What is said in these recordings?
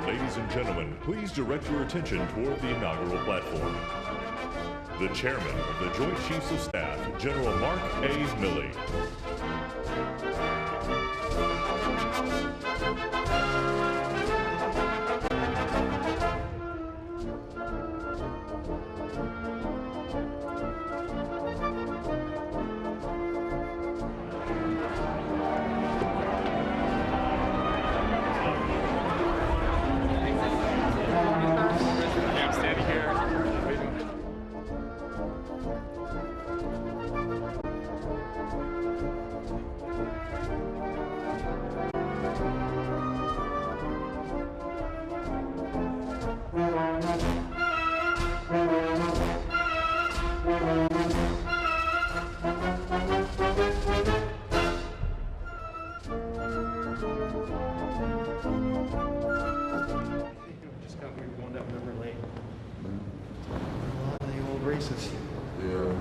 Ladies and gentlemen, please direct your attention toward the inaugural platform. The Chairman of the Joint Chiefs of Staff, General Mark A. Milley. Races. Yeah.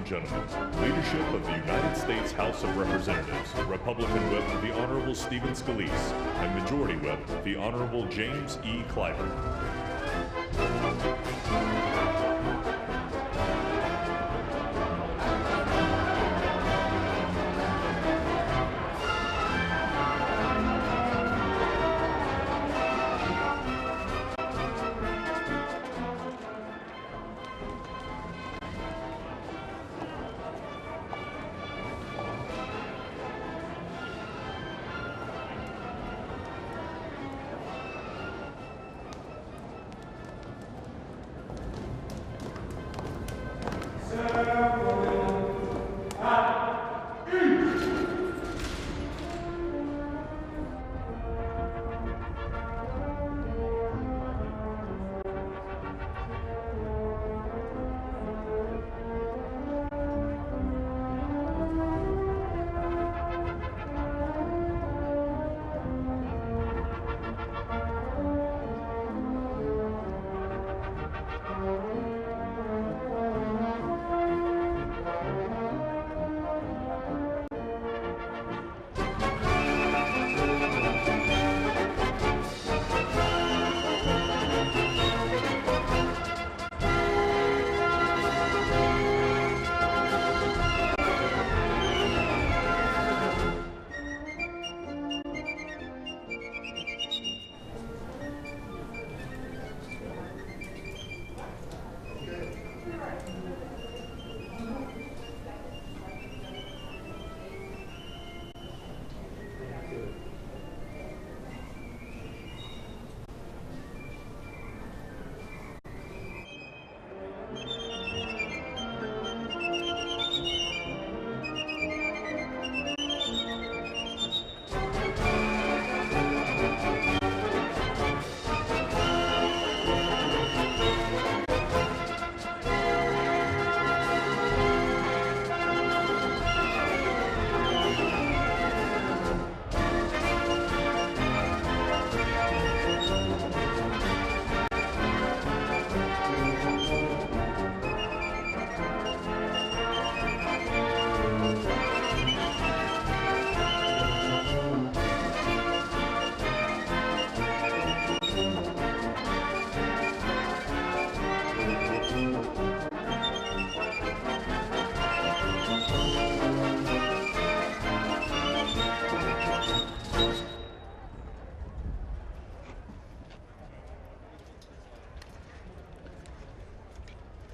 Gentlemen, leadership of the United States House of Representatives, Republican Whip the Honorable Stephen Scalise, and Majority Whip the Honorable James E. Clyburn.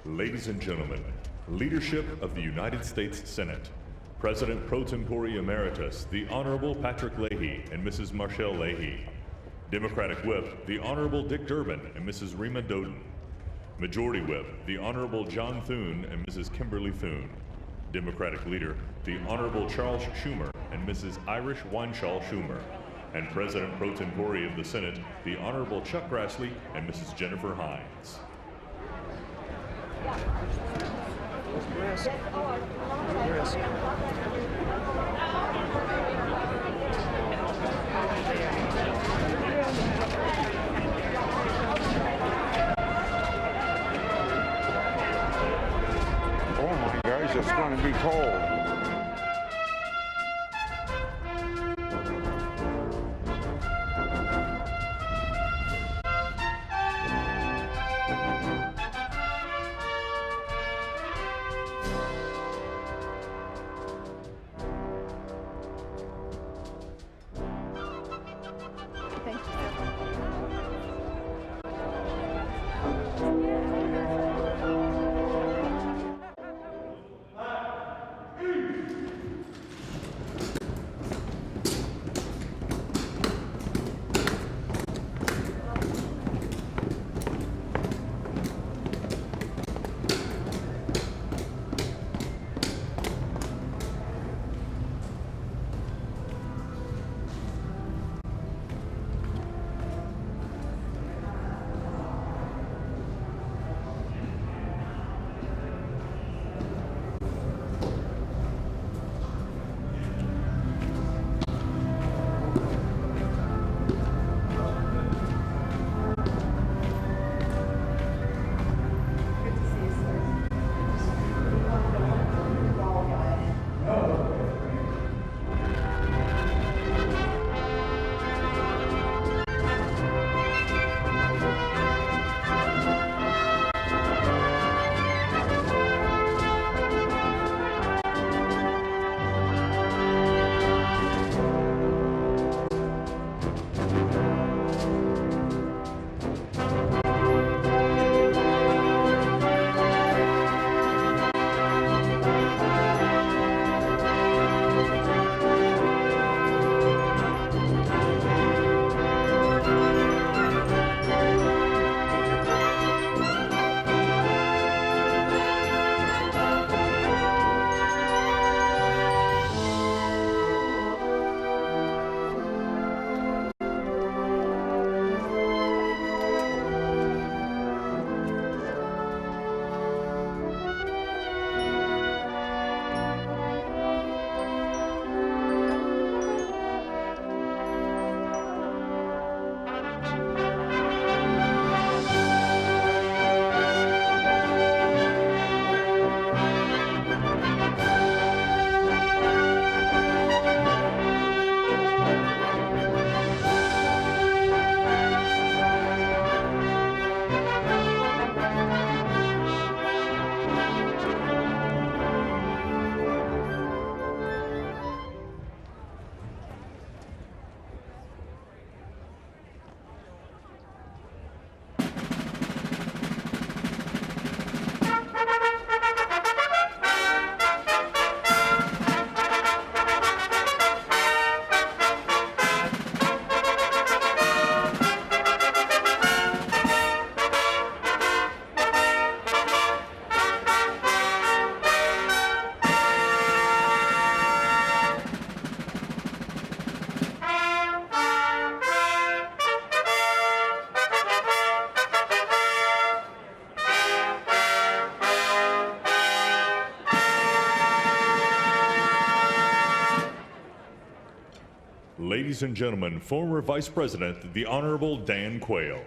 Ladies and gentlemen, leadership of the United States Senate, President Pro Tempore Emeritus, the Honorable Patrick Leahy and Mrs. Marshall Leahy, Democratic Whip, the Honorable Dick Durbin and Mrs. Rima Doden, Majority Whip, the Honorable John Thune and Mrs. Kimberly Thune, Democratic Leader, the Honorable Charles Schumer and Mrs. Irish Wineshaw Schumer, and President Pro Tempore of the Senate, the Honorable Chuck Grassley and Mrs. Jennifer Hines. Oh my gosh, it's going to be cold. Ladies and gentlemen, former Vice President, the Honorable Dan Quayle.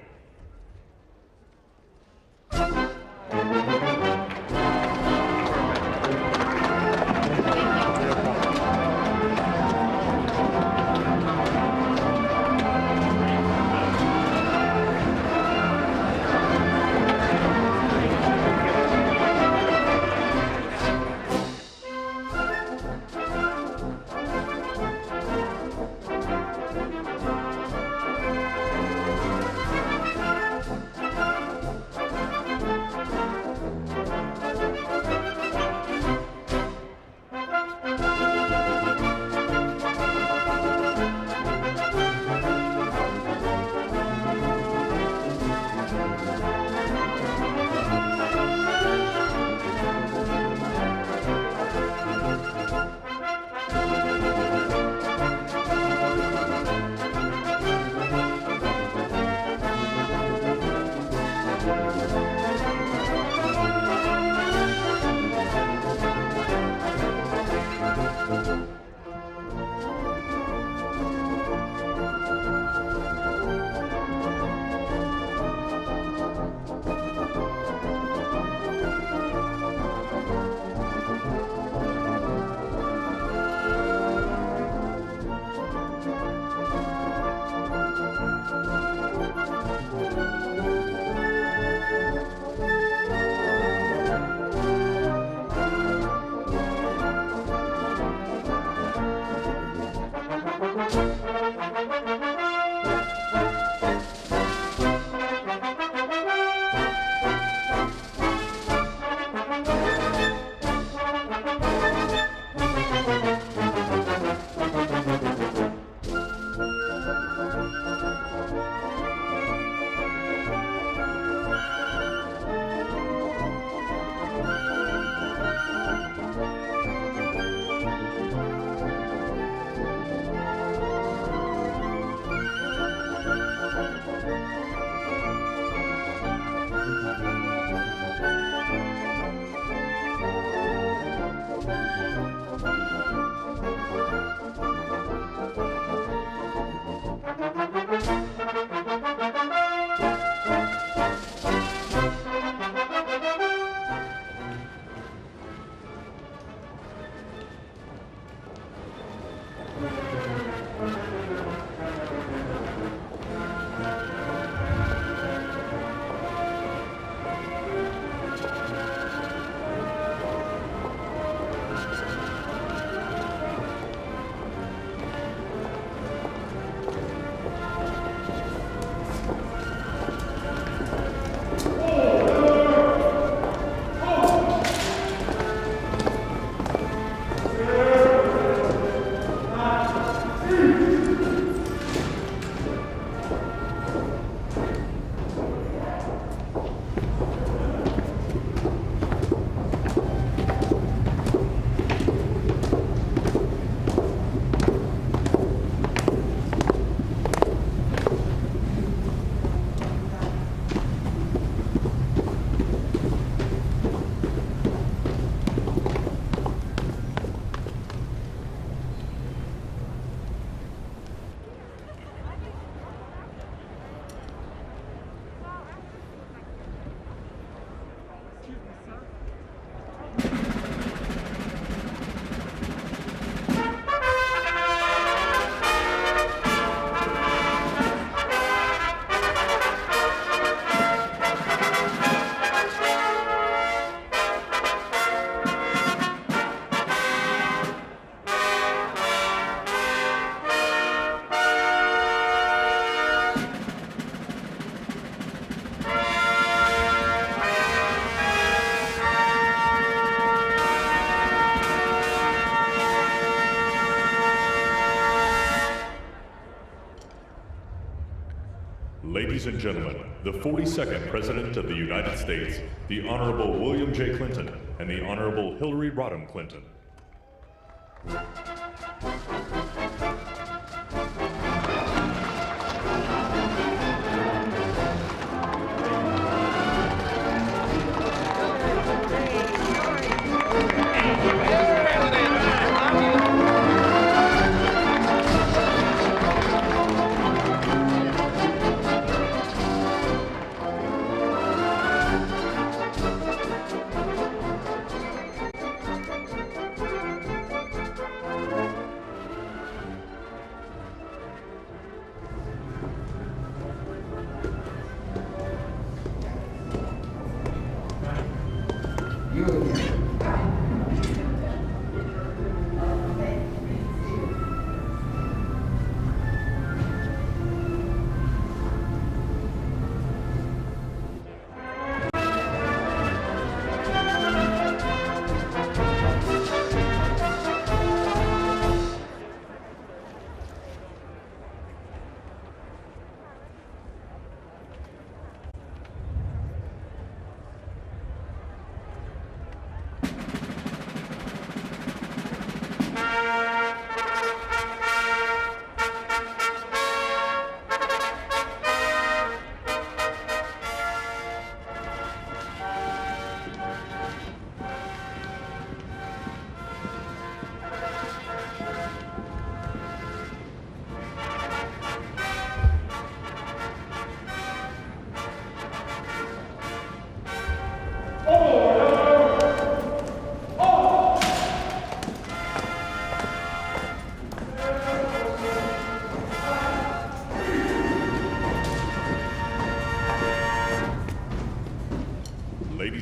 gentlemen, the 42nd President of the United States, the Honorable William J. Clinton, and the Honorable Hillary Rodham Clinton.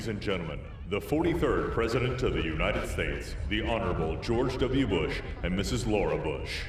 Ladies and gentlemen, the 43rd President of the United States, the Honorable George W. Bush and Mrs. Laura Bush.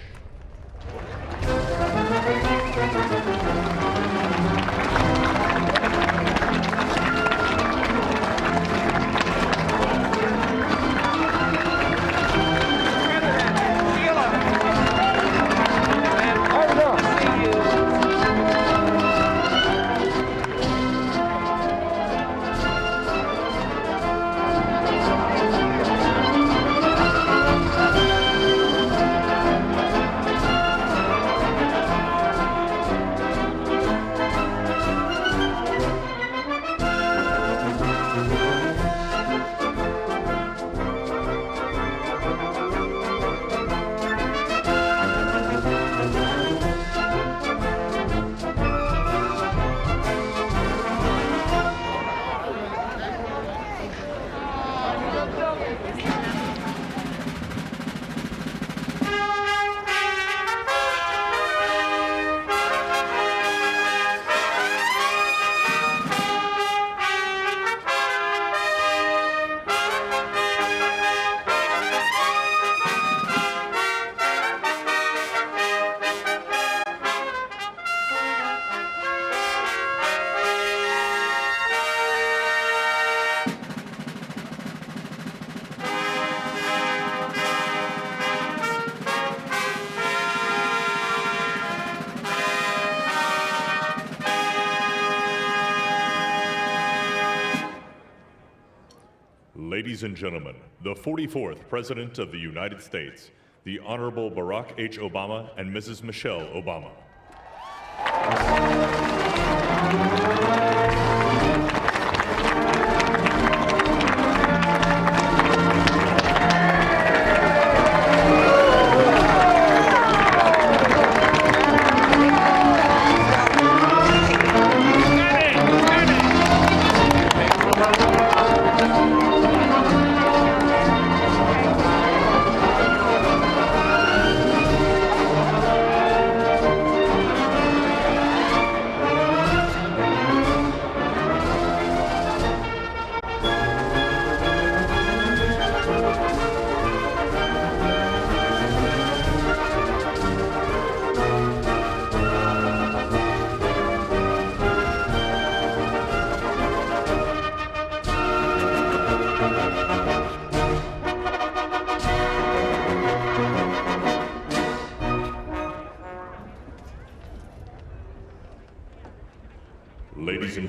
Ladies and gentlemen, the 44th President of the United States, the Honorable Barack H. Obama and Mrs. Michelle Obama.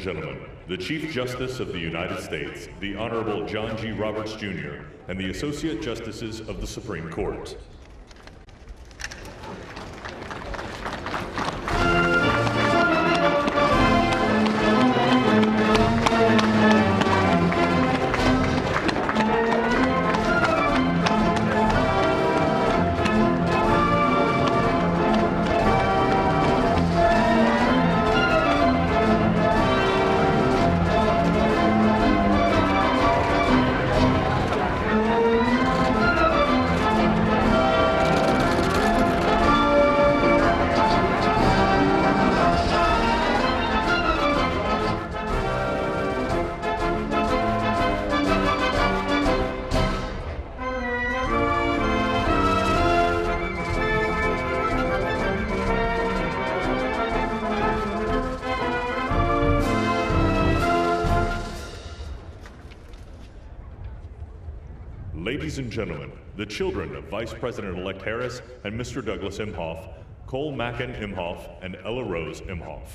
gentlemen, the Chief Justice of the United States, the Honorable John G. Roberts, Jr., and the Associate Justices of the Supreme Court. Ladies and gentlemen, the children of Vice President-elect Harris and Mr. Douglas Imhoff, Cole Mackin Imhoff, and Ella Rose Imhoff.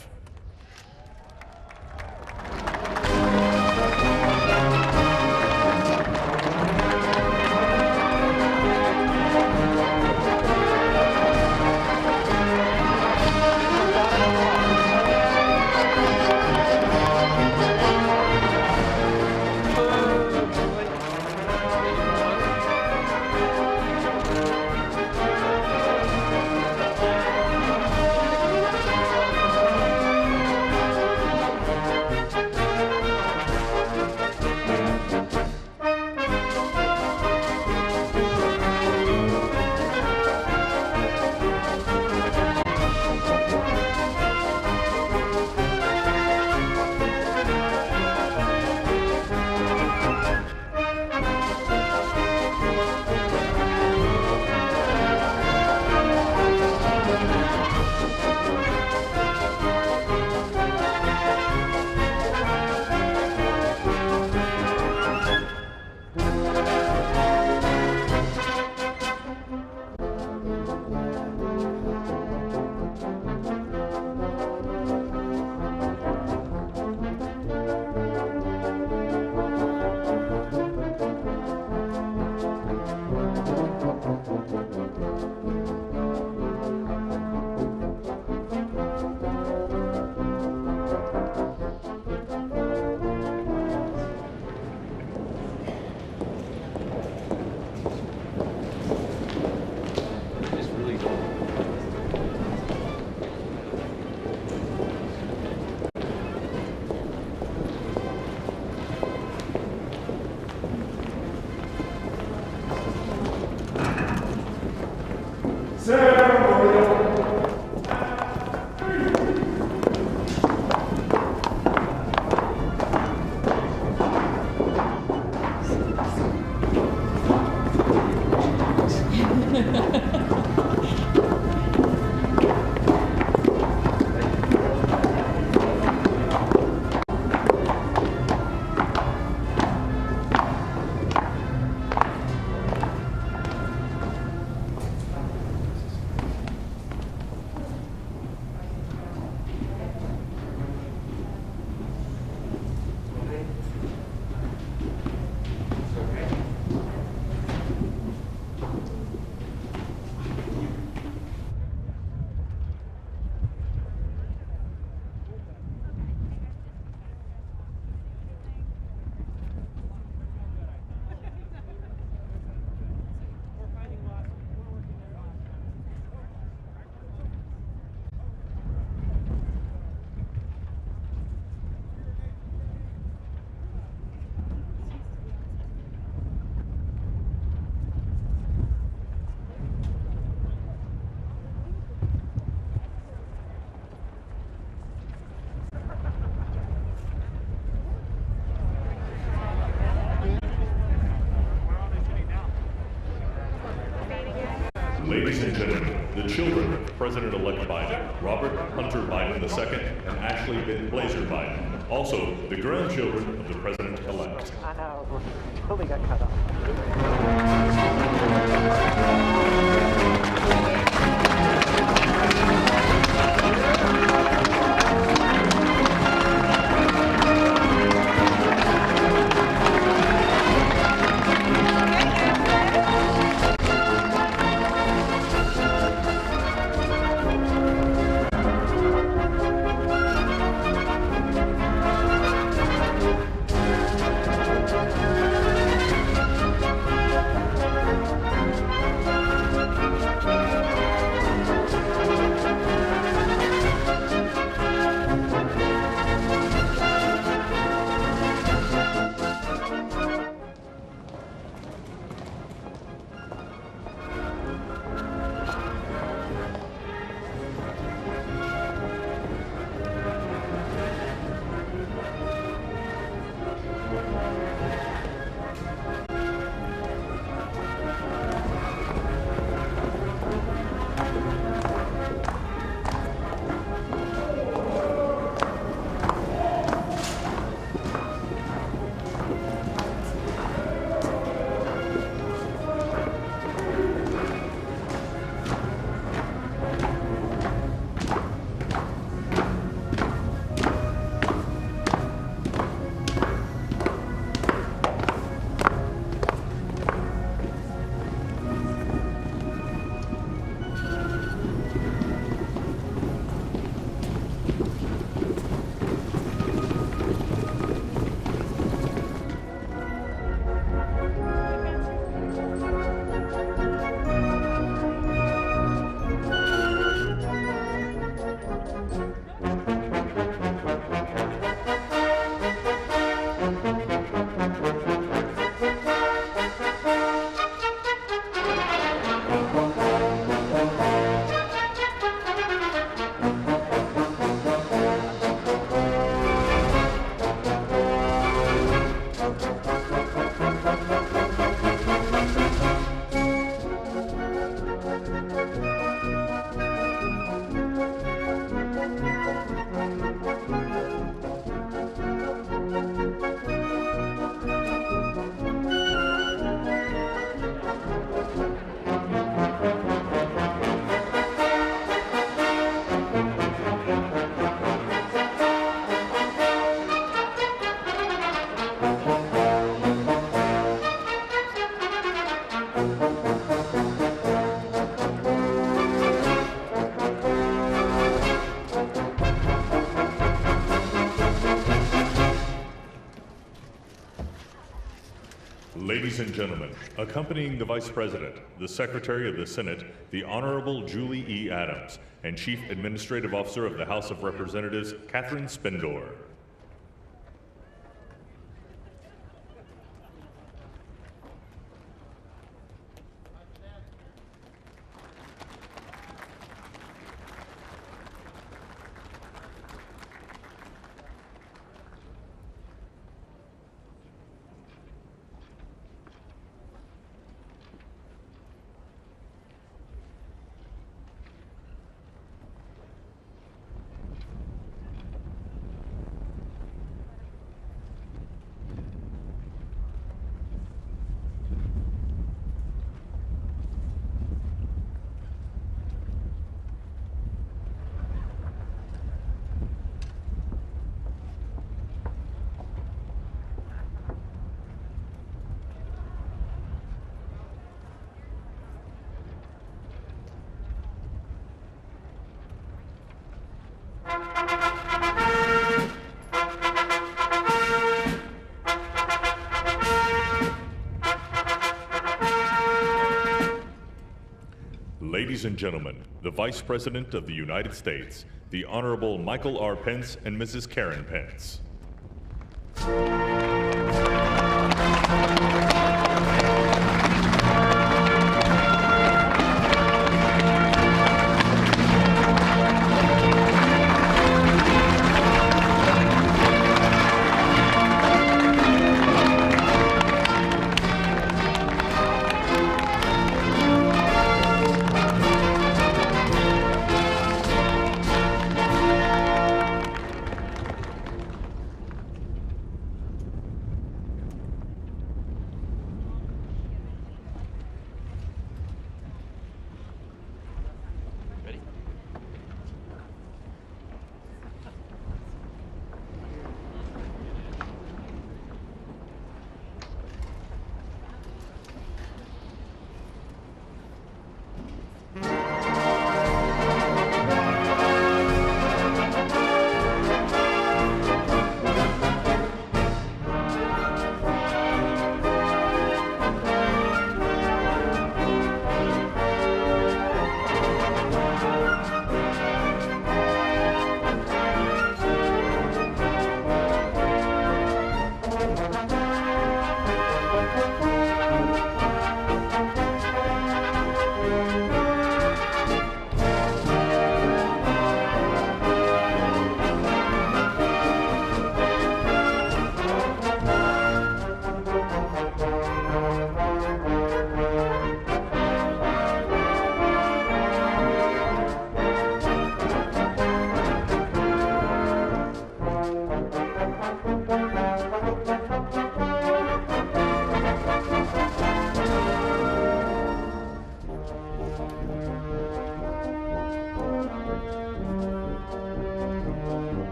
Ladies and gentlemen, the children of President-elect Biden, Robert Hunter Biden II and Ashley Blazer Biden, also the grandchildren of the President-elect. I know, totally got cut off. Ladies and gentlemen, accompanying the Vice President, the Secretary of the Senate, the Honorable Julie E. Adams, and Chief Administrative Officer of the House of Representatives, Catherine Spindor. Ladies and gentlemen, the Vice President of the United States, the Honorable Michael R. Pence and Mrs. Karen Pence.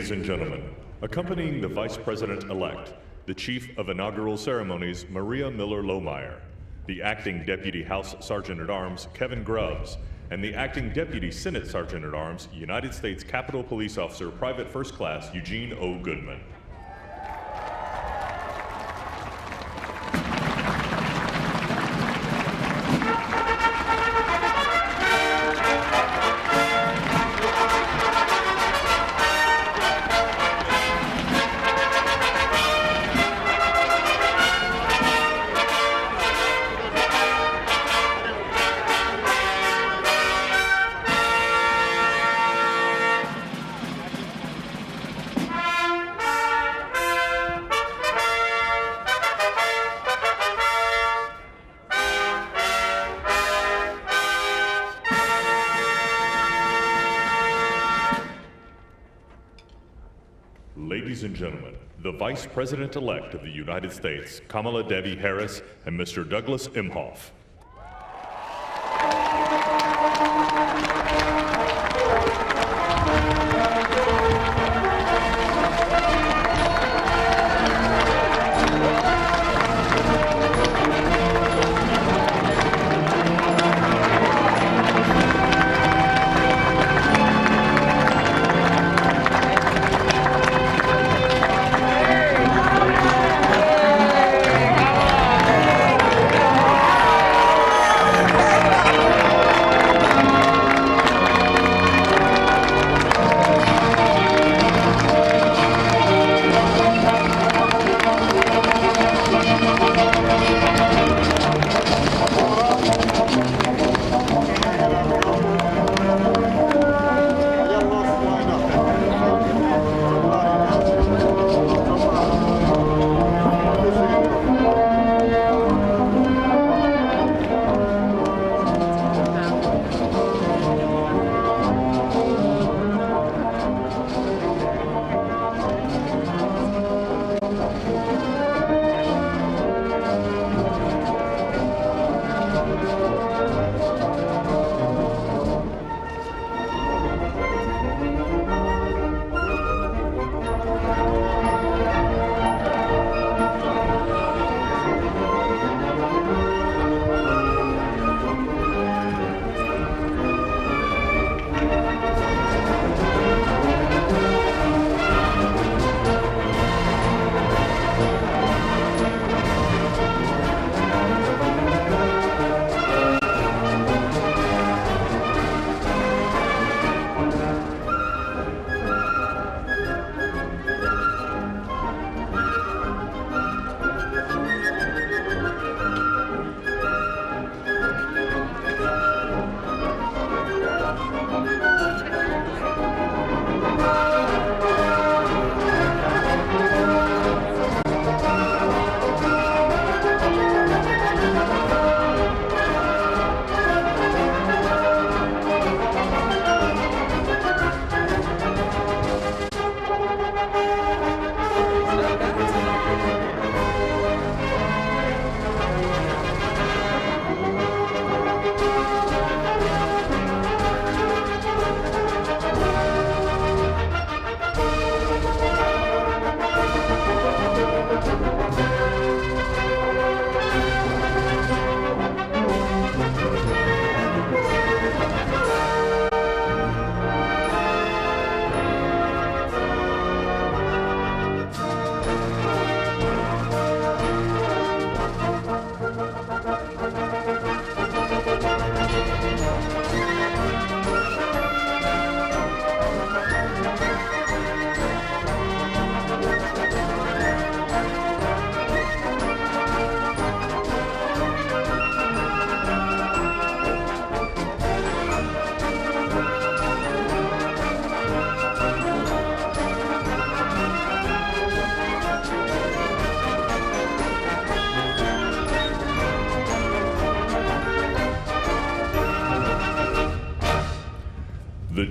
Ladies and gentlemen, accompanying the Vice President-elect, the Chief of Inaugural Ceremonies, Maria Miller-Lohmeyer, the Acting Deputy House Sergeant-at-Arms, Kevin Grubbs, and the Acting Deputy Senate Sergeant-at-Arms, United States Capitol Police Officer Private First Class Eugene O. Goodman. Ladies and gentlemen, the Vice President-elect of the United States, Kamala Devi Harris, and Mr. Douglas Emhoff.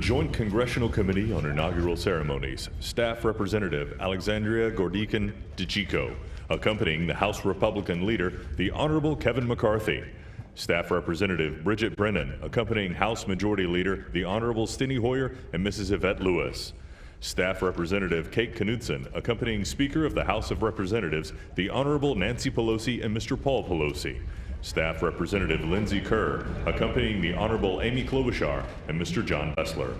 Joint Congressional Committee on Inaugural Ceremonies, Staff Representative Alexandria Gordican-DeChico, accompanying the House Republican Leader, the Honorable Kevin McCarthy. Staff Representative Bridget Brennan, accompanying House Majority Leader, the Honorable Steny Hoyer and Mrs. Yvette Lewis. Staff Representative Kate Knudsen, accompanying Speaker of the House of Representatives, the Honorable Nancy Pelosi and Mr. Paul Pelosi. Staff Representative Lindsey Kerr, accompanying the Honorable Amy Klobuchar and Mr. John Bessler.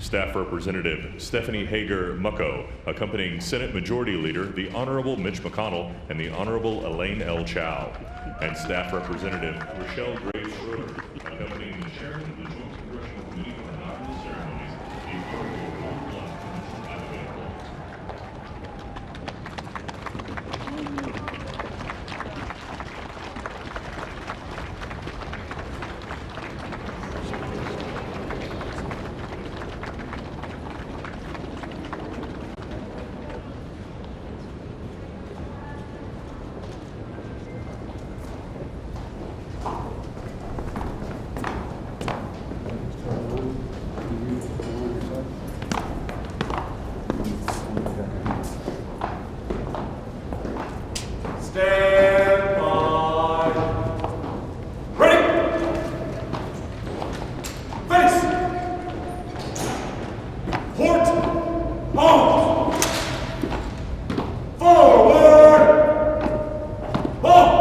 Staff Representative Stephanie Hager-Mucko, accompanying Senate Majority Leader, the Honorable Mitch McConnell and the Honorable Elaine L. Chao. And Staff Representative Rochelle Graves Schroeder, accompanying the Chairman of the Joint Congressional Committee on Inaugural Ceremonies, the Honorable Ron Blunt. Stand by. Ready. Face. Port. Arms. Forward. Ball.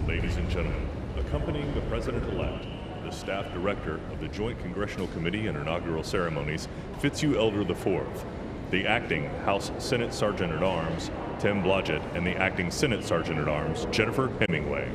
Ladies and gentlemen, accompanying the President-elect, the Staff Director of the Joint Congressional Committee on Inaugural Ceremonies, Fitzhugh Elder IV, the Acting House Senate Sergeant-at-Arms, Tim Blodgett, and the Acting Senate Sergeant-at-Arms, Jennifer Hemingway.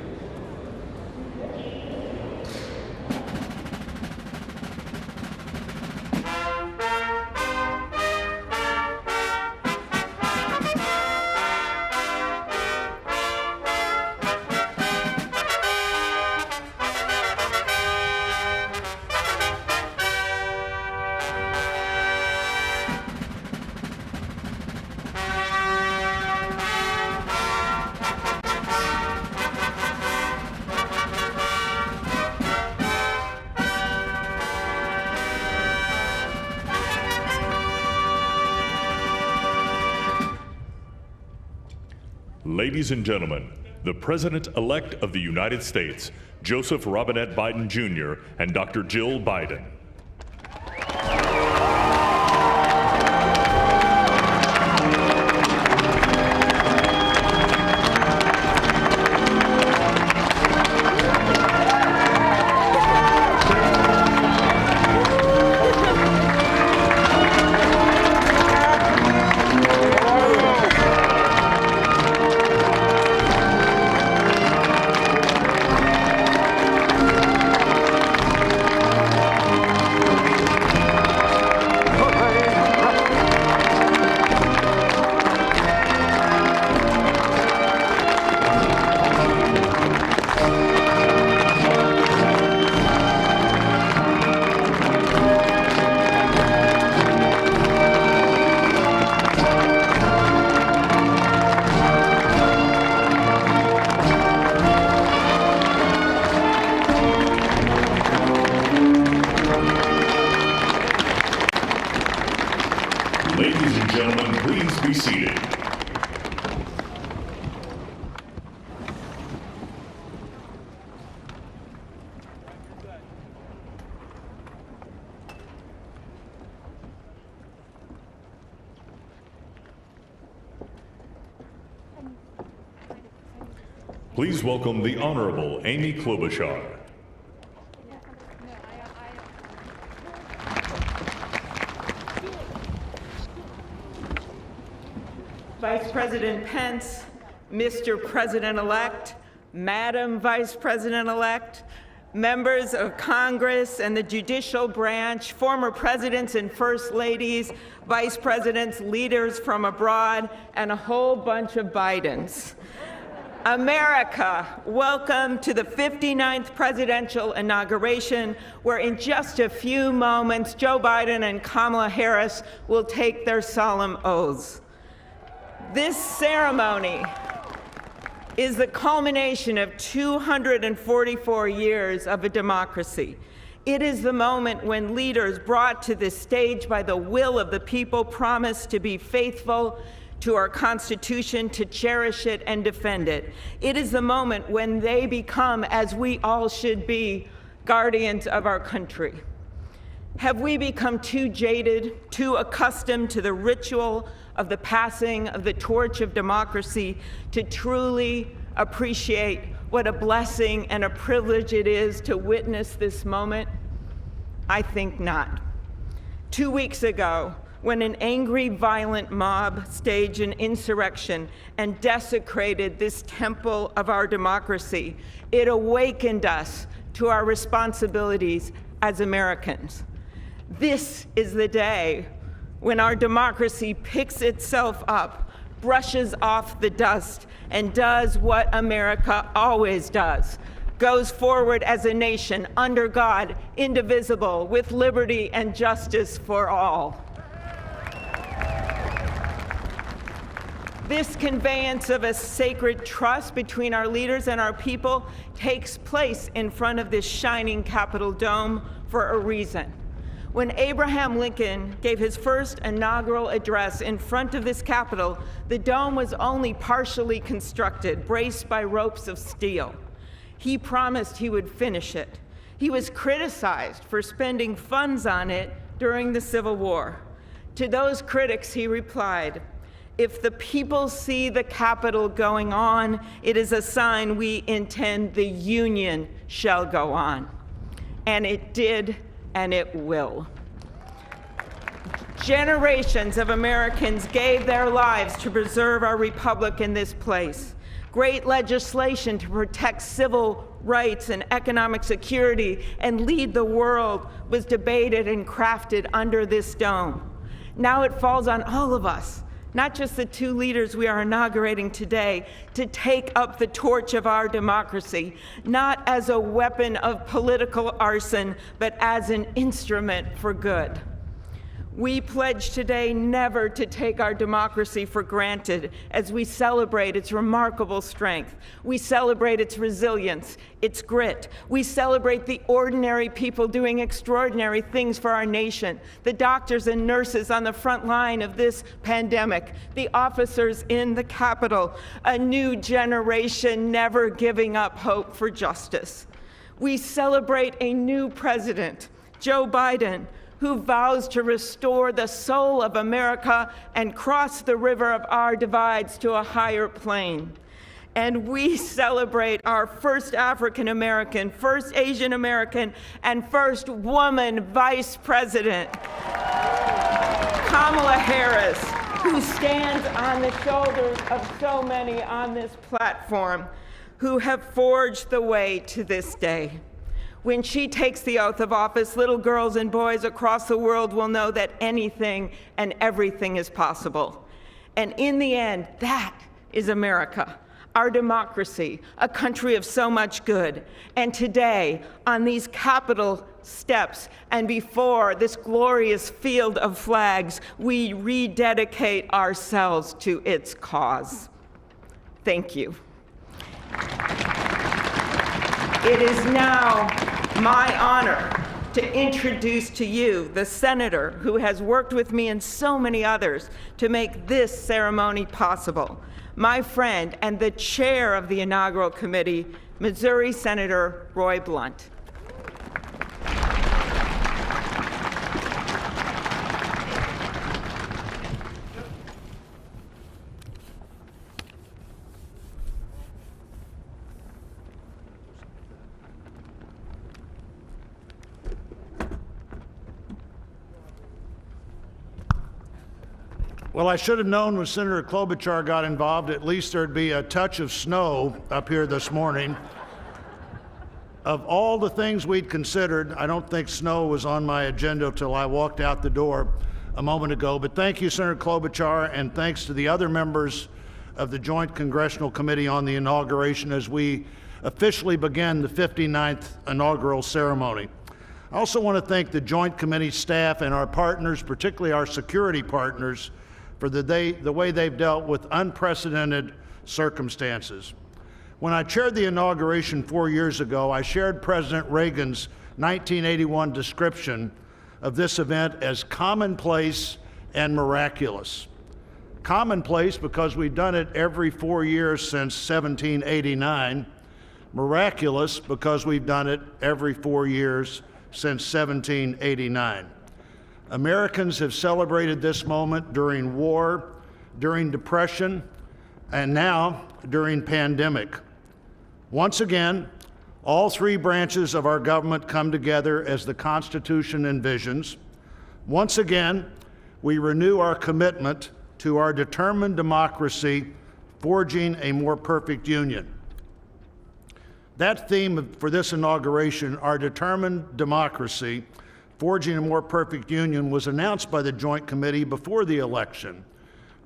Ladies and gentlemen, the President-elect of the United States, Joseph Robinette Biden Jr., and Dr. Jill Biden. Please welcome the Honorable Amy Klobuchar. Vice President Pence, Mr. President-elect, Madam Vice President-elect, members of Congress and the judicial branch, former presidents and first ladies, vice presidents, leaders from abroad, and a whole bunch of Bidens. America, welcome to the 59th presidential inauguration, where in just a few moments, Joe Biden and Kamala Harris will take their solemn oaths. This ceremony is the culmination of 244 years of a democracy. It is the moment when leaders brought to this stage by the will of the people promise to be faithful to our Constitution, to cherish it and defend it. It is the moment when they become, as we all should be, guardians of our country. Have we become too jaded, too accustomed to the ritual of the passing of the torch of democracy to truly appreciate what a blessing and a privilege it is to witness this moment? I think not. 2 weeks ago, when an angry, violent mob staged an insurrection and desecrated this temple of our democracy, it awakened us to our responsibilities as Americans. This is the day when our democracy picks itself up, brushes off the dust, and does what America always does, goes forward as a nation under God, indivisible, with liberty and justice for all. This conveyance of a sacred trust between our leaders and our people takes place in front of this shining Capitol dome for a reason. When Abraham Lincoln gave his first inaugural address in front of this Capitol, the dome was only partially constructed, braced by ropes of steel. He promised he would finish it. He was criticized for spending funds on it during the Civil War. To those critics, he replied, "If the people see the Capitol going on, it is a sign we intend the Union shall go on." And it did, and it will. Generations of Americans gave their lives to preserve our republic in this place. Great legislation to protect civil rights and economic security and lead the world was debated and crafted under this dome. Now it falls on all of us, not just the two leaders we are inaugurating today, to take up the torch of our democracy, not as a weapon of political arson, but as an instrument for good. We pledge today never to take our democracy for granted as we celebrate its remarkable strength. We celebrate its resilience, its grit. We celebrate the ordinary people doing extraordinary things for our nation, the doctors and nurses on the front line of this pandemic, the officers in the Capitol, a new generation never giving up hope for justice. We celebrate a new president, Joe Biden, who vows to restore the soul of America and cross the river of our divides to a higher plane. And we celebrate our first African American, first Asian American, and first woman vice president, Kamala Harris, who stands on the shoulders of so many on this platform who have forged the way to this day. When she takes the oath of office, little girls and boys across the world will know that anything and everything is possible. And in the end, that is America, our democracy, a country of so much good. And today, on these Capitol steps and before this glorious field of flags, we rededicate ourselves to its cause. Thank you. It is now my honor to introduce to you the senator who has worked with me and so many others to make this ceremony possible, my friend and the chair of the inaugural committee, Missouri Senator Roy Blunt. Well, I should have known when Senator Klobuchar got involved, at least there'd be a touch of snow up here this morning. Of all the things we'd considered, I don't think snow was on my agenda till I walked out the door a moment ago. But thank you, Senator Klobuchar, and thanks to the other members of the Joint Congressional Committee on the inauguration as we officially begin the 59th inaugural ceremony. I also want to thank the Joint Committee staff and our partners, particularly our security partners, for the way they've dealt with unprecedented circumstances. When I chaired the inauguration 4 years ago, I shared President Reagan's 1981 description of this event as commonplace and miraculous. Commonplace because we've done it every 4 years since 1789. Miraculous because we've done it every 4 years since 1789. Americans have celebrated this moment during war, during depression, and now during pandemic. Once again, all three branches of our government come together as the Constitution envisions. Once again, we renew our commitment to our determined democracy, forging a more perfect union. That theme for this inauguration, our determined democracy, forging a more perfect union, was announced by the Joint Committee before the election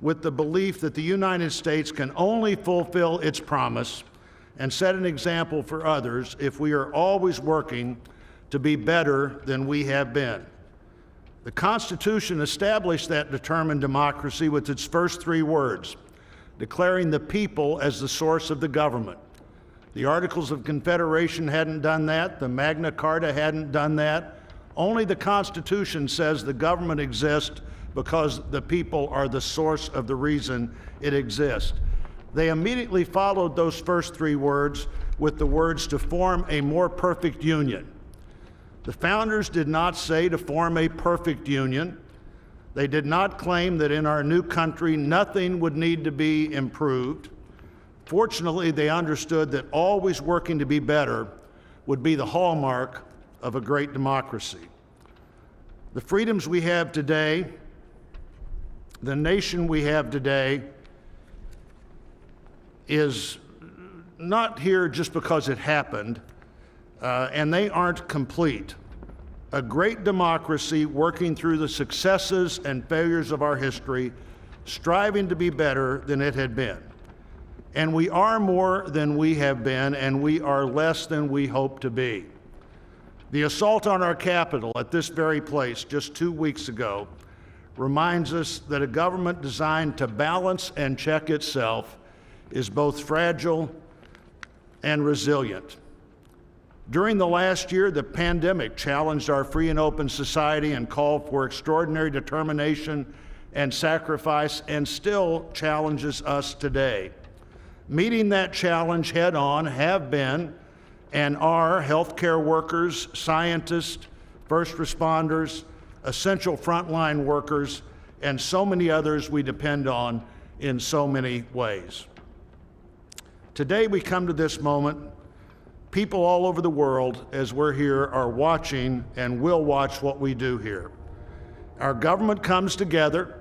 with the belief that the United States can only fulfill its promise and set an example for others if we are always working to be better than we have been. The Constitution established that determined democracy with its first three words, declaring the people as the source of the government. The Articles of Confederation hadn't done that. The Magna Carta hadn't done that. Only the Constitution says the government exists because the people are the source of the reason it exists. They immediately followed those first three words with the words to form a more perfect union. The founders did not say to form a perfect union. They did not claim that in our new country nothing would need to be improved. Fortunately, they understood that always working to be better would be the hallmark of a great democracy. The freedoms we have today, the nation we have today, is not here just because it happened, and they aren't complete. A great democracy working through the successes and failures of our history, striving to be better than it had been. And we are more than we have been, and we are less than we hope to be. The assault on our Capitol at this very place just 2 weeks ago reminds us that a government designed to balance and check itself is both fragile and resilient. During the last year, the pandemic challenged our free and open society and called for extraordinary determination and sacrifice, and still challenges us today. Meeting that challenge head on have been and are healthcare workers, scientists, first responders, essential frontline workers, and so many others we depend on in so many ways. Today we come to this moment, people all over the world, as we're here, are watching and will watch what we do here. Our government comes together.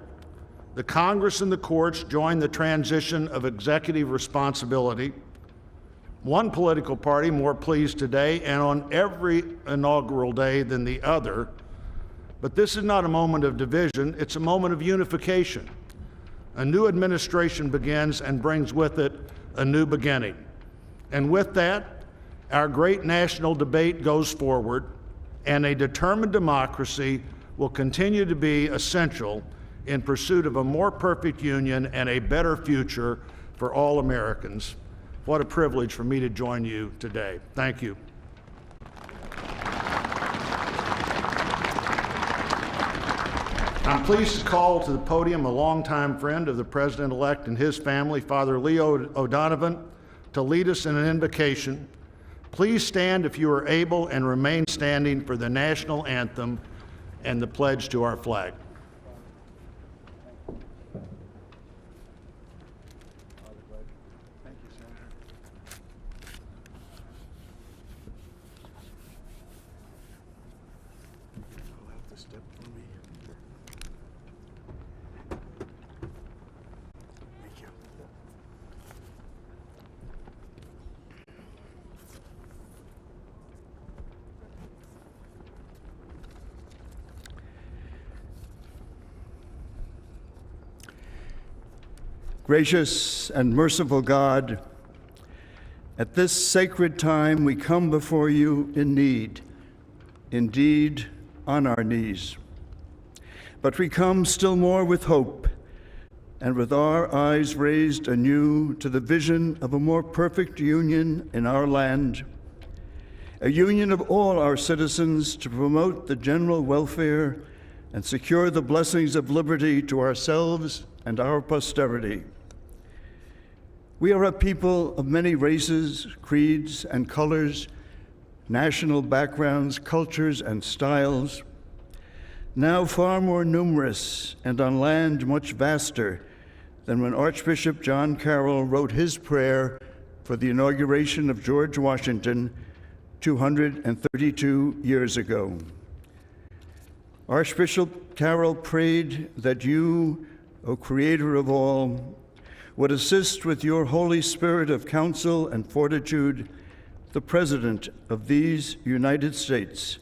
The Congress and the courts join the transition of executive responsibility. One political party more pleased today and on every inaugural day than the other. But this is not a moment of division, it's a moment of unification. A new administration begins and brings with it a new beginning. And with that, our great national debate goes forward, and a determined democracy will continue to be essential in pursuit of a more perfect union and a better future for all Americans. What a privilege for me to join you today. Thank you. I'm pleased to call to the podium a longtime friend of the President-elect and his family, Father Leo O'Donovan, to lead us in an invocation. Please stand if you are able and remain standing for the national anthem and the pledge to our flag. Gracious and merciful God, at this sacred time we come before you in need, indeed on our knees. But we come still more with hope and with our eyes raised anew to the vision of a more perfect union in our land, a union of all our citizens to promote the general welfare and secure the blessings of liberty to ourselves and our posterity. We are a people of many races, creeds, and colors, national backgrounds, cultures, and styles, now far more numerous and on land much vaster than when Archbishop John Carroll wrote his prayer for the inauguration of George Washington 232 years ago. Archbishop Carroll prayed that you, O Creator of all, would assist with your Holy Spirit of counsel and fortitude the President of these United States,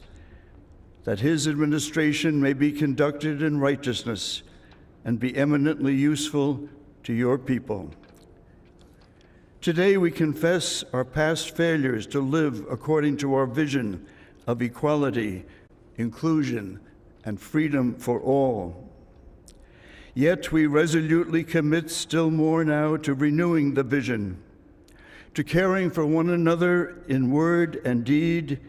that his administration may be conducted in righteousness and be eminently useful to your people. Today we confess our past failures to live according to our vision of equality, inclusion, and freedom for all. Yet we resolutely commit still more now to renewing the vision, to caring for one another in word and deed,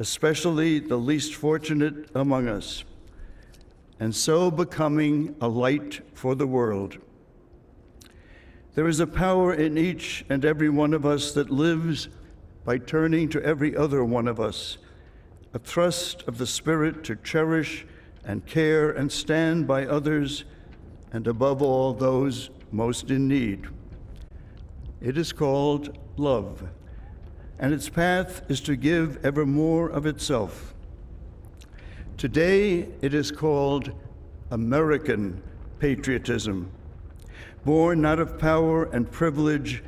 especially the least fortunate among us, and so becoming a light for the world. There is a power in each and every one of us that lives by turning to every other one of us, a thrust of the Spirit to cherish and care and stand by others, and above all, those most in need. It is called love, and its path is to give ever more of itself. Today, it is called American patriotism, born not of power and privilege,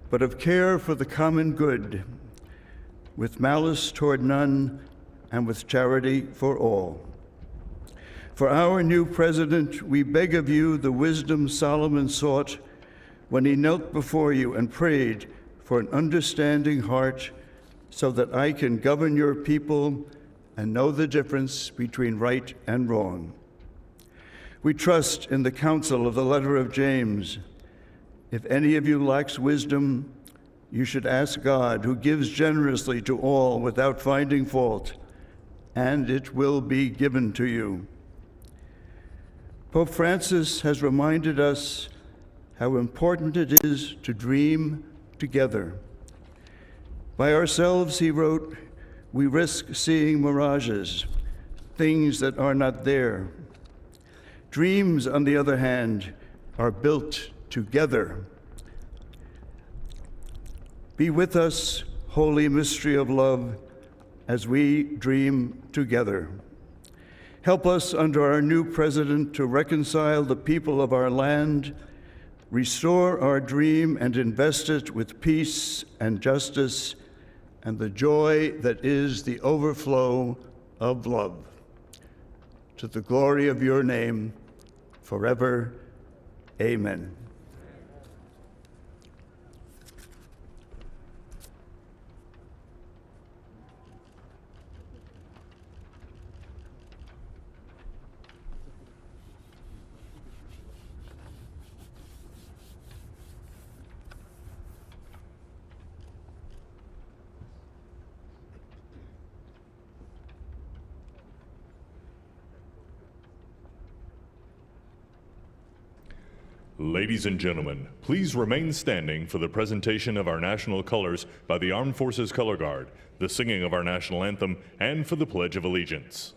but of care for the common good, with malice toward none and with charity for all. For our new president, we beg of you the wisdom Solomon sought when he knelt before you and prayed for an understanding heart, so that I can govern your people and know the difference between right and wrong. We trust in the counsel of the letter of James. If any of you lacks wisdom, you should ask God, who gives generously to all without finding fault, and it will be given to you. Pope Francis has reminded us how important it is to dream together. By ourselves, he wrote, we risk seeing mirages, things that are not there. Dreams, on the other hand, are built together. Be with us, holy mystery of love, as we dream together. Help us under our new president to reconcile the people of our land, restore our dream and invest it with peace and justice and the joy that is the overflow of love. To the glory of your name, forever, amen. Ladies and gentlemen, please remain standing for the presentation of our national colors by the Armed Forces Color Guard, the singing of our national anthem, and for the Pledge of Allegiance.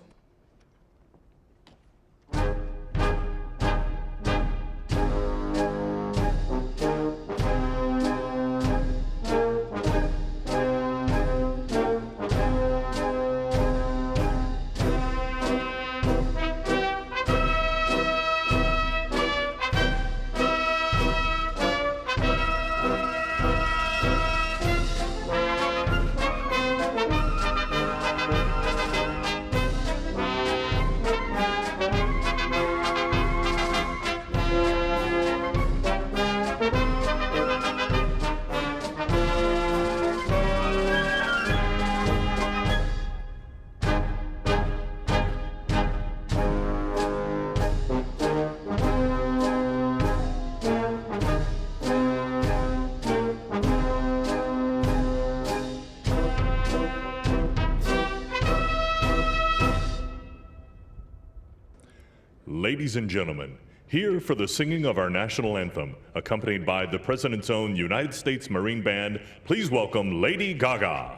Ladies and gentlemen, here for the singing of our national anthem, accompanied by the President's own United States Marine Band, please welcome Lady Gaga.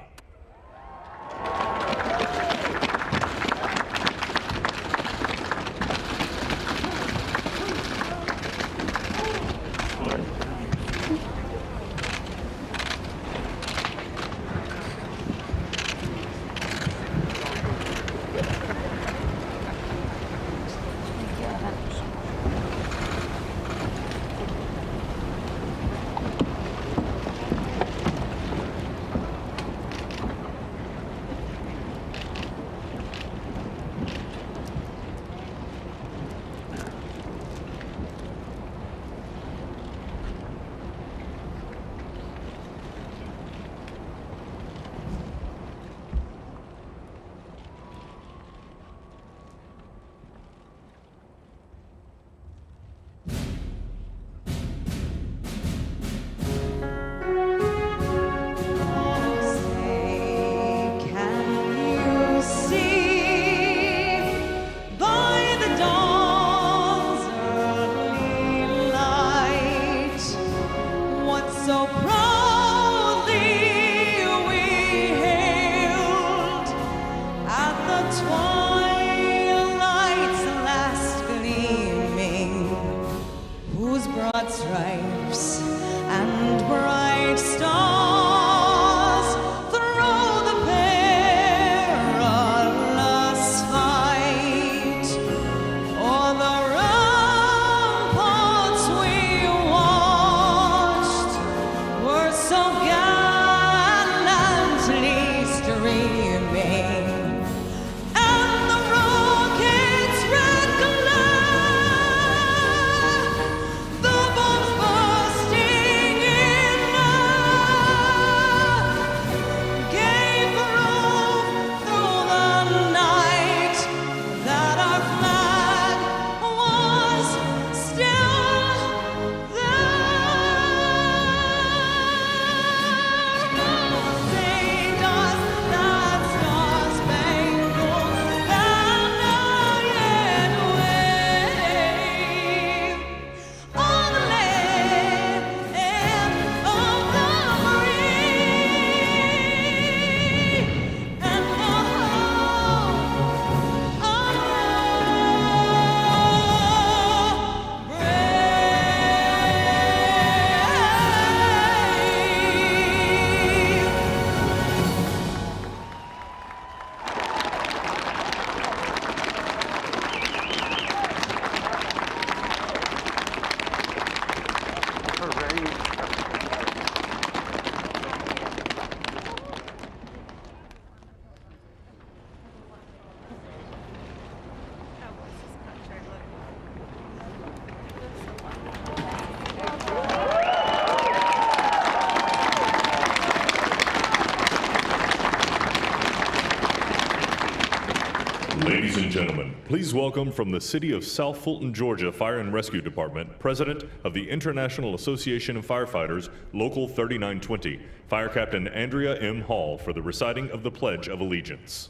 Ladies and gentlemen, please welcome from the City of South Fulton, Georgia Fire and Rescue Department, President of the International Association of Firefighters, Local 3920, Fire Captain Andrea M. Hall for the reciting of the Pledge of Allegiance.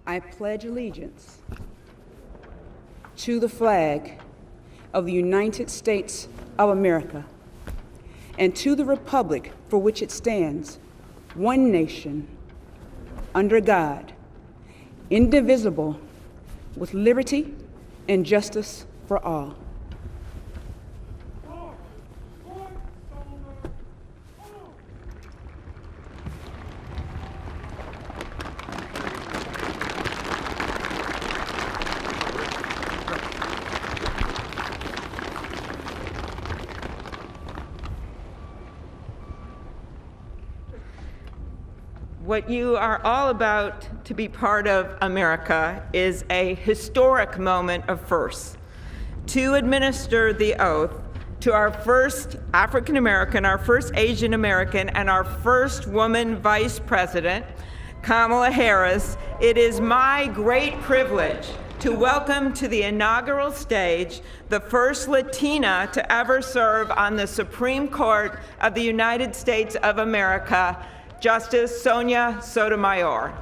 I pledge allegiance to the flag of the United States of America and to the republic for which it stands, one nation, under God, indivisible, with liberty and justice for all. What you are all about to be part of, America, is a historic moment of firsts. To administer the oath to our first African American, our first Asian American, and our first woman vice president, Kamala Harris, it is my great privilege to welcome to the inaugural stage the first Latina to ever serve on the Supreme Court of the United States of America, Justice Sonia Sotomayor.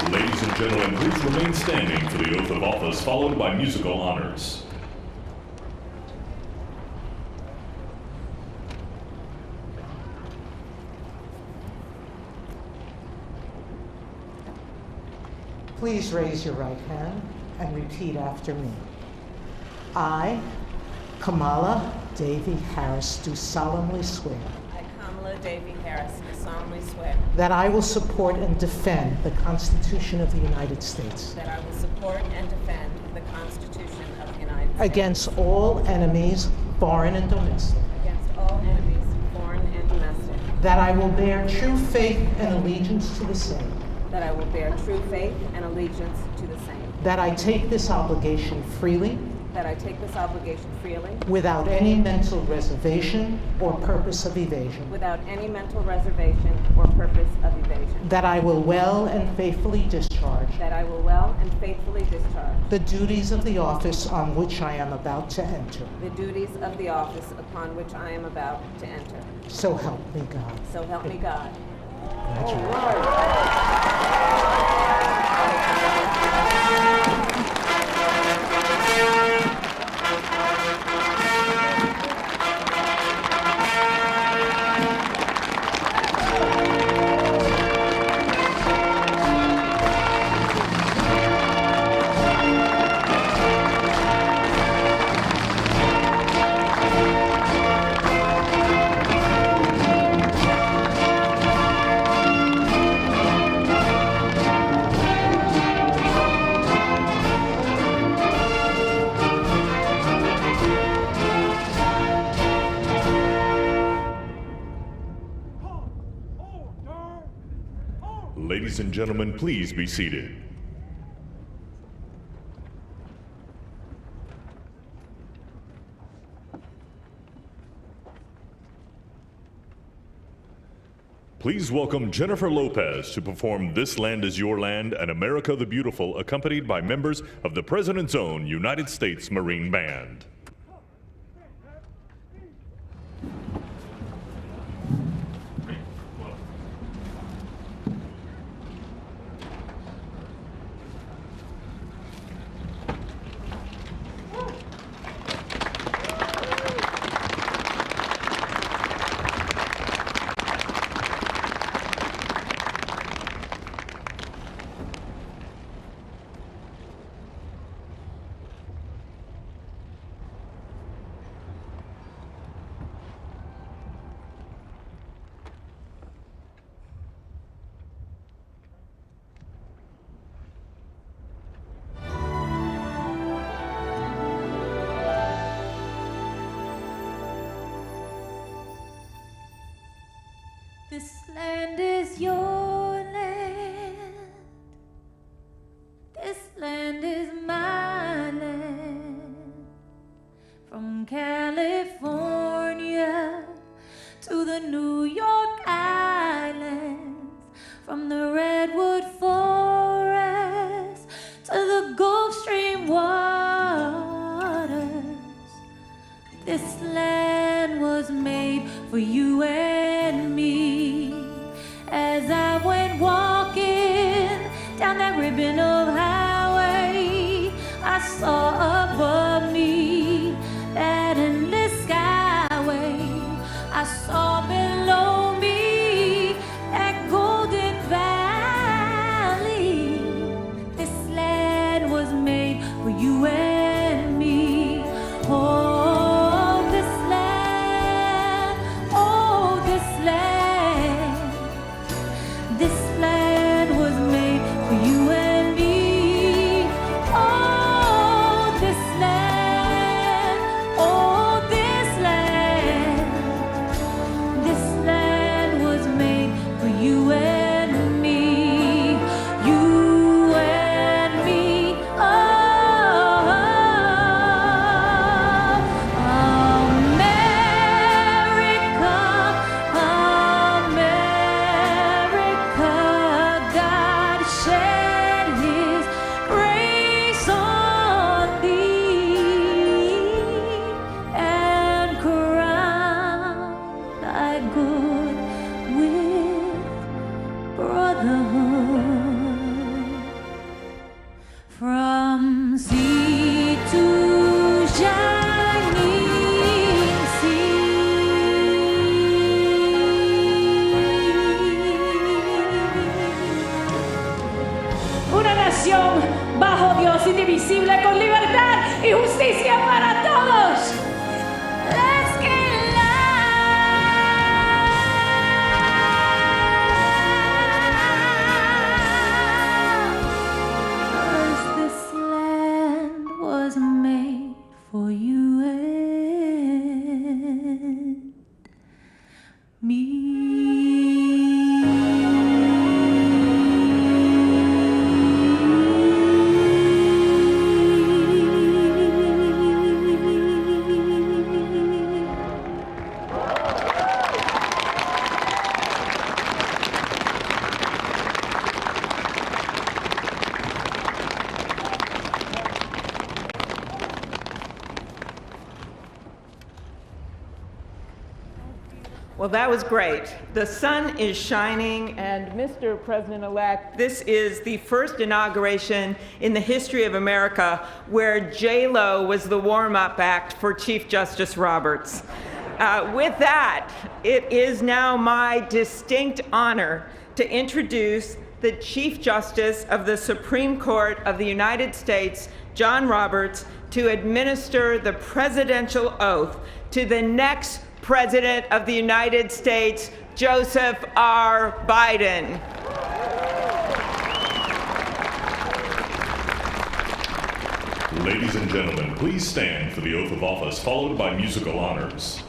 Ladies and gentlemen, please remain standing for the oath of office, followed by musical honors. Please raise your right hand and repeat after me. I, Kamala Davy Harris, do solemnly swear I, Kamala Davy Harris, do solemnly swear that I will support and defend the Constitution of the United States that I will support and defend the Constitution of the United States against all enemies, foreign and domestic, against all enemies, foreign and domestic, that I will bear true faith and allegiance to the same, that I will bear true faith and allegiance to the same, that I take this obligation freely that I take this obligation freely without any mental reservation or purpose of evasion, without any mental reservation or purpose of evasion, that I will well and faithfully discharge that I will well and faithfully discharge the duties of the office on which I am about to enter. the duties of the office upon which I am about to enter. So help me God. So help me God. Ladies and gentlemen, please be seated. Please welcome Jennifer Lopez to perform This Land Is Your Land and America the Beautiful, accompanied by members of the President's Own United States Marine Band. This land is your land. This land is my land. From California to the New York Islands, from the Redwood Forest to the Gulf Stream waters. This land was made for you and me. As I went walking down that ribbon of highway, I saw above me that endless skyway. I saw below me that golden valley. This land was made for you and me. Oh, this land, oh, this land. This land was made for you and me. Oh, this con libertad y justicia para todos. Let's get loud. 'Cause this land was made for you and me. Well, that was great. The sun is shining, and Mr. President-elect, this is the first inauguration in the history of America where J-Lo was the warm-up act for Chief Justice Roberts. With that, it is now my distinct honor to introduce the Chief Justice of the Supreme Court of the United States, John Roberts, to administer the presidential oath to the next President of the United States, Joseph R. Biden. Ladies and gentlemen, please stand for the oath of office, followed by musical honors.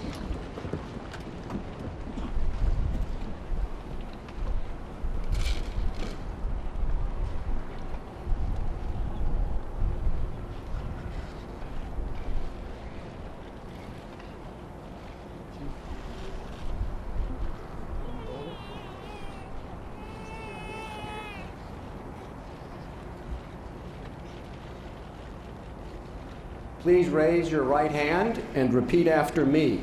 Please raise your right hand and repeat after me.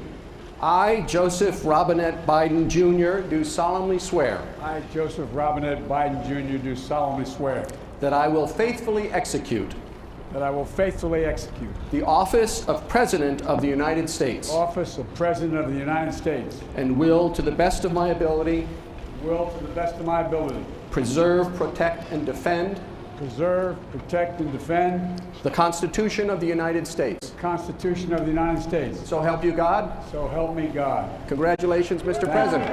I, Joseph Robinette Biden Jr., do solemnly swear. I, Joseph Robinette Biden Jr., do solemnly swear. That I will faithfully execute. That I will faithfully execute. The office of President of the United States. Office of President of the United States. And will, to the best of my ability. Will, to the best of my ability. Preserve, protect, and defend. Preserve, protect, and defend. The Constitution of the United States. The Constitution of the United States. So help you God. So help me God. Congratulations, Mr. President.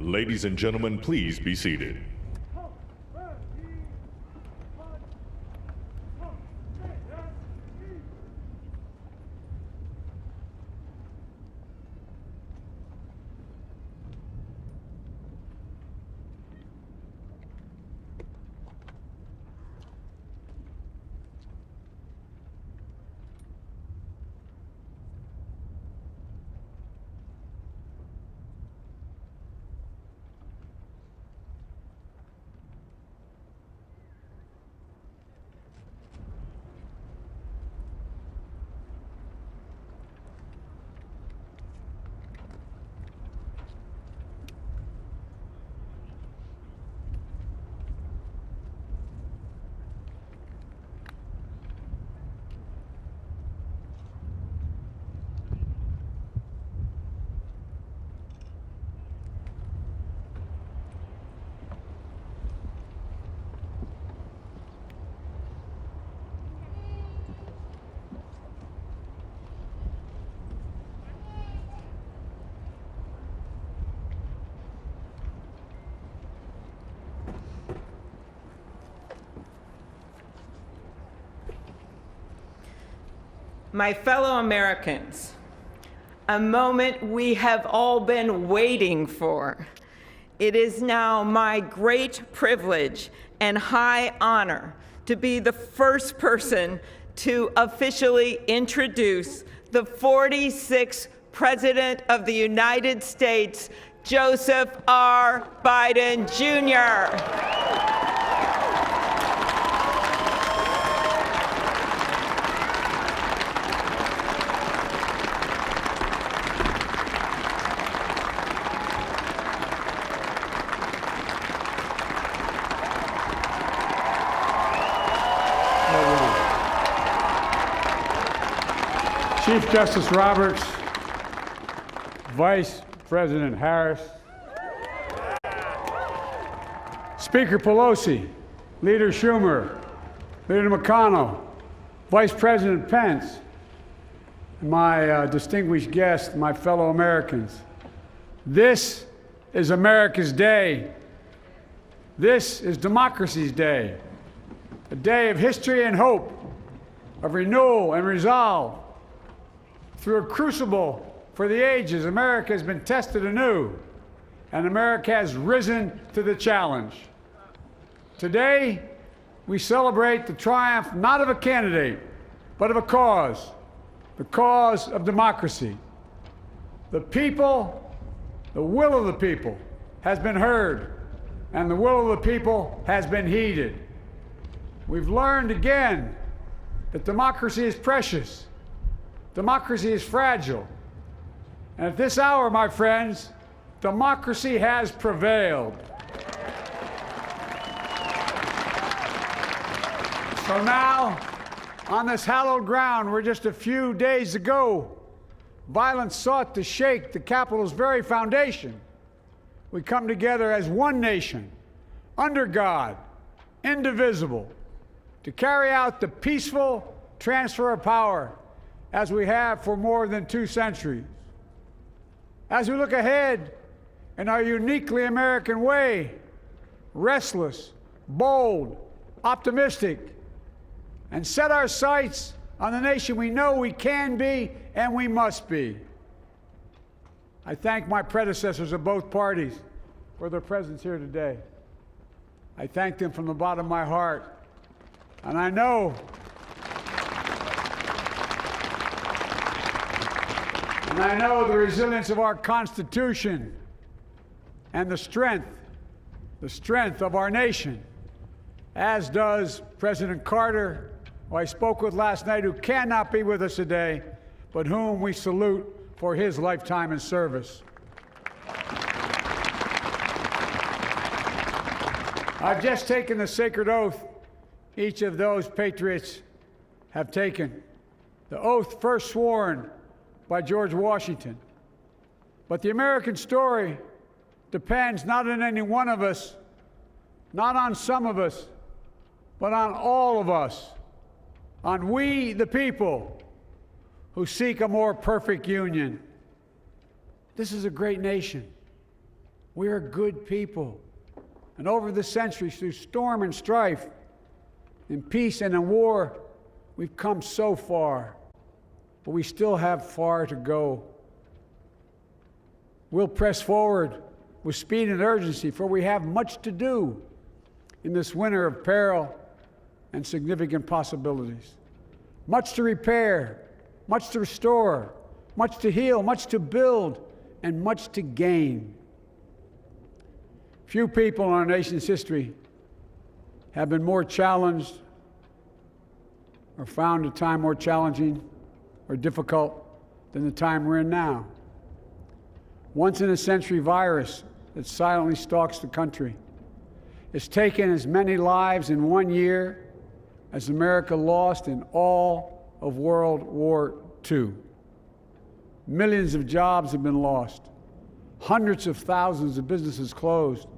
Ladies and gentlemen, please be seated. My fellow Americans, a moment we have all been waiting for. It is now my great privilege and high honor to be the first person to officially introduce the 46th President of the United States, Joseph R. Biden, Jr. Chief Justice Roberts, Vice President Harris, Speaker Pelosi, Leader Schumer, Leader McConnell, Vice President Pence, and my distinguished guests, my fellow Americans. This is America's day. This is democracy's day, a day of history and hope, of renewal and resolve. Through a crucible for the ages, America has been tested anew, and America has risen to the challenge. Today, we celebrate the triumph not of a candidate, but of a cause, the cause of democracy. The people, the will of the people has been heard, and the will of the people has been heeded. We've learned again that democracy is precious. Democracy is fragile. And at this hour, my friends, democracy has prevailed. So now, on this hallowed ground where just a few days ago, violence sought to shake the Capitol's very foundation, we come together as one nation, under God, indivisible, to carry out the peaceful transfer of power as we have for more than 2 centuries. As we look ahead in our uniquely American way, restless, bold, optimistic, and set our sights on the nation we know we can be and we must be. I thank my predecessors of both parties for their presence here today. I thank them from the bottom of my heart, and I know the resilience of our Constitution and the strength of our nation, as does President Carter, who I spoke with last night, who cannot be with us today, but whom we salute for his lifetime in service. I've just taken the sacred oath each of those patriots have taken, the oath first sworn by George Washington. But the American story depends not on any one of us, not on some of us, but on all of us, on we, the people, who seek a more perfect union. This is a great nation. We are good people. And over the centuries, through storm and strife, in peace and in war, we've come so far. But we still have far to go. We'll press forward with speed and urgency, for we have much to do in this winter of peril and significant possibilities. Much to repair, much to restore, much to heal, much to build, and much to gain. Few people in our nation's history have been more challenged or found a time more challenging or difficult than the time we're in now. Once-in-a-century virus that silently stalks the country. It's taken as many lives in 1 year as America lost in all of World War II. Millions of jobs have been lost. Hundreds of thousands of businesses closed.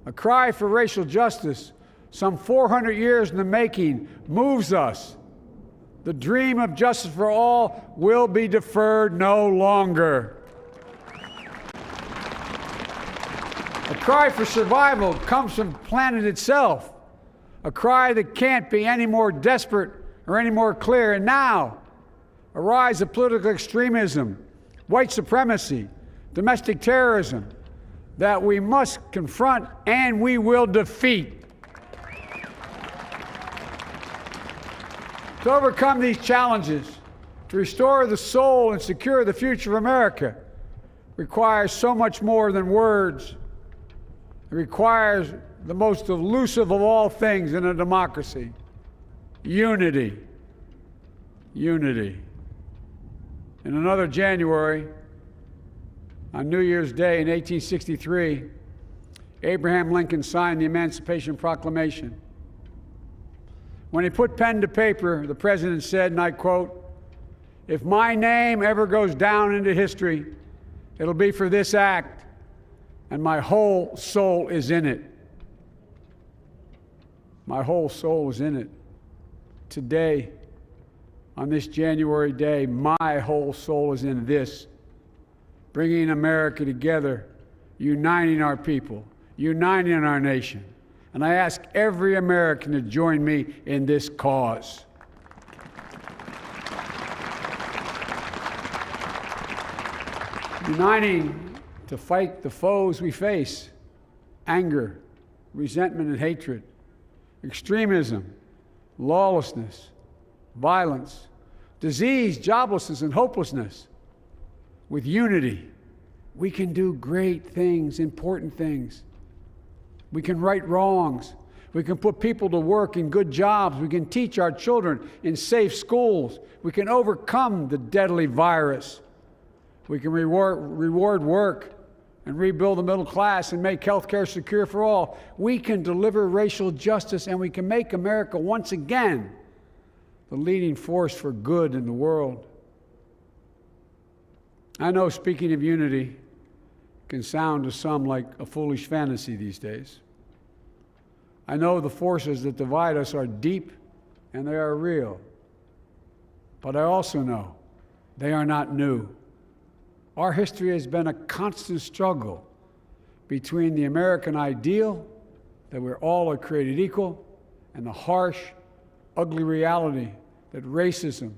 A cry for racial justice, some 400 years in the making, moves us. The dream of justice for all will be deferred no longer. A cry for survival comes from the planet itself, a cry that can't be any more desperate or any more clear. And now, a rise of political extremism, white supremacy, domestic terrorism that we must confront and we will defeat. To overcome these challenges, to restore the soul and secure the future of America, requires so much more than words. It requires the most elusive of all things in a democracy: unity. Unity. In another January, on New Year's Day in 1863, Abraham Lincoln signed the Emancipation Proclamation. When he put pen to paper, the president said, and I quote, "If my name ever goes down into history, it'll be for this act, and my whole soul is in it." My whole soul is in it. Today, on this January day, my whole soul is in this, bringing America together, uniting our people, uniting our nation. And I ask every American to join me in this cause. Uniting to fight the foes we face: anger, resentment and hatred, extremism, lawlessness, violence, disease, joblessness, and hopelessness. With unity, we can do great things, important things. We can right wrongs. We can put people to work in good jobs. We can teach our children in safe schools. We can overcome the deadly virus. We can reward work and rebuild the middle class and make health care secure for all. We can deliver racial justice, and we can make America once again the leading force for good in the world. I know speaking of unity can sound to some like a foolish fantasy these days. I know the forces that divide us are deep and they are real. But I also know they are not new. Our history has been a constant struggle between the American ideal that we're all are created equal and the harsh, ugly reality that racism,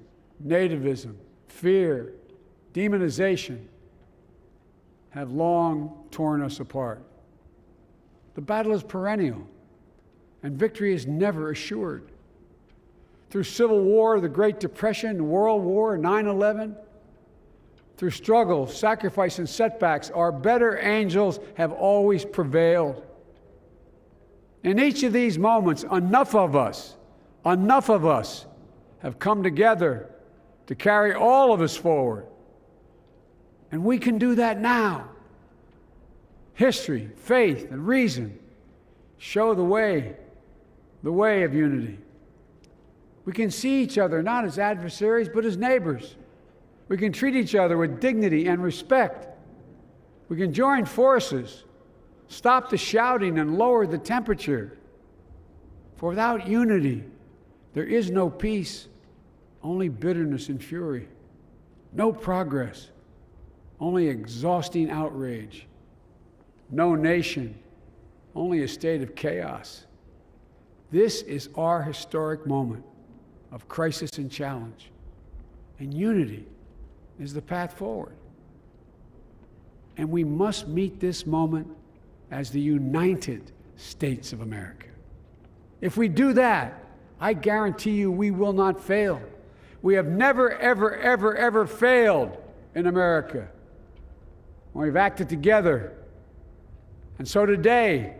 nativism, fear, demonization have long torn us apart. The battle is perennial, and victory is never assured. Through Civil War, the Great Depression, World War, 9/11, through struggle, sacrifice, and setbacks, our better angels have always prevailed. In each of these moments, enough of us have come together to carry all of us forward. And we can do that now. History, faith, and reason show the way of unity. We can see each other not as adversaries, but as neighbors. We can treat each other with dignity and respect. We can join forces, stop the shouting, and lower the temperature. For without unity, there is no peace, only bitterness and fury. No progress, only exhausting outrage. No nation, only a state of chaos. This is our historic moment of crisis and challenge, and unity is the path forward. And we must meet this moment as the United States of America. If we do that, I guarantee you we will not fail. We have never, ever, ever, ever failed in America when we've acted together. And so today,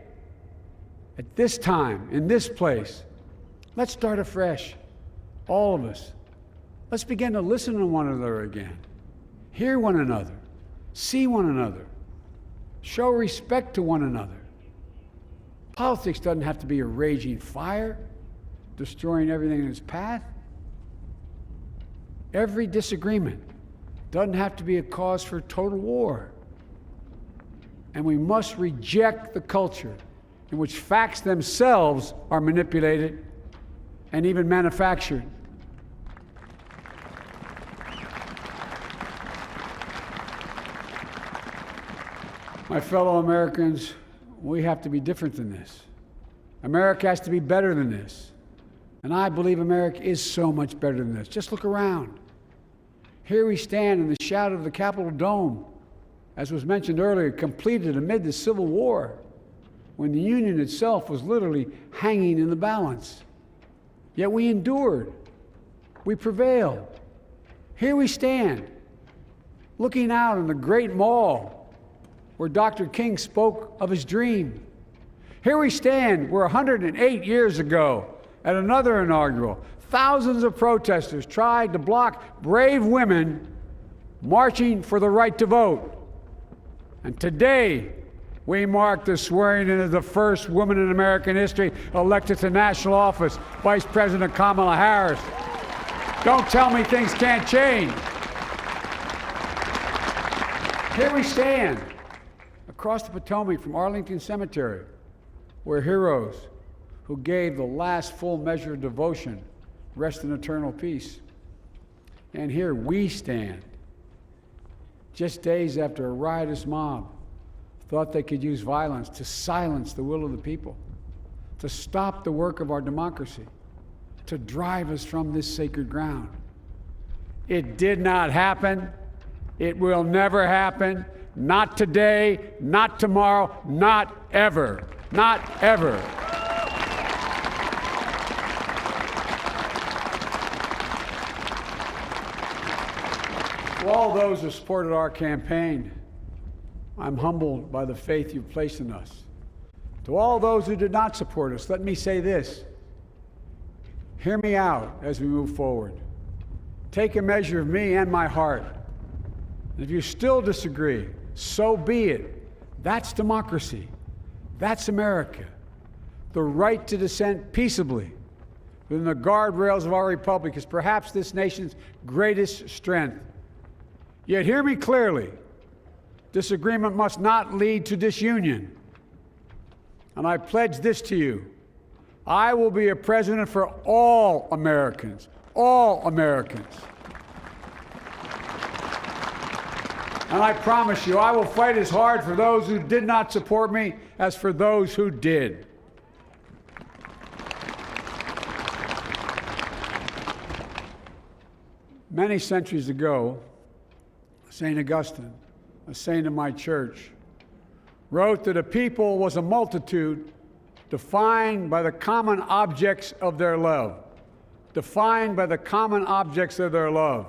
at this time, in this place, let's start afresh, all of us. Let's begin to listen to one another again, hear one another, see one another, show respect to one another. Politics doesn't have to be a raging fire, destroying everything in its path. Every disagreement doesn't have to be a cause for total war. And we must reject the culture in which facts themselves are manipulated and even manufactured. My fellow Americans, we have to be different than this. America has to be better than this. And I believe America is so much better than this. Just look around. Here we stand in the shadow of the Capitol Dome, as was mentioned earlier, completed amid the Civil War, when the Union itself was literally hanging in the balance. Yet we endured. We prevailed. Here we stand, looking out on the great mall where Dr. King spoke of his dream. Here we stand where 108 years ago, at another inaugural, thousands of protesters tried to block brave women marching for the right to vote. And today, we mark the swearing in of the first woman in American history elected to national office, Vice President Kamala Harris. Don't tell me things can't change. Here we stand across the Potomac from Arlington Cemetery, where heroes who gave the last full measure of devotion rest in eternal peace. And here we stand, just days after a riotous mob thought they could use violence to silence the will of the people, to stop the work of our democracy, to drive us from this sacred ground. It did not happen. It will never happen. Not today, not tomorrow, not ever. Not ever. To all those who supported our campaign, I'm humbled by the faith you've placed in us. To all those who did not support us, let me say this. Hear me out as we move forward. Take a measure of me and my heart. And if you still disagree, so be it. That's democracy. That's America. The right to dissent peaceably within the guardrails of our republic is perhaps this nation's greatest strength. Yet hear me clearly. Disagreement must not lead to disunion. And I pledge this to you. I will be a president for all Americans. All Americans. And I promise you, I will fight as hard for those who did not support me as for those who did. Many centuries ago, St. Augustine, a saint of my church, wrote that a people was a multitude defined by the common objects of their love. Defined by the common objects of their love.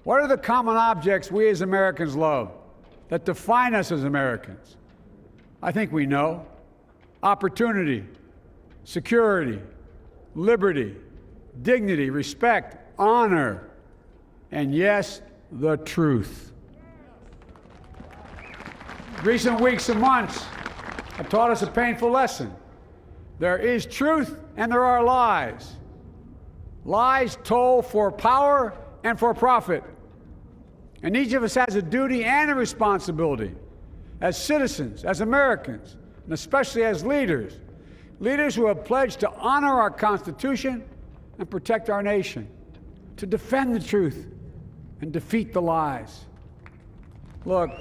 What are the common objects we as Americans love that define us as Americans? I think we know. Opportunity, security, liberty, dignity, respect, honor, and yes, the truth. Recent weeks and months have taught us a painful lesson. There is truth and there are lies. Lies told for power and for profit. And each of us has a duty and a responsibility as citizens, as Americans, and especially as leaders. Leaders who have pledged to honor our Constitution and protect our nation, to defend the truth and defeat the lies. Look,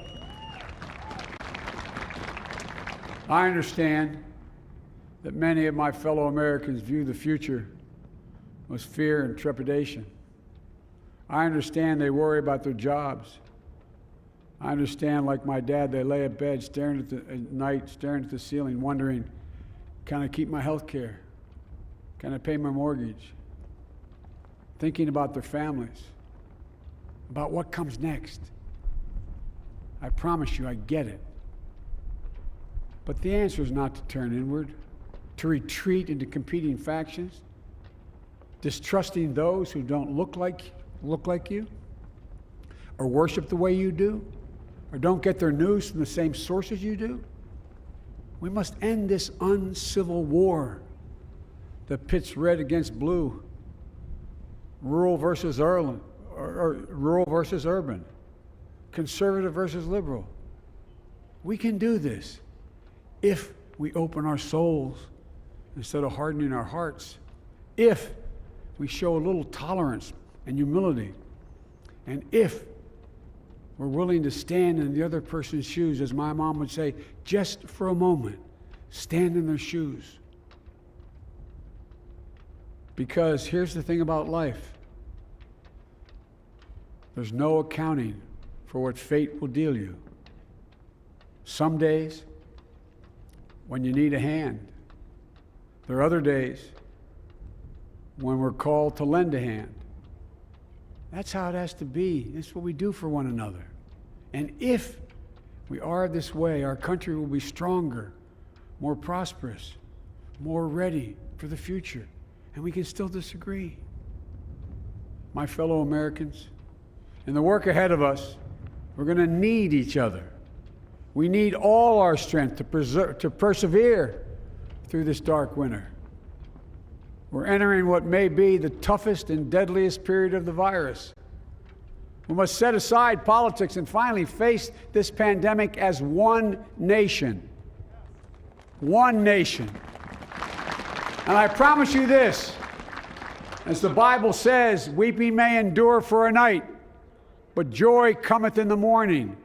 I understand that many of my fellow Americans view the future with fear and trepidation. I understand they worry about their jobs. I understand, like my dad, they lay at bed at night, staring at the ceiling, wondering, can I keep my health care? Can I pay my mortgage? Thinking about their families, about what comes next. I promise you, I get it. But the answer is not to turn inward, to retreat into competing factions, distrusting those who don't look like you, or worship the way you do, or don't get their news from the same sources you do. We must end this uncivil war that pits red against blue, rural versus urban, conservative versus liberal. We can do this if we open our souls instead of hardening our hearts, if we show a little tolerance and humility, and if we're willing to stand in the other person's shoes, as my mom would say, just for a moment, stand in their shoes. Because here's the thing about life. There's no accounting for what fate will deal you. Some days when you need a hand. There are other days when we're called to lend a hand. That's how it has to be. That's what we do for one another. And if we are this way, our country will be stronger, more prosperous, more ready for the future. And we can still disagree. My fellow Americans, in the work ahead of us, we're going to need each other. We need all our strength to persevere through this dark winter. We're entering what may be the toughest and deadliest period of the virus. We must set aside politics and finally face this pandemic as one nation. One nation. And I promise you this, as the Bible says, weeping may endure for a night, but joy cometh in the morning.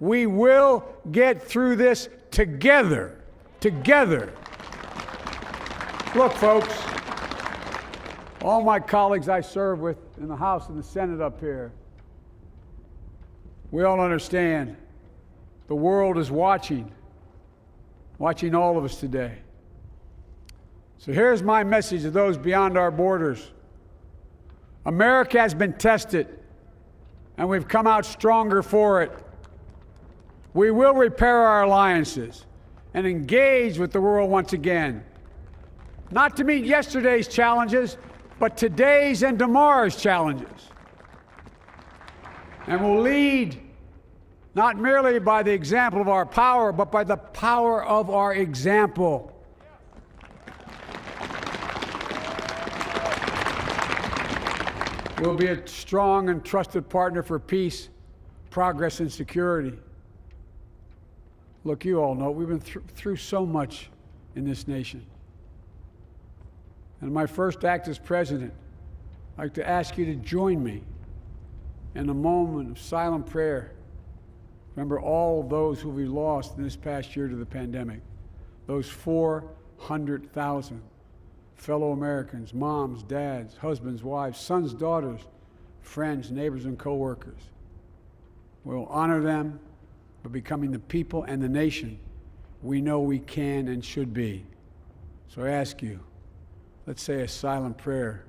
We will get through this together. Together. Look, folks, all my colleagues I serve with in the House and the Senate up here, we all understand the world is watching all of us today. So here's my message to those beyond our borders. America has been tested, and we've come out stronger for it. We will repair our alliances and engage with the world once again, not to meet yesterday's challenges, but today's and tomorrow's challenges. And we'll lead not merely by the example of our power, but by the power of our example. We'll be a strong and trusted partner for peace, progress, and security. Look, you all know we've been through so much in this nation. And in my first act as president, I'd like to ask you to join me in a moment of silent prayer. Remember all those who we lost in this past year to the pandemic. Those 400,000 fellow Americans, moms, dads, husbands, wives, sons, daughters, friends, neighbors, and co-workers. We'll honor them by becoming the people and the nation we know we can and should be. So I ask you, let's say a silent prayer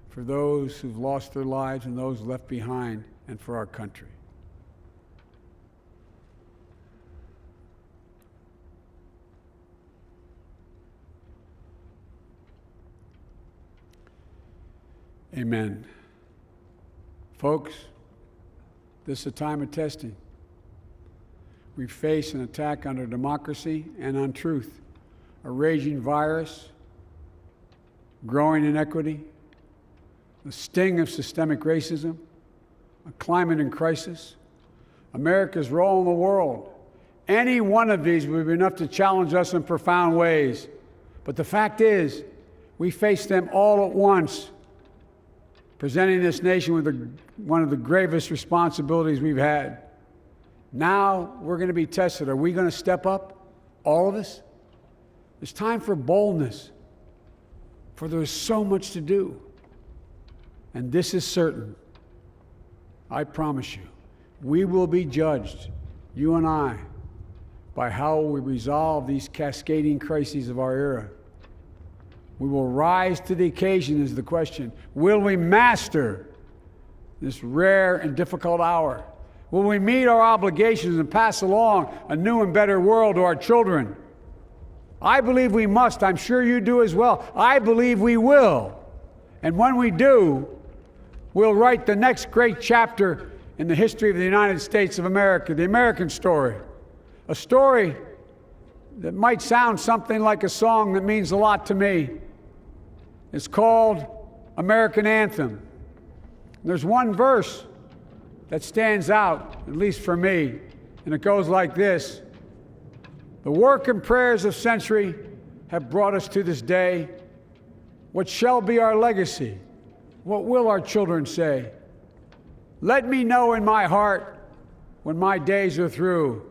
for those who've lost their lives and those left behind, and for our country. Amen. Folks, this is a time of testing. We face an attack on our democracy and on truth, a raging virus, growing inequity, the sting of systemic racism, a climate in crisis, America's role in the world. Any one of these would be enough to challenge us in profound ways. But the fact is, we face them all at once, presenting this nation with one of the gravest responsibilities we've had. Now we're going to be tested. Are we going to step up, all of us? It's time for boldness, for there's so much to do. And this is certain. I promise you, we will be judged, you and I, by how we resolve these cascading crises of our era. We will rise to the occasion is the question. Will we master this rare and difficult hour? Will we meet our obligations and pass along a new and better world to our children? I believe we must. I'm sure you do as well. I believe we will. And when we do, we'll write the next great chapter in the history of the United States of America, the American story. A story that might sound something like a song that means a lot to me. It's called American Anthem. There's one verse that stands out, at least for me, and it goes like this. The work and prayers of century have brought us to this day. What shall be our legacy? What will our children say? Let me know in my heart when my days are through.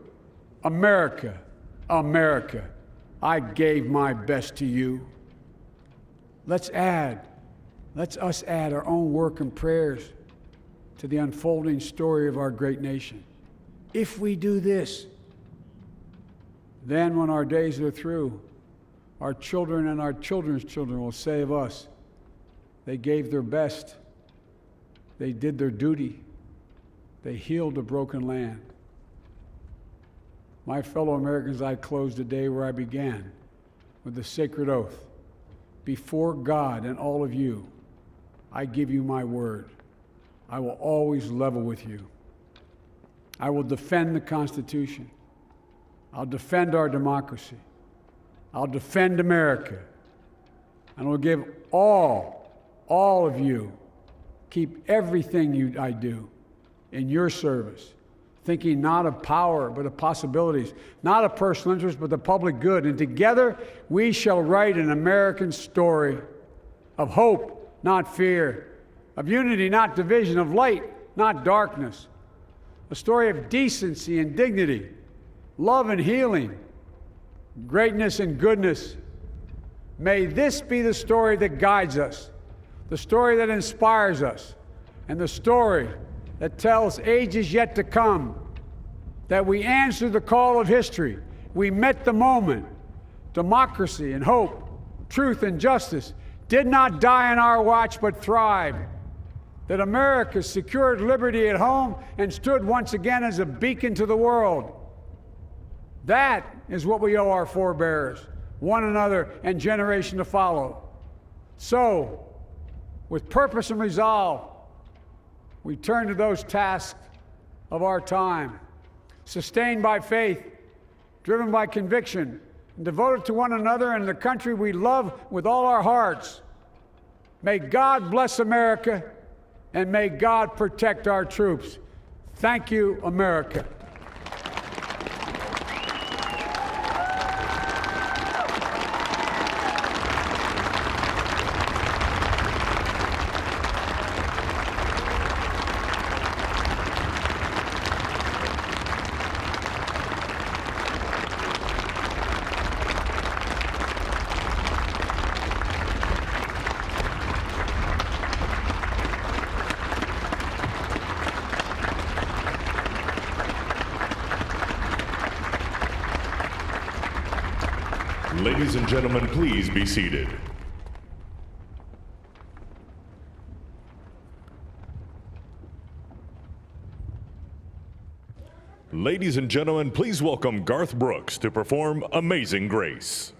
America, America, I gave my best to you. Let's us add our own work and prayers to the unfolding story of our great nation. If we do this, then when our days are through, our children and our children's children will say of us, they gave their best, they did their duty, they healed a broken land. My fellow Americans, I close the day where I began, with the sacred oath. Before God and all of you, I give you my word. I will always level with you. I will defend the Constitution. I'll defend our democracy. I'll defend America. And I'll give all of you, keep everything I do in your service, thinking not of power, but of possibilities, not of personal interest, but the public good. And together, we shall write an American story of hope, not fear, of unity, not division, of light, not darkness, a story of decency and dignity, love and healing, greatness and goodness. May this be the story that guides us, the story that inspires us, and the story that tells ages yet to come that we answered the call of history. We met the moment. Democracy and hope, truth and justice did not die on our watch but thrived. That America secured liberty at home and stood once again as a beacon to the world. That is what we owe our forebears, one another, and generation to follow. So, with purpose and resolve, we turn to those tasks of our time, sustained by faith, driven by conviction, and devoted to one another and the country we love with all our hearts. May God bless America, and may God protect our troops. Thank you, America. Ladies and gentlemen, please be seated. Ladies and gentlemen, please welcome Garth Brooks to perform Amazing Grace.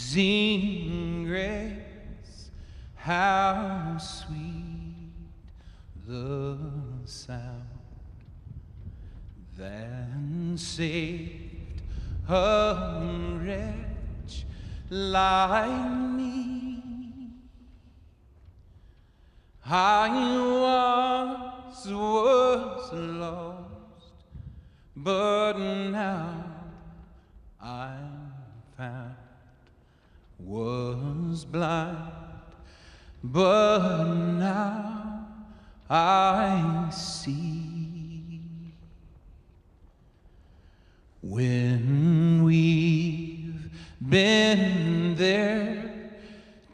Amazing grace, how sweet the sound that saved a wretch like me. I was lost, but now I'm found. Was blind, but now I see. When we've been there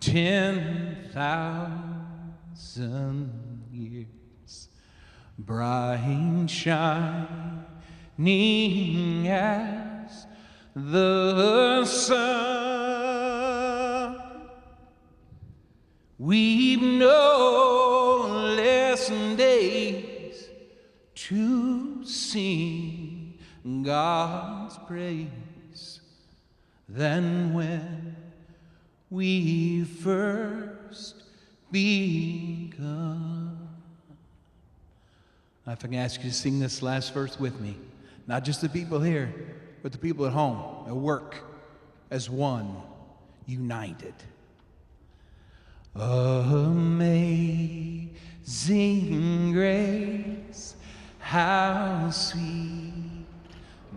10,000 years, bright shining as the sun, we've no less days to sing God's praise than when we first begun. If I can ask you to sing this last verse with me, not just the people here, but the people at home. work as one, united. Amazing grace, how sweet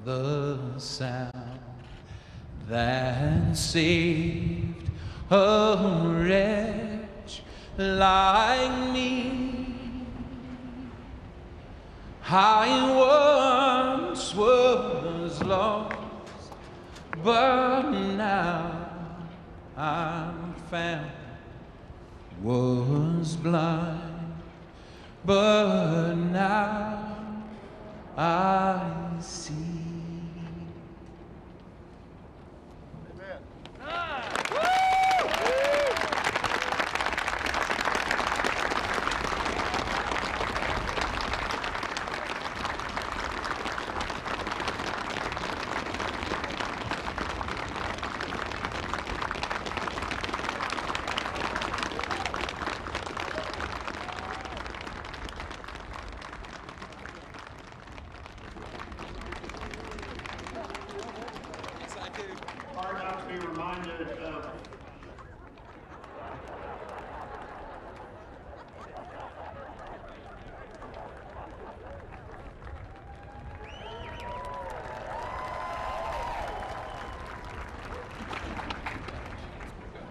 the sound that saved a wretch like me. I once was lost, but now I'm found. Was blind, but now I see.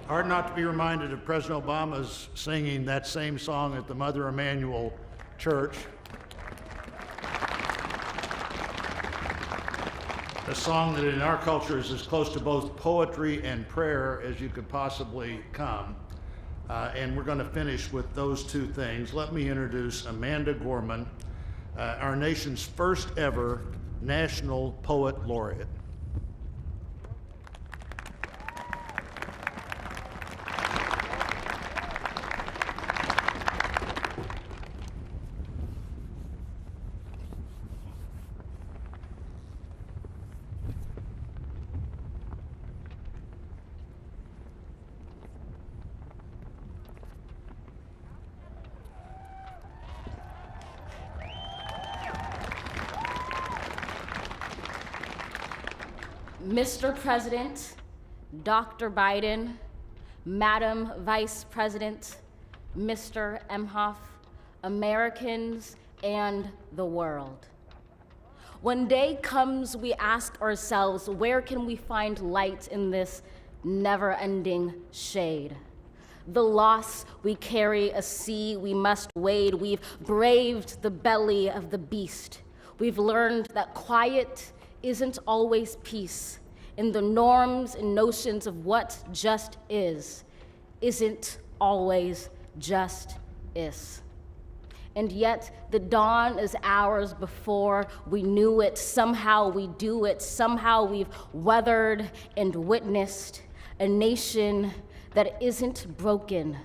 Hard not to be reminded of President Obama's singing that same song at the Mother Emanuel Church. A song that in our culture is as close to both poetry and prayer as you could possibly come. And we're going to finish with those two things. Let me introduce Amanda Gorman, our nation's first ever National Poet Laureate. Mr. President, Dr. Biden, Madam Vice President, Mr. Emhoff, Americans, and the world. When day comes, we ask ourselves, where can we find light in this never-ending shade? The loss we carry, a sea we must wade. We've braved the belly of the beast. We've learned that quiet isn't always peace, in the norms and notions of what just isn't always just is. And yet the dawn is hours before we knew it. Somehow we do it. Somehow we've weathered and witnessed a nation that isn't broken,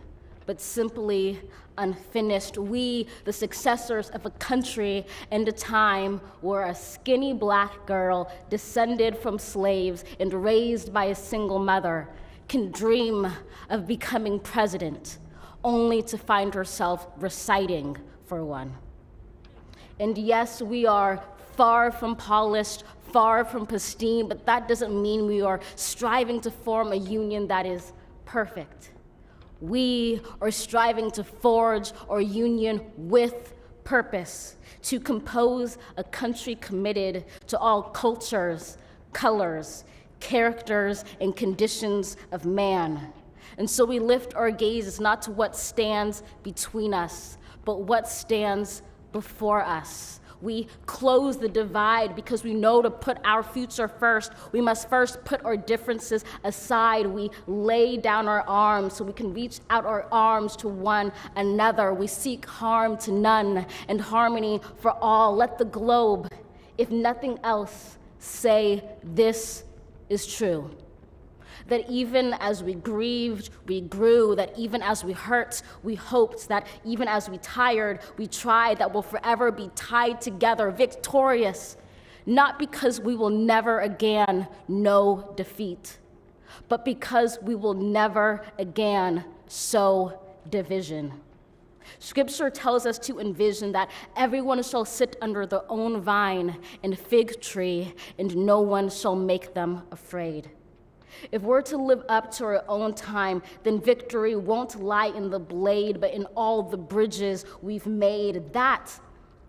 but simply unfinished. We, the successors of a country and a time where a skinny black girl descended from slaves and raised by a single mother can dream of becoming president, only to find herself reciting for one. And yes, we are far from polished, far from pristine, but that doesn't mean we are striving to form a union that is perfect. We are striving to forge our union with purpose, to compose a country committed to all cultures, colors, characters, and conditions of man. And so we lift our gazes not to what stands between us, but what stands before us. We close the divide because we know to put our future first, we must first put our differences aside. We lay down our arms so we can reach out our arms to one another. We seek harm to none and harmony for all. Let the globe, if nothing else, say this is true. That even as we grieved, we grew, that even as we hurt, we hoped, that even as we tired, we tried, that we'll forever be tied together, victorious, not because we will never again know defeat, but because we will never again sow division. Scripture tells us to envision that everyone shall sit under their own vine and fig tree, and no one shall make them afraid. If we're to live up to our own time, then victory won't lie in the blade, but in all the bridges we've made. That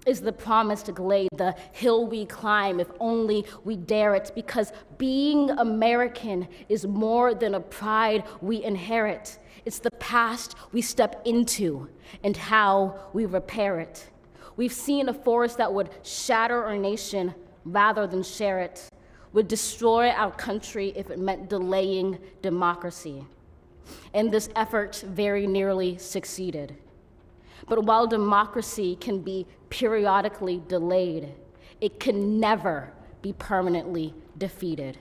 is the promised glade, the hill we climb, if only we dare it, because being American is more than a pride we inherit. It's the past we step into and how we repair it. We've seen a force that would shatter our nation rather than share it, would destroy our country if it meant delaying democracy. And this effort very nearly succeeded. But while democracy can be periodically delayed, it can never be permanently defeated.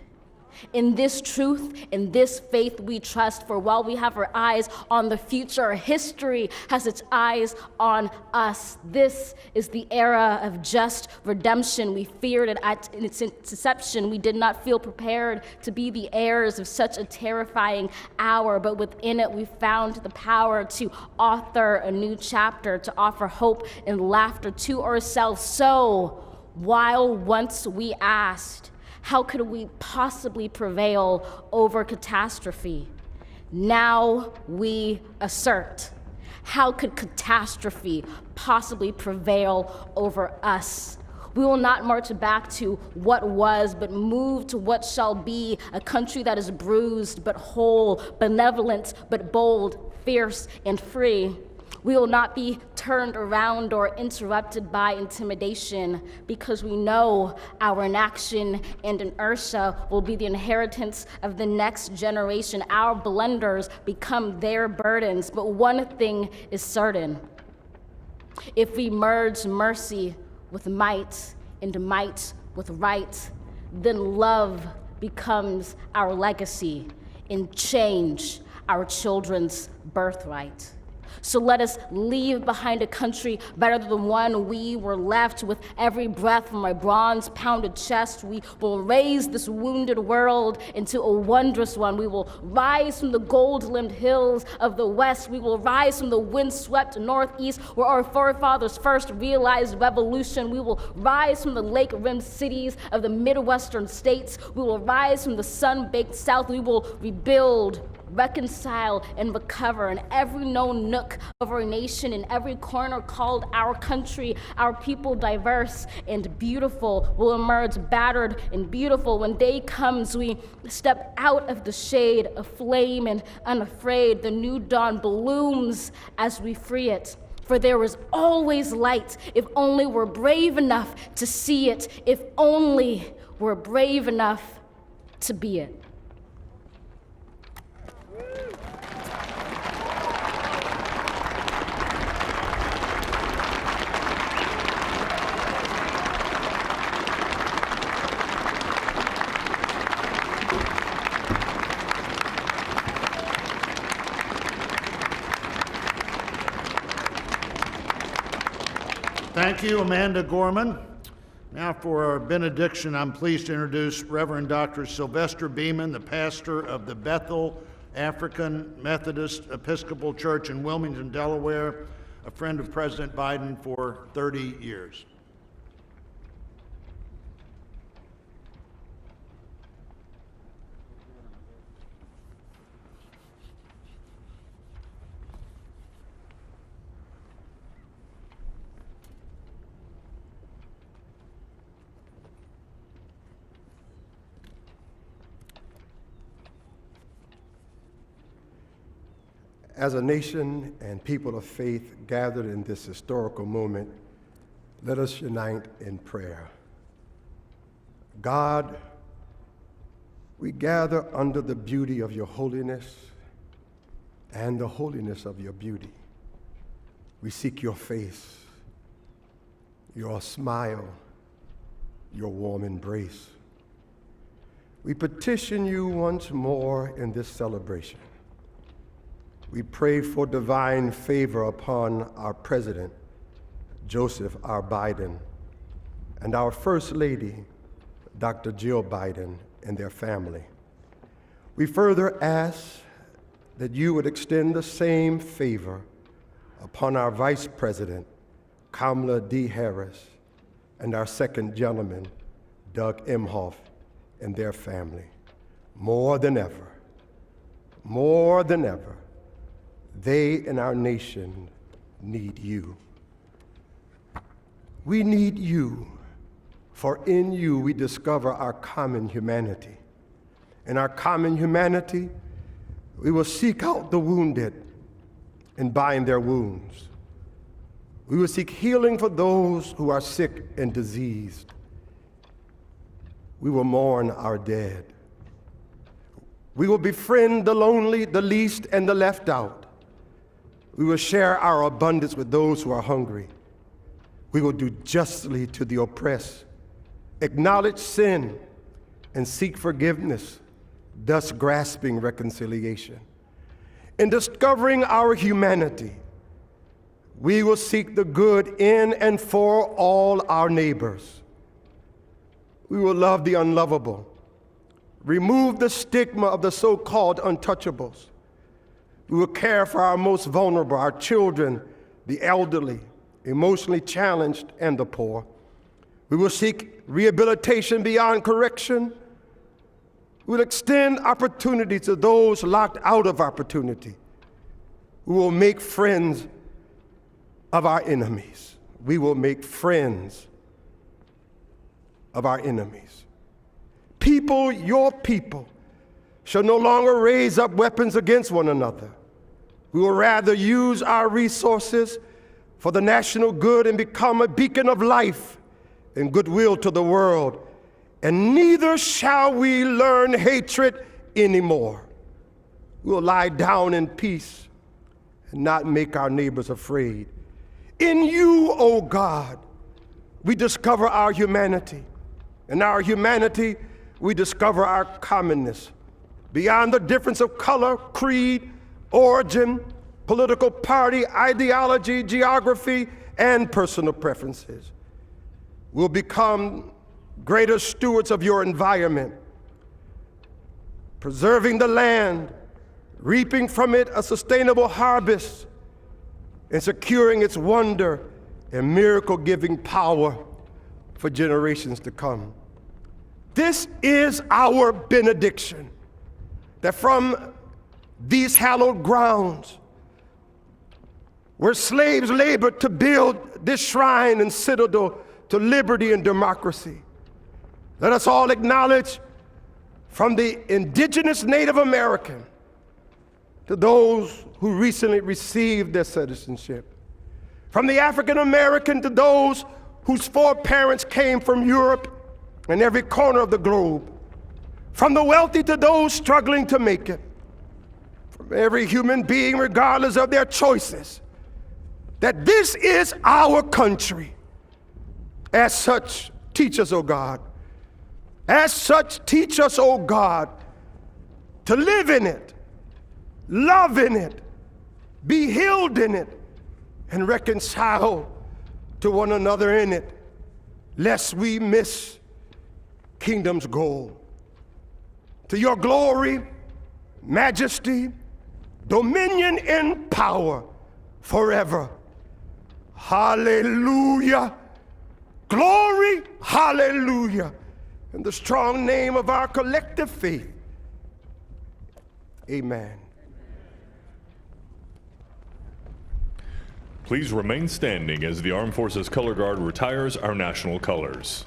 In this truth, in this faith we trust, for while we have our eyes on the future, history has its eyes on us. This is the era of just redemption. We feared it at its inception. We did not feel prepared to be the heirs of such a terrifying hour, but within it we found the power to author a new chapter, to offer hope and laughter to ourselves. So, while once we asked, how could we possibly prevail over catastrophe? Now we assert, how could catastrophe possibly prevail over us? We will not march back to what was, but move to what shall be, a country that is bruised but whole, benevolent but bold, fierce and free. We will not be turned around or interrupted by intimidation, because we know our inaction and inertia will be the inheritance of the next generation. Our blunders become their burdens. But one thing is certain: if we merge mercy with might and might with right, then love becomes our legacy and change our children's birthright. So let us leave behind a country better than the one we were left. With every breath from my bronze-pounded chest, we will raise this wounded world into a wondrous one. We will rise from the gold-limbed hills of the west. We will rise from the wind-swept northeast, where our forefathers first realized revolution. We will rise from the lake-rimmed cities of the Midwestern states. We will rise from the sun-baked south. We will rebuild, reconcile, and recover in every known nook of our nation, in every corner called our country. Our people, diverse and beautiful, will emerge battered and beautiful. When day comes, we step out of the shade, aflame and unafraid. The new dawn blooms as we free it. For there is always light, if only we're brave enough to see it, if only we're brave enough to be it. Thank you, Amanda Gorman. Now for our benediction, I'm pleased to introduce Reverend Dr. Sylvester Beeman, the pastor of the Bethel African Methodist Episcopal Church in Wilmington, Delaware, a friend of President Biden for 30 years. As a nation and people of faith gathered in this historical moment, let us unite in prayer. God, we gather under the beauty of your holiness and the holiness of your beauty. We seek your face, your smile, your warm embrace. We petition you once more in this celebration. We pray for divine favor upon our President, Joseph R. Biden, and our First Lady, Dr. Jill Biden, and their family. We further ask that you would extend the same favor upon our Vice President, Kamala D. Harris, and our second gentleman, Doug Emhoff, and their family. More than ever, they and our nation need you. We need you, for in you we discover our common humanity. In our common humanity, we will seek out the wounded and bind their wounds. We will seek healing for those who are sick and diseased. We will mourn our dead. We will befriend the lonely, the least, and the left out. We will share our abundance with those who are hungry. We will do justly to the oppressed, acknowledge sin, and seek forgiveness, thus grasping reconciliation. In discovering our humanity, we will seek the good in and for all our neighbors. We will love the unlovable, remove the stigma of the so-called untouchables. We will care for our most vulnerable, our children, the elderly, emotionally challenged, and the poor. We will seek rehabilitation beyond correction. We will extend opportunity to those locked out of opportunity. We will make friends of our enemies. We will make friends of our enemies. People, your people, shall no longer raise up weapons against one another. We will rather use our resources for the national good and become a beacon of life and goodwill to the world. And neither shall we learn hatred anymore. We will lie down in peace and not make our neighbors afraid. In you, O God, we discover our humanity. In our humanity, we discover our commonness. Beyond the difference of color, creed, origin, political party, ideology, geography, and personal preferences. We'll become greater stewards of your environment, preserving the land, reaping from it a sustainable harvest, and securing its wonder and miracle-giving power for generations to come. This is our benediction, that from these hallowed grounds, where slaves labored to build this shrine and citadel to liberty and democracy, let us all acknowledge, from the indigenous Native American to those who recently received their citizenship, from the African American to those whose foreparents came from Europe and every corner of the globe, from the wealthy to those struggling to make it, from every human being, regardless of their choices, that this is our country. As such, teach us, O God. As such, teach us, O God, to live in it, love in it, be healed in it, and reconcile to one another in it, lest we miss kingdom's goal. To your glory, majesty, dominion, and power forever. Hallelujah. Glory, hallelujah. In the strong name of our collective faith. Amen. Please remain standing as the Armed Forces Color Guard retires our national colors.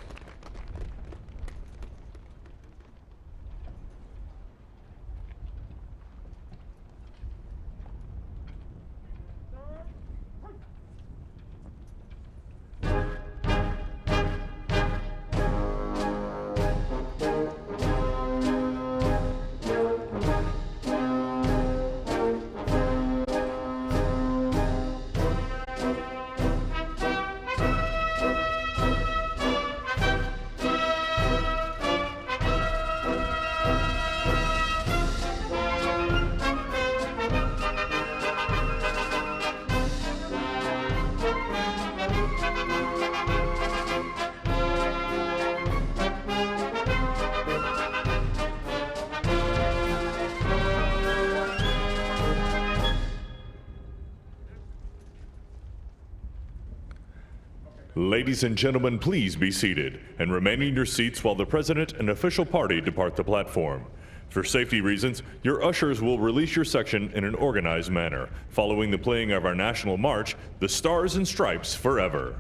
Ladies and gentlemen, please be seated and remain in your seats while the President and official party depart the platform. For safety reasons, your ushers will release your section in an organized manner, following the playing of our national march, The Stars and Stripes Forever.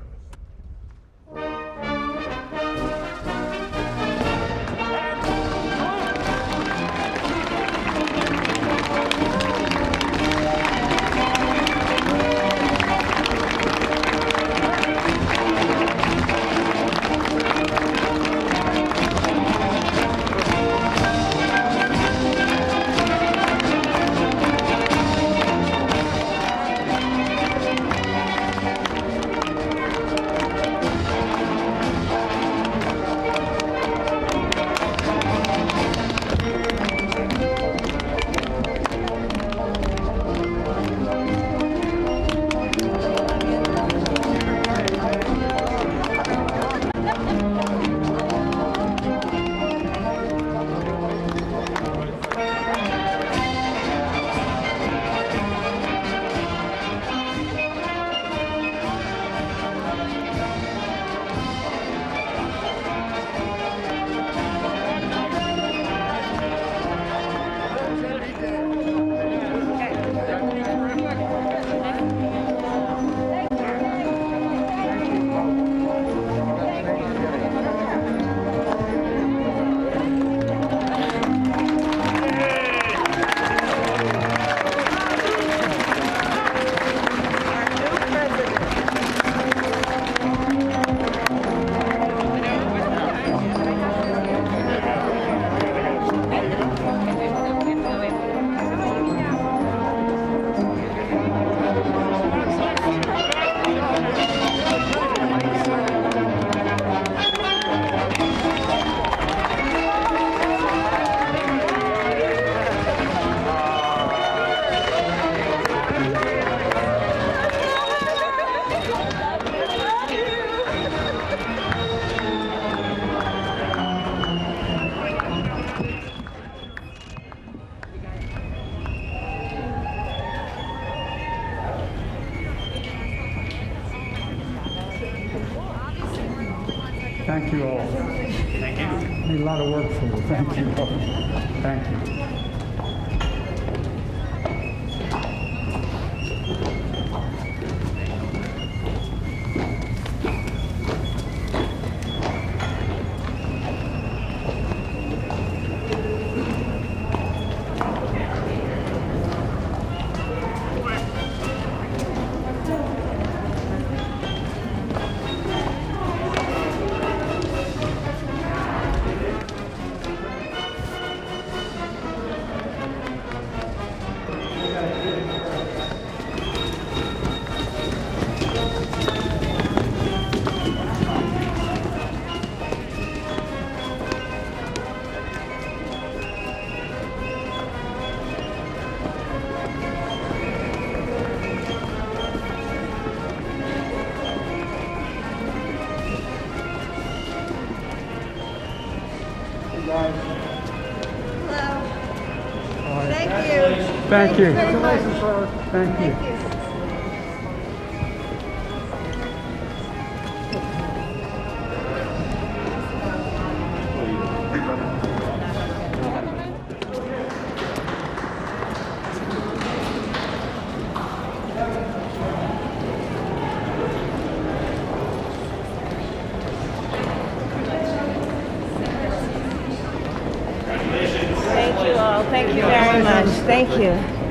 Thank you all. Thank you. Made a lot of work for you. Thank you all. Thank you. Thank you. Thank you. Thank you all. Thank you very much. Thank you.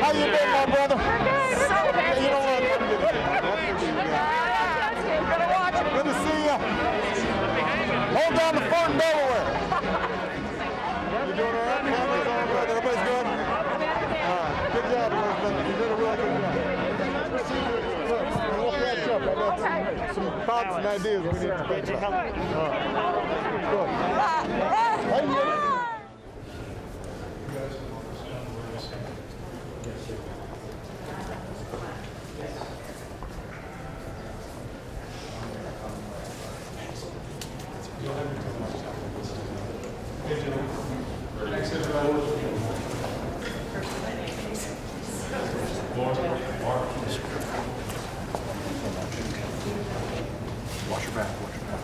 How you been, my brother? You know what? Good to see you. Hold down the fort in Delaware. You doing all right? Everybody's good? All right. Good job, brother. You did a real good job. Look, we'll catch up. I got some thoughts and ideas we need to think about. All right. Good. Hey, you. Wash your back, wash your back.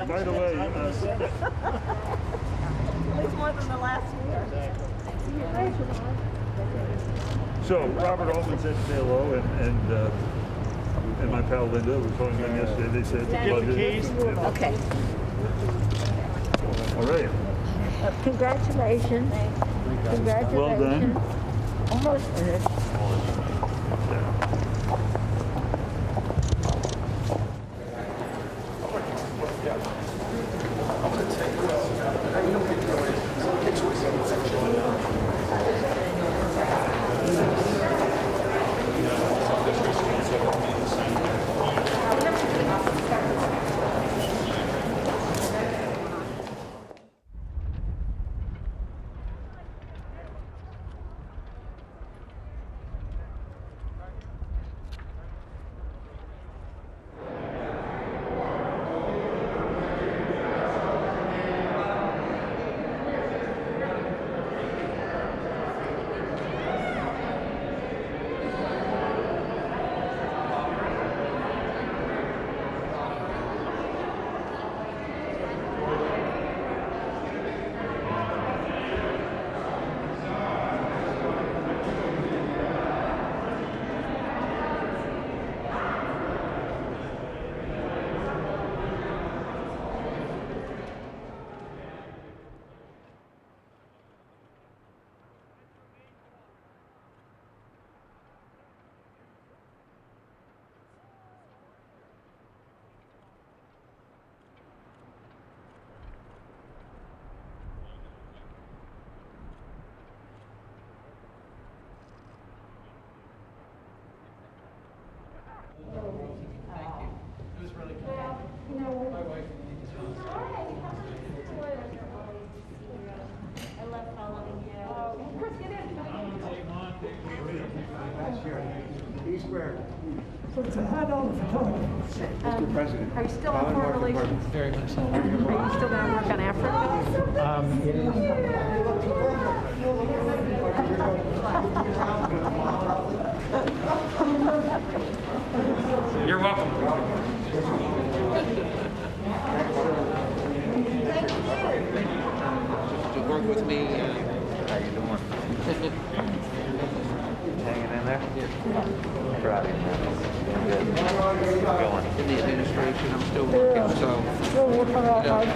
By the way, At least more than the last year. so Robert Altman said say hello, and my pal Linda, we told them yesterday. They said Get the keys. Okay. All right. Congratulations. Congratulations. Well done. Almost finished. Mr. President. Are you still on foreign relations? Very much so. Are you still going to work on Africa? You're welcome. To work with me. How you doing? Hanging in there? Yeah. Proud of you, man. Doing good. Going. In the administration, I'm still working, so. Still working out hard.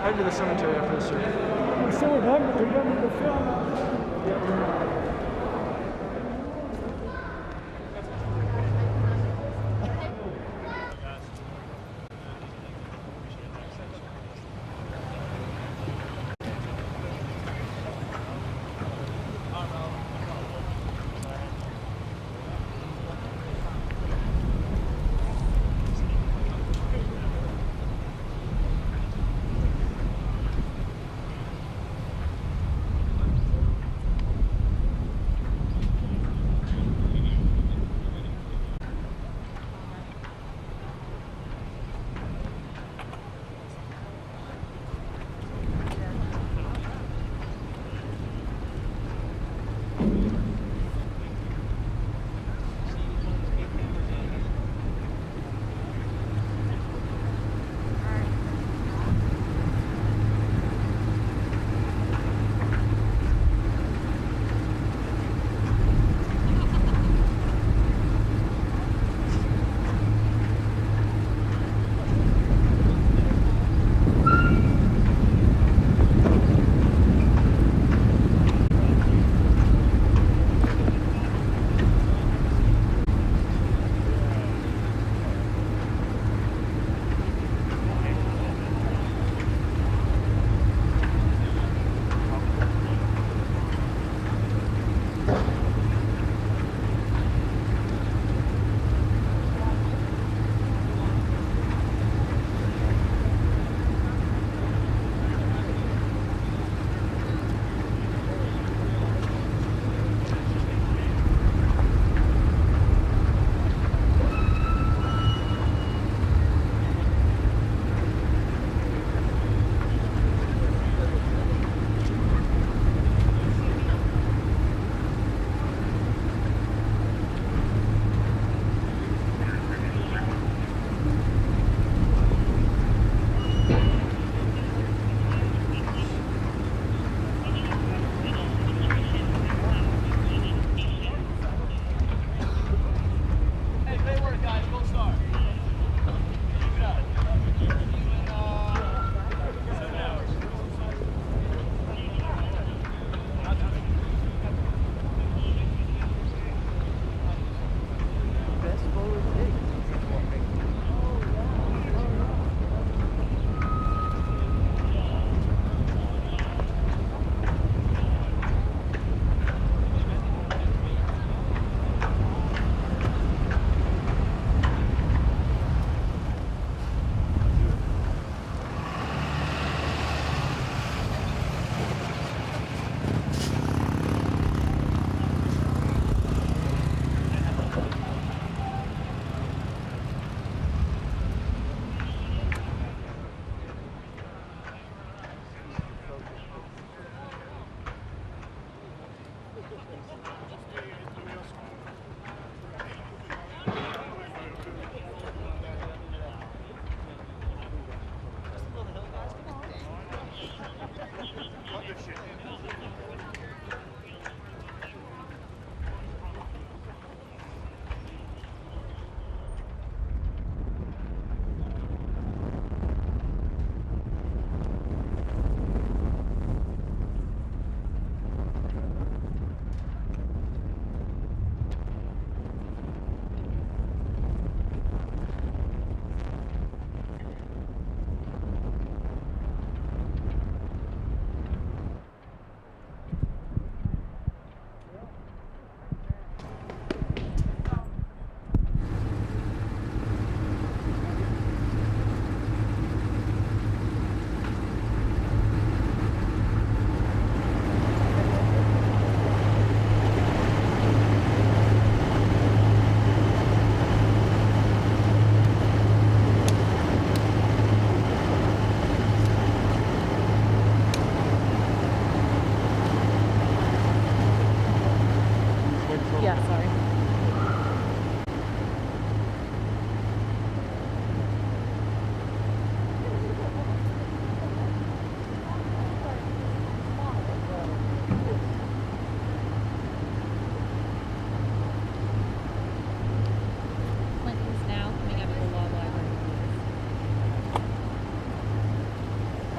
Head to the cemetery after the service. So remember the film.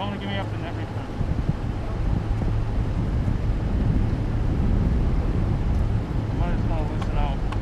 Tell him to give me up the net next time. Let us know, listen out.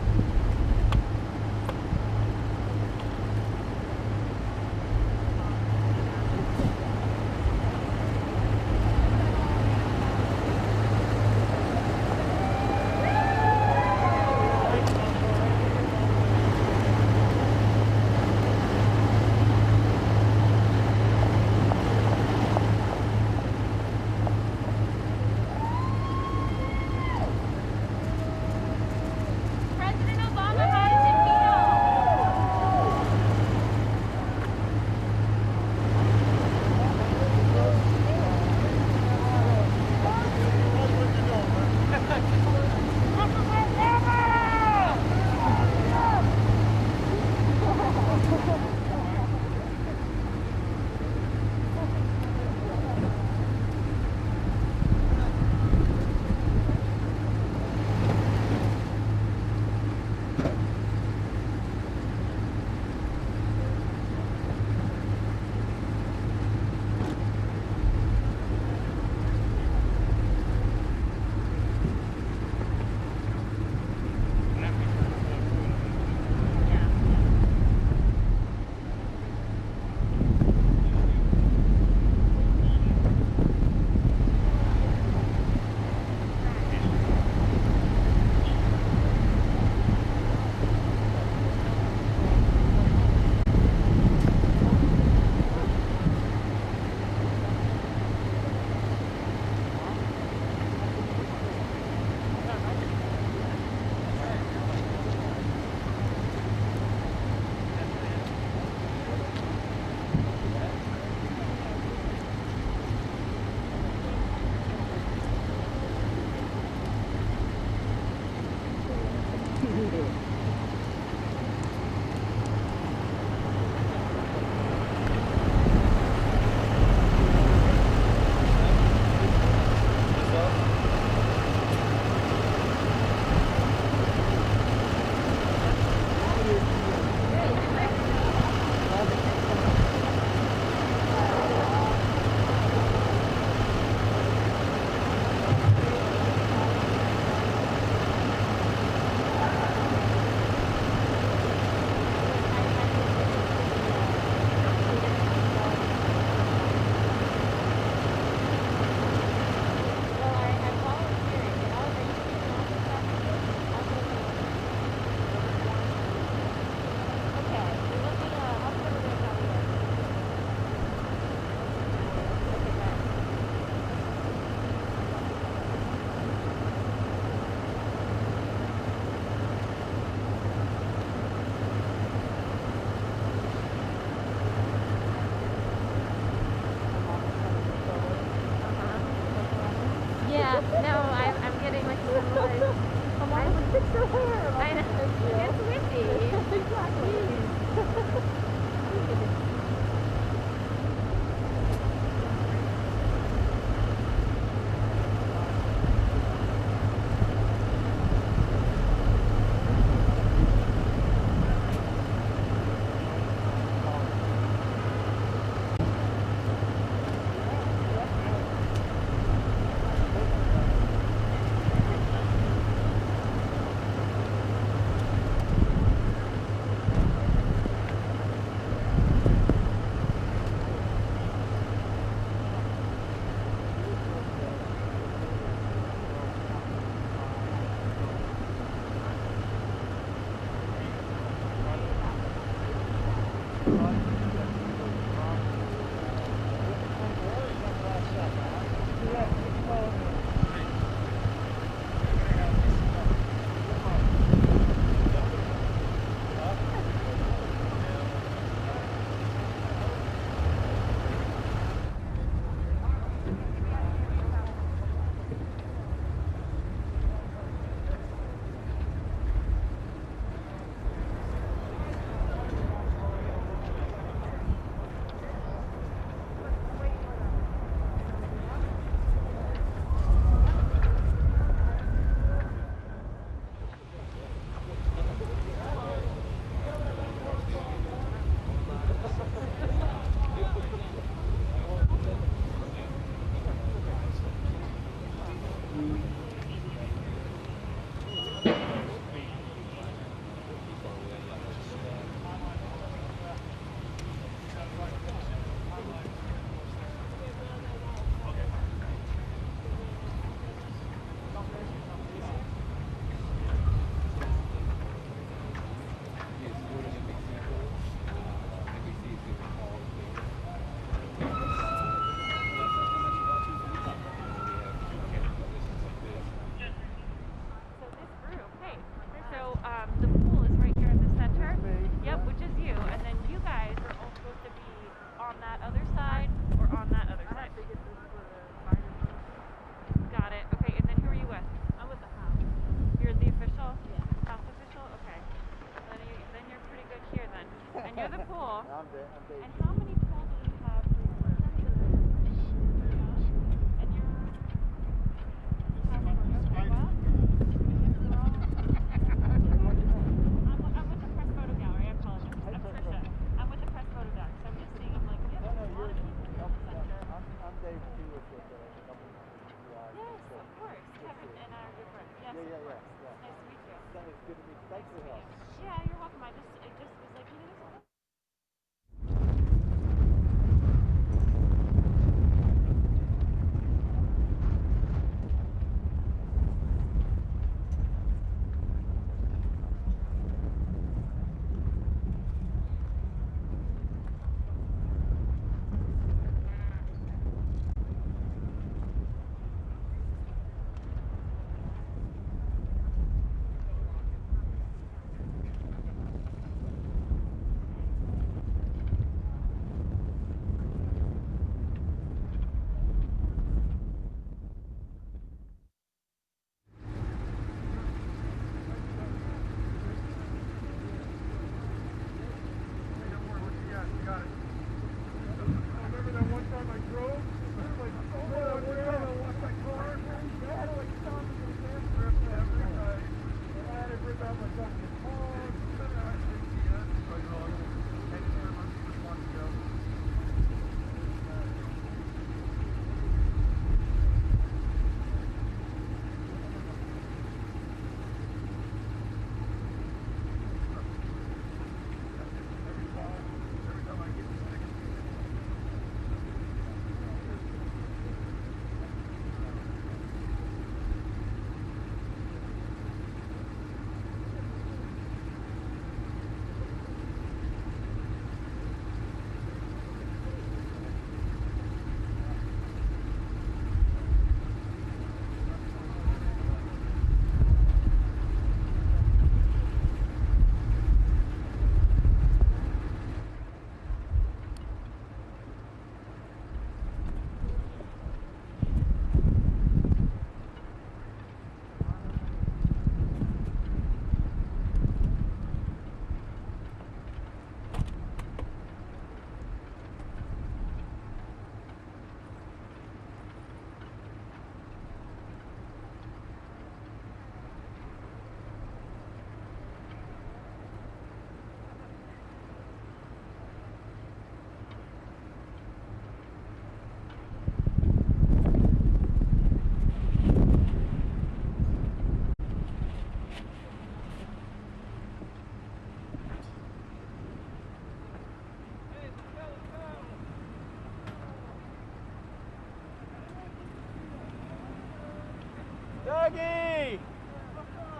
Dougie!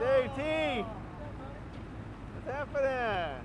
Dave T! What's happening?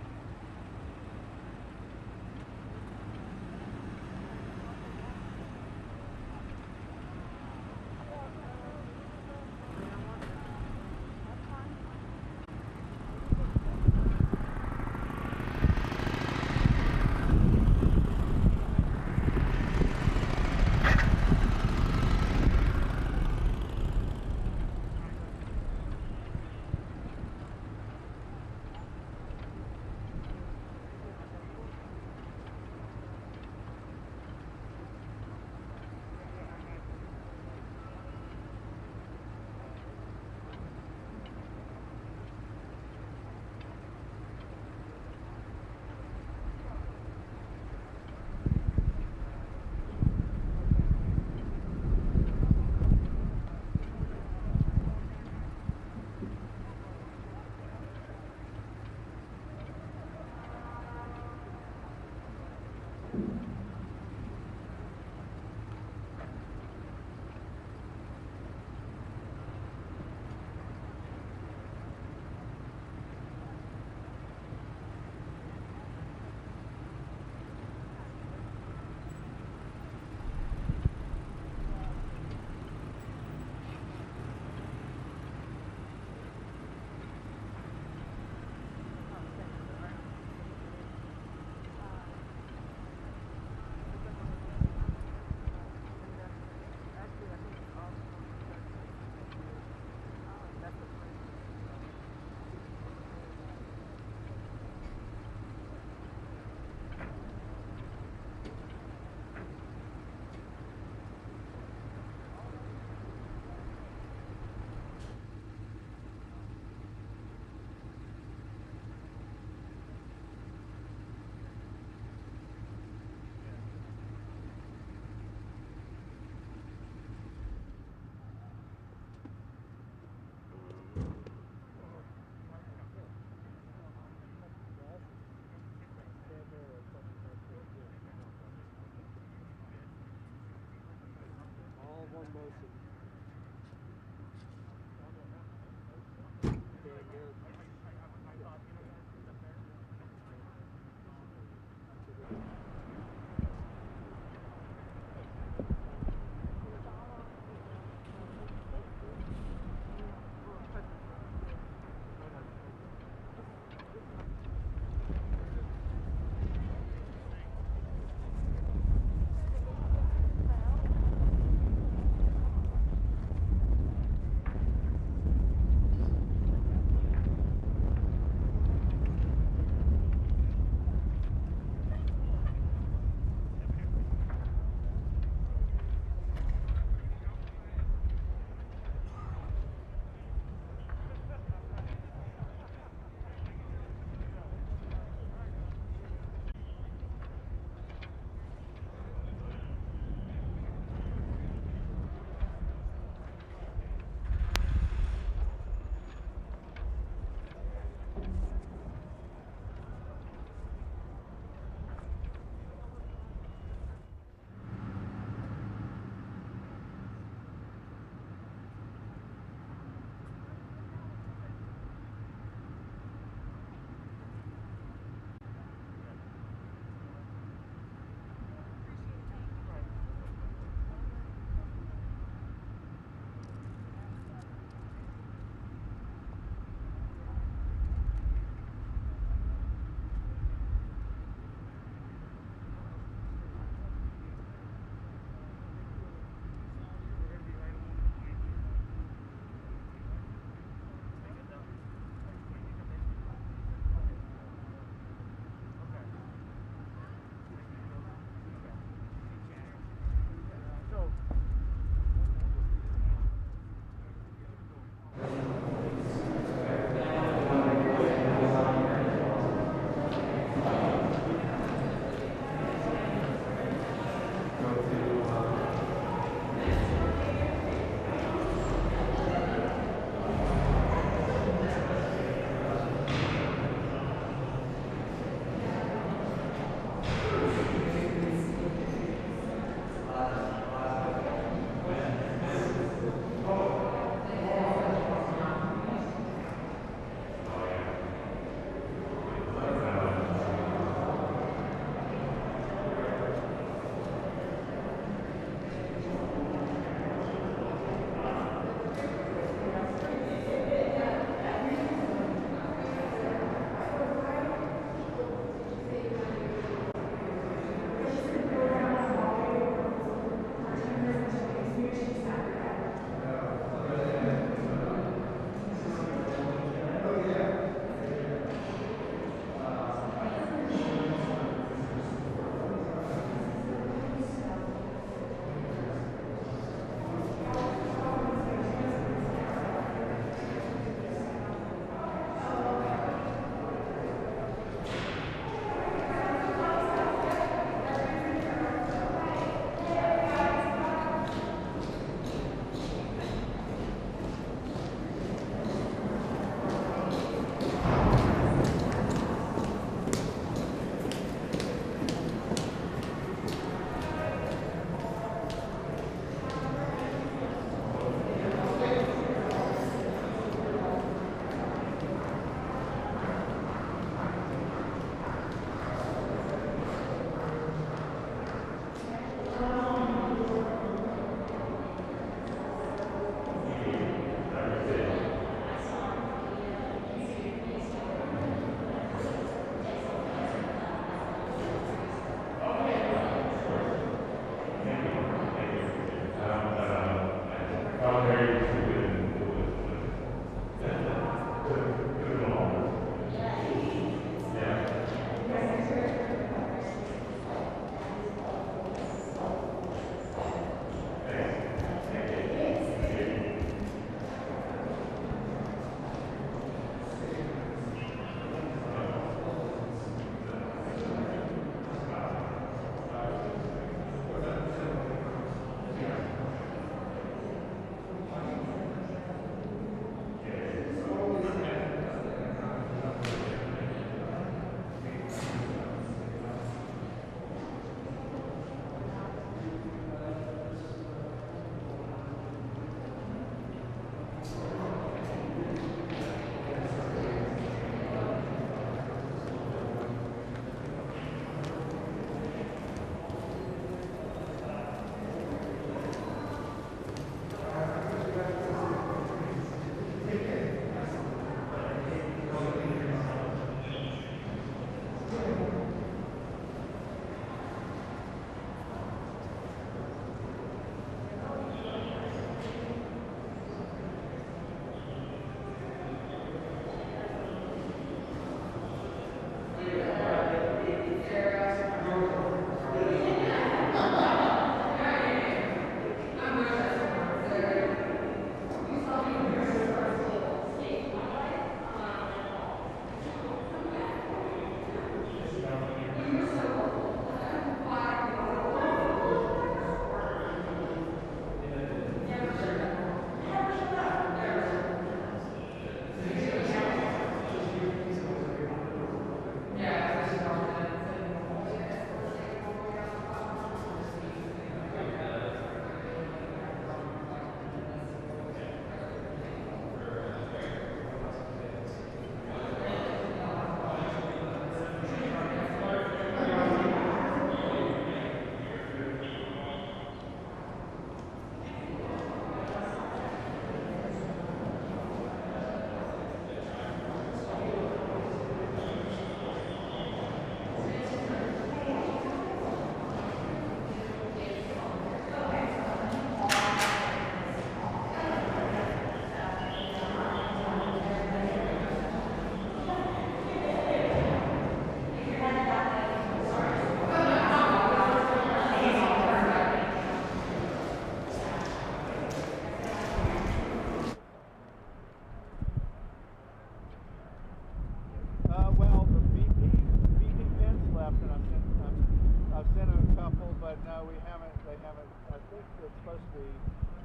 No, we haven't. They haven't. I think it's supposed to be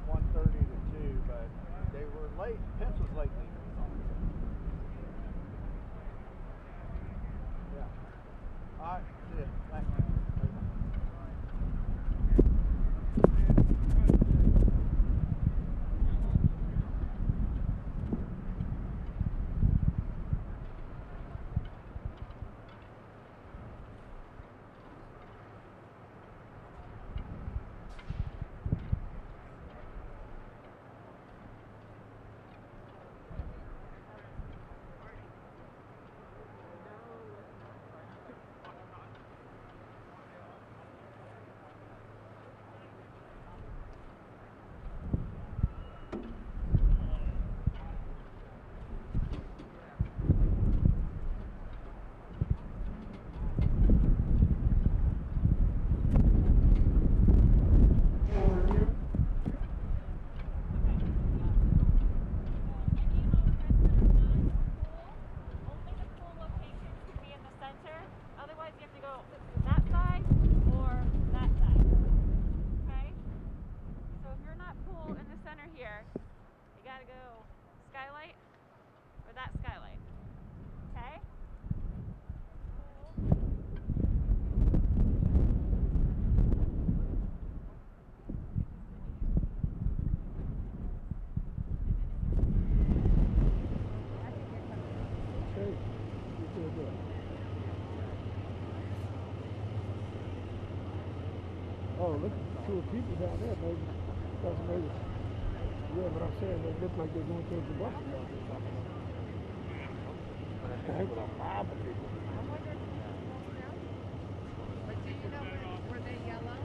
1:30 to 2, but they were late. Pence was late leaving. Yeah. All right. See ya. Thanks. Oh, look, two people down there, maybe. That's maybe. Yeah, but I'm saying they look like they're going towards the bus stop. They were like 5 people. But do you know, were they yellow?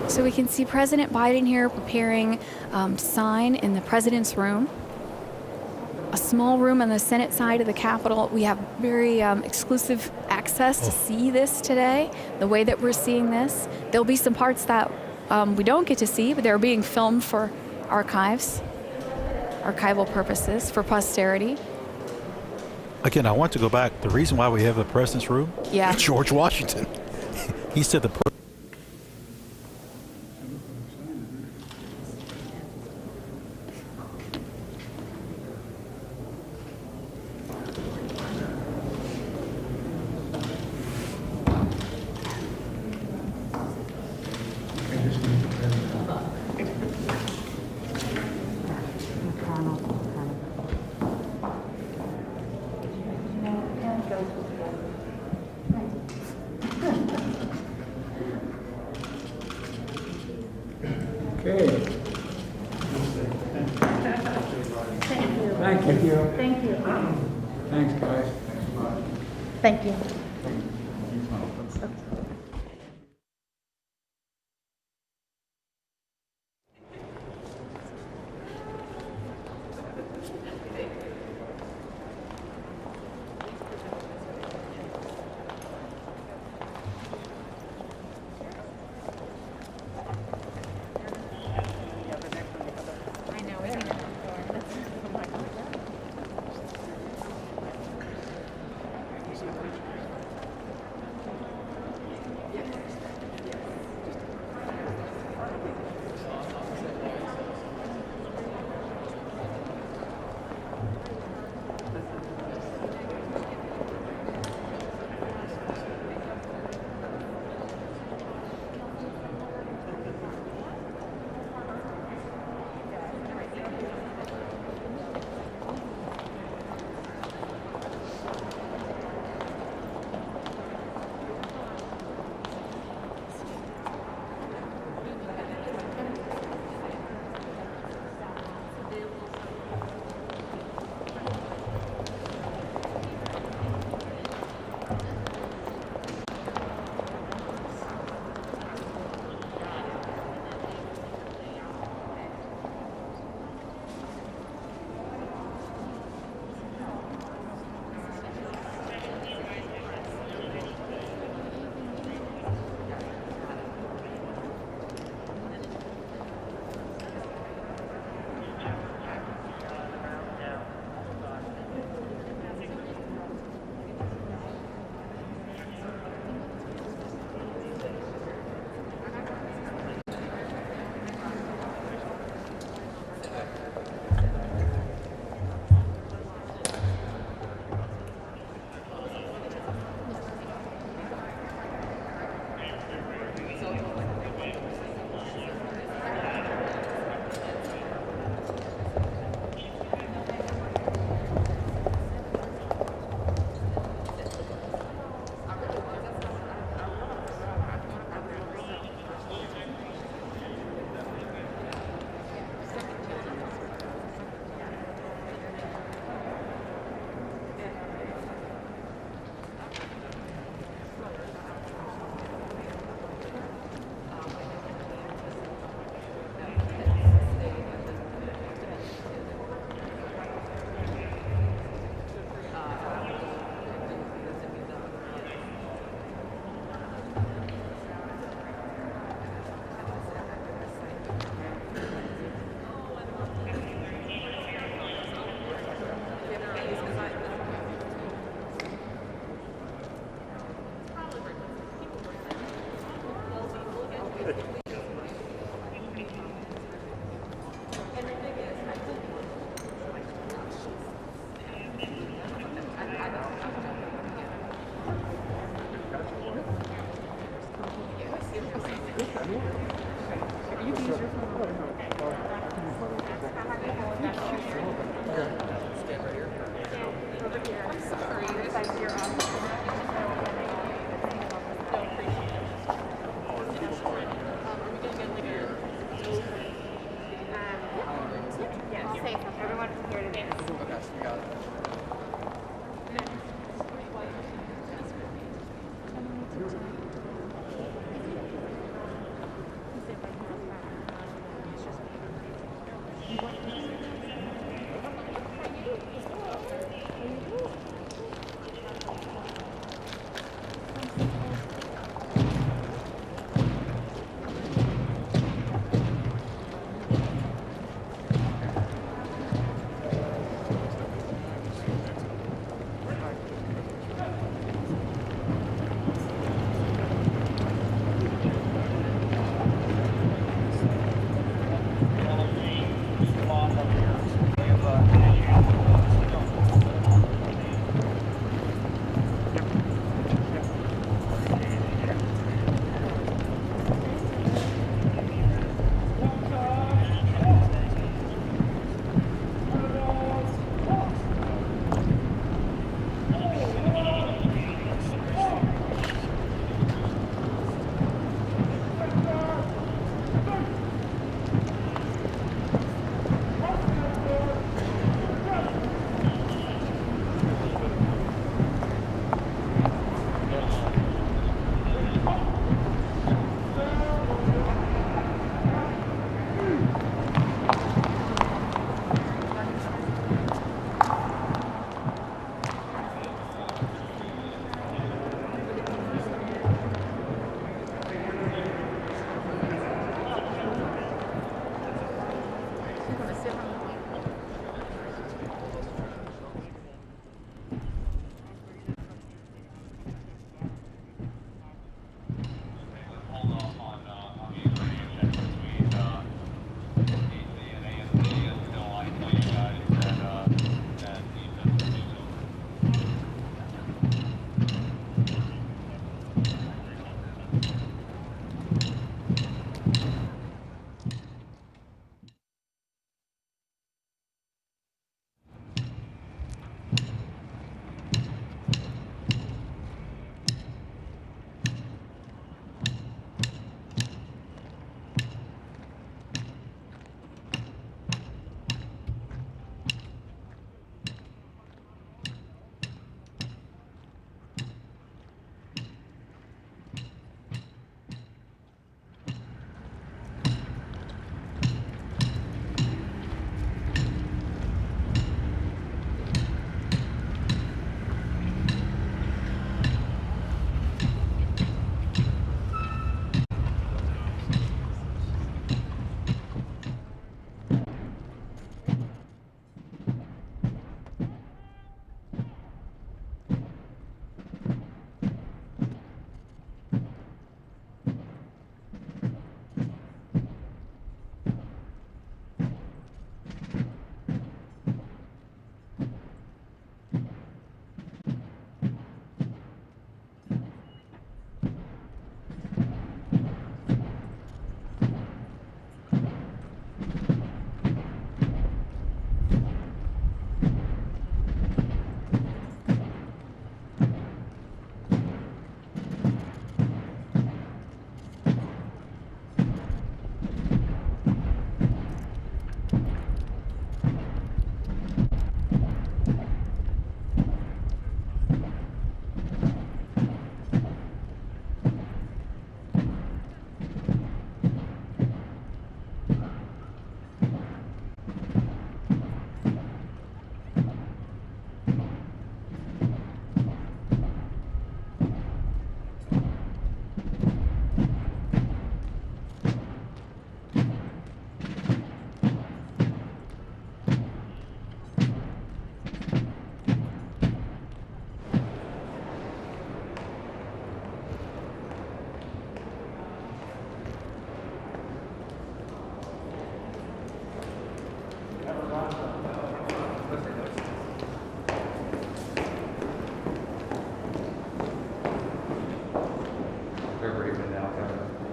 So we can see President Biden here preparing to sign in the president's room. A small room on the Senate side of the Capitol. We have very exclusive access to see this today, the way that we're seeing this. There'll be some parts that we don't get to see, but they're being filmed for archival purposes, for posterity. Again, I want to go back. The reason why we have the president's room, yeah. George Washington. He said the Okay. Thank you. Thank you. Thanks, guys. Thank you.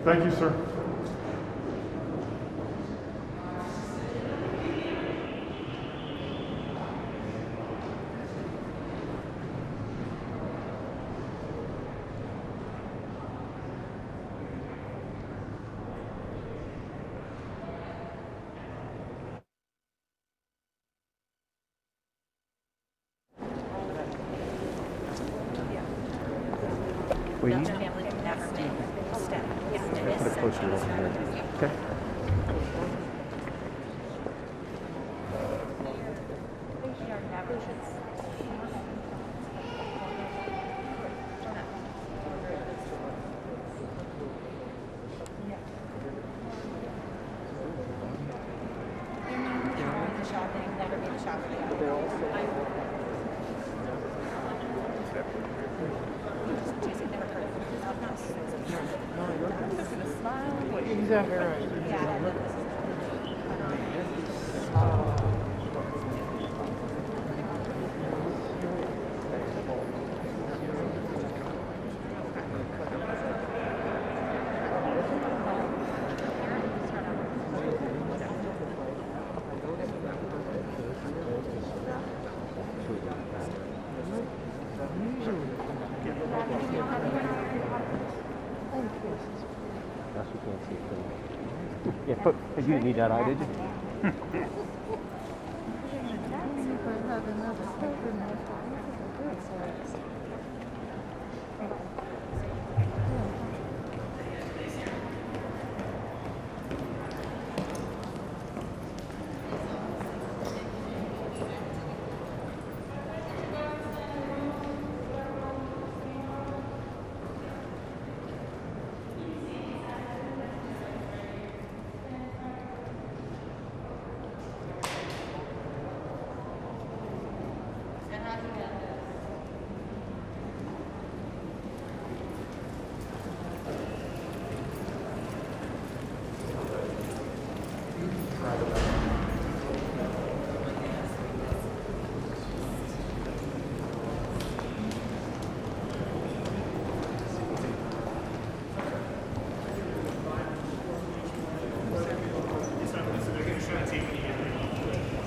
Thank you, sir. We The need- family would never make a mistake. Put it closer over here. Okay. Exactly right. Yeah, you didn't need that eye, did you?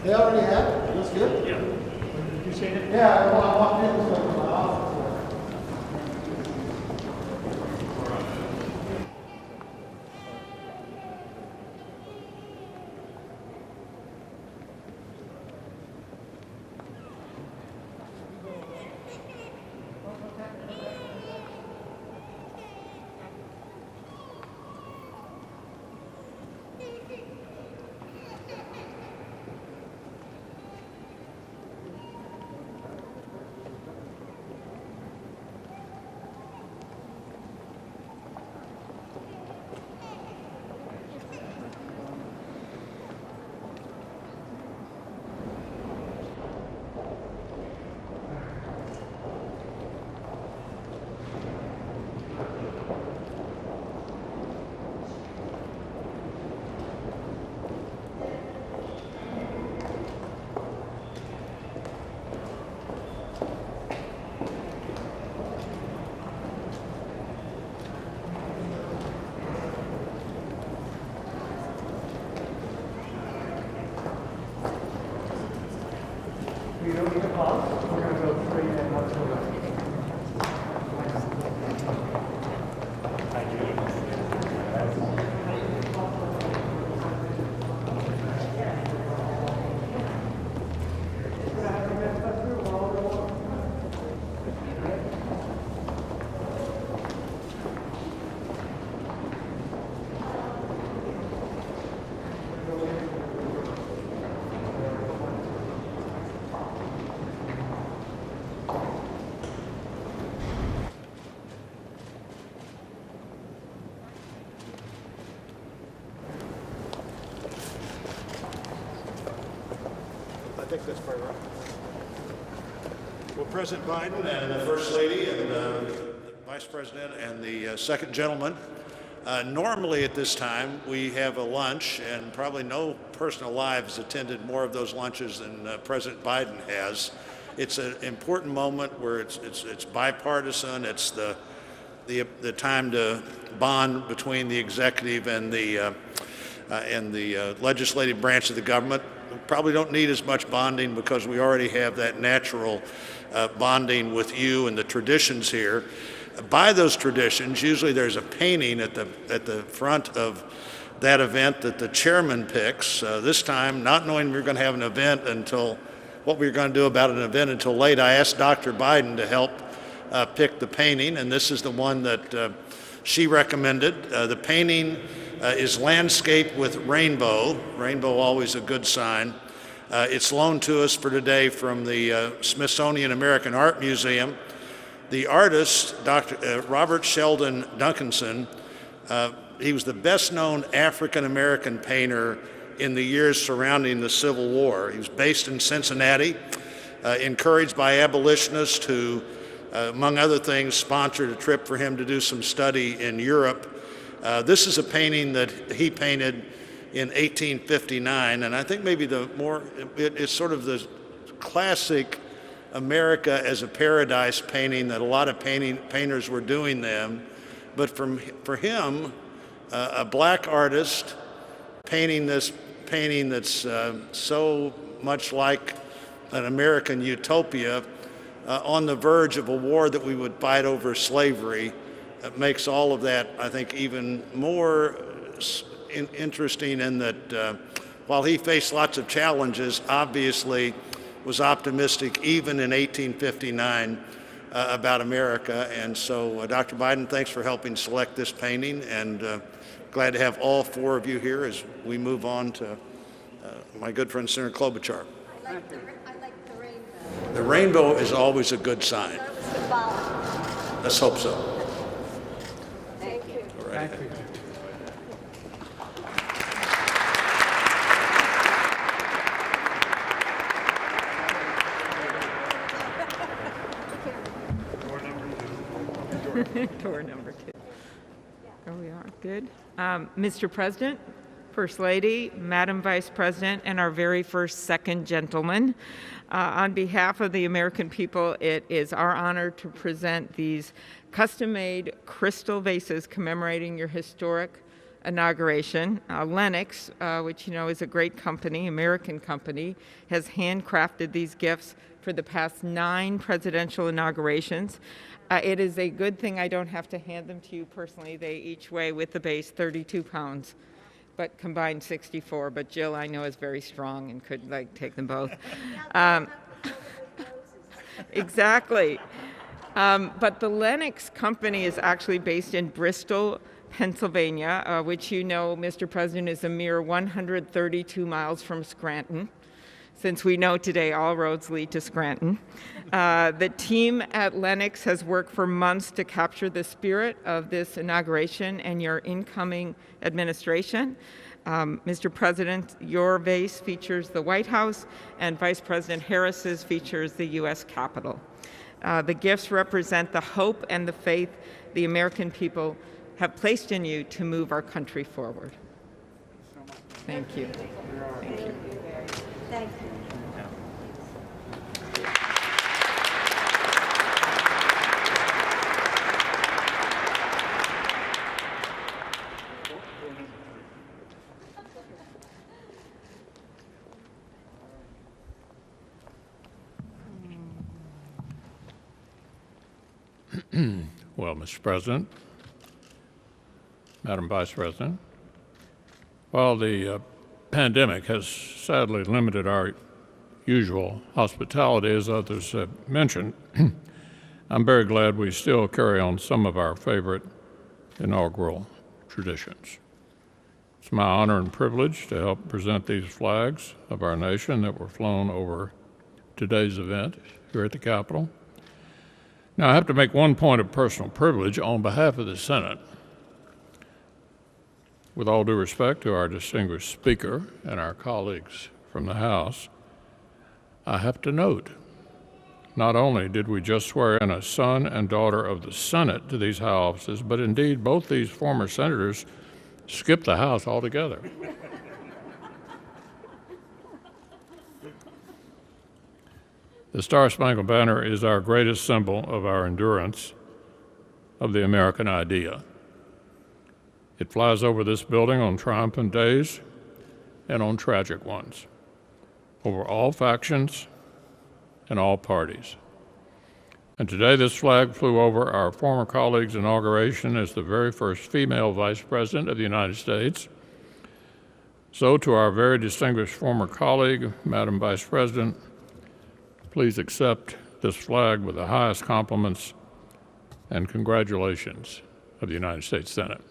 They already have it? That's good? Yeah. Did you see it? Yeah, I walked in with my office. We don't need a pause. We're going to go straight and let's go back. I think that's probably right. Well, President Biden and the First Lady and the Vice President and the Second Gentleman, normally at this time we have a lunch, and probably no person alive has attended more of those lunches than President Biden has. It's an important moment where it's bipartisan. It's the time to bond between the executive and the legislative branch of the government. We probably don't need as much bonding because we already have that natural bonding with you and the traditions here. By those traditions, usually there's a painting at the front of that event that the chairman picks. This time, not knowing we were going to have an event until what we were going to do about an event until late, I asked Dr. Biden to help picked the painting, and this is the one that she recommended. The painting is landscape with rainbow. Rainbow, always a good sign. It's loaned to us for today from the Smithsonian American Art Museum. The artist, Dr. Robert Sheldon Duncanson, he was the best-known African-American painter in the years surrounding the Civil War. He was based in Cincinnati, encouraged by abolitionists who, among other things, sponsored a trip for him to do some study in Europe. This is a painting that he painted in 1859, and I think maybe it's sort of the classic America as a paradise painting that a lot of painters were doing then. But for him, a black artist painting this painting that's so much like an American utopia on the verge of a war that we would fight over slavery, makes all of that, I think, even more interesting in that while he faced lots of challenges, obviously was optimistic even in 1859 about America. And so, Dr. Biden, thanks for helping select this painting, and glad to have all four of you here as we move on to my good friend Senator Klobuchar. I like the rainbow. The rainbow is always a good sign. Let's hope so. Thank you. All right. Thank you. Door number 2. There we are. Good. Mr. President, First Lady, Madam Vice President, and our very first second gentleman, on behalf of the American people, it is our honor to present these custom-made crystal vases commemorating your historic inauguration. Lennox, which you know is a great company, American company, has handcrafted these gifts for the past 9 presidential inaugurations. It is a good thing I don't have to hand them to you personally. They each weigh, with the base, 32 pounds, but combined 64. But Jill, I know, is very strong and could take them both. Exactly. But the Lennox company is actually based in Bristol, Pennsylvania, which you know, Mr. President, is a mere 132 miles from Scranton, since we know today all roads lead to Scranton. The team at Lennox has worked for months to capture the spirit of this inauguration and your incoming administration. Mr. President, your vase features the White House, and Vice President Harris's features the U.S. Capitol. The gifts represent the hope and the faith the American people have placed in you to move our country forward. Thank you. Thank you. Thank you. Well, Mr. President, Madam Vice President, while the pandemic has sadly limited our usual hospitality, as others have mentioned, I'm very glad we still carry on some of our favorite inaugural traditions. It's my honor and privilege to help present these flags of our nation that were flown over today's event here at the Capitol. Now, I have to make one point of personal privilege on behalf of the Senate. With all due respect to our distinguished Speaker and our colleagues from the House, I have to note, not only did we just swear in a son and daughter of the Senate to these high offices, but indeed both these former senators skipped the House altogether. The Star-Spangled Banner is our greatest symbol of our endurance of the American idea. It flies over this building on triumphant days and on tragic ones, over all factions and all parties. And today this flag flew over our former colleague's inauguration as the very first female Vice President of the United States. So to our very distinguished former colleague, Madam Vice President, please accept this flag with the highest compliments and congratulations of the United States Senate.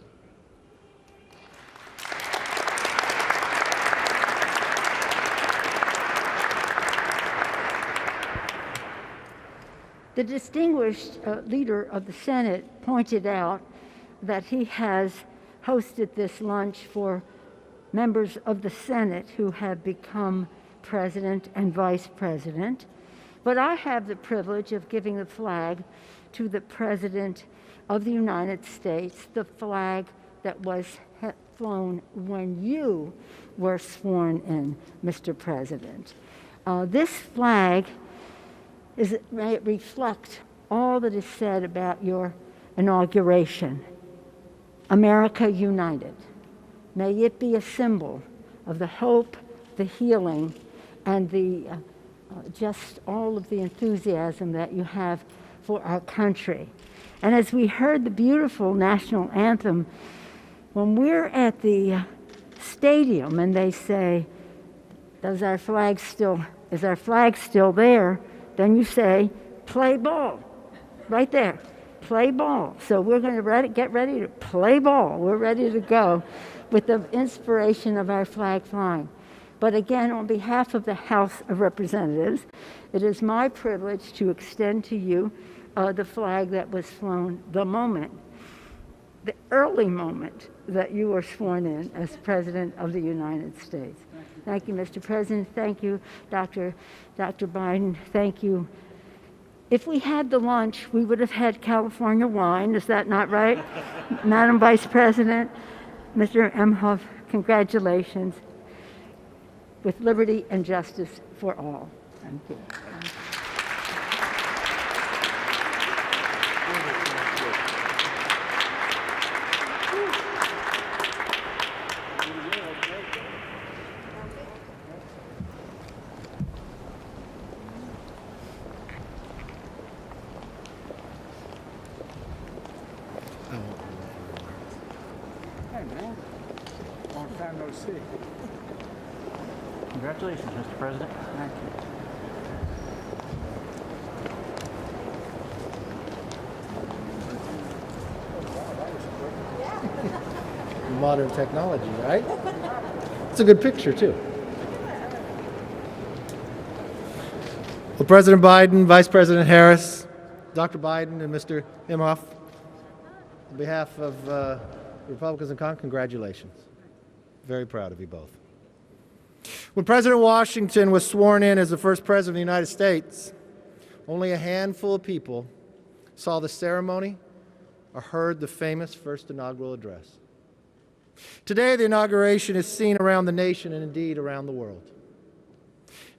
The distinguished leader of the Senate pointed out that he has hosted this lunch for members of the Senate who have become president and vice president. But I have the privilege of giving the flag to the President of the United States, the flag that was flown when you were sworn in, Mr. President. This flag may it reflect all that is said about your inauguration. America united. May it be a symbol of the hope, the healing, and the just all of the enthusiasm that you have for our country. And as we heard the beautiful national anthem, when we're at the stadium and they say, is our flag still there? Then you say, play ball, right there, play ball. So we're going to get ready to play ball. We're ready to go with the inspiration of our flag flying. But again, on behalf of the House of Representatives, it is my privilege to extend to you the flag that was flown the early moment that you were sworn in as President of the United States. Thank you, Mr. President. Thank you, Dr. Biden. Thank you. If we had the lunch, we would have had California wine. Is that not right? Madam Vice President, Mr. Emhoff, congratulations. With liberty and justice for all. Thank you. Hey, man. Long time no see. Congratulations, Mr. President. Thank you. Modern technology, right? It's a good picture, too. Well, President Biden, Vice President Harris, Dr. Biden, and Mr. Imhoff, on behalf of the Republicans in Congress, congratulations. Very proud of you both. When President Washington was sworn in as the first president of the United States, only a handful of people saw the ceremony or heard the famous first inaugural address. Today, the inauguration is seen around the nation and indeed around the world.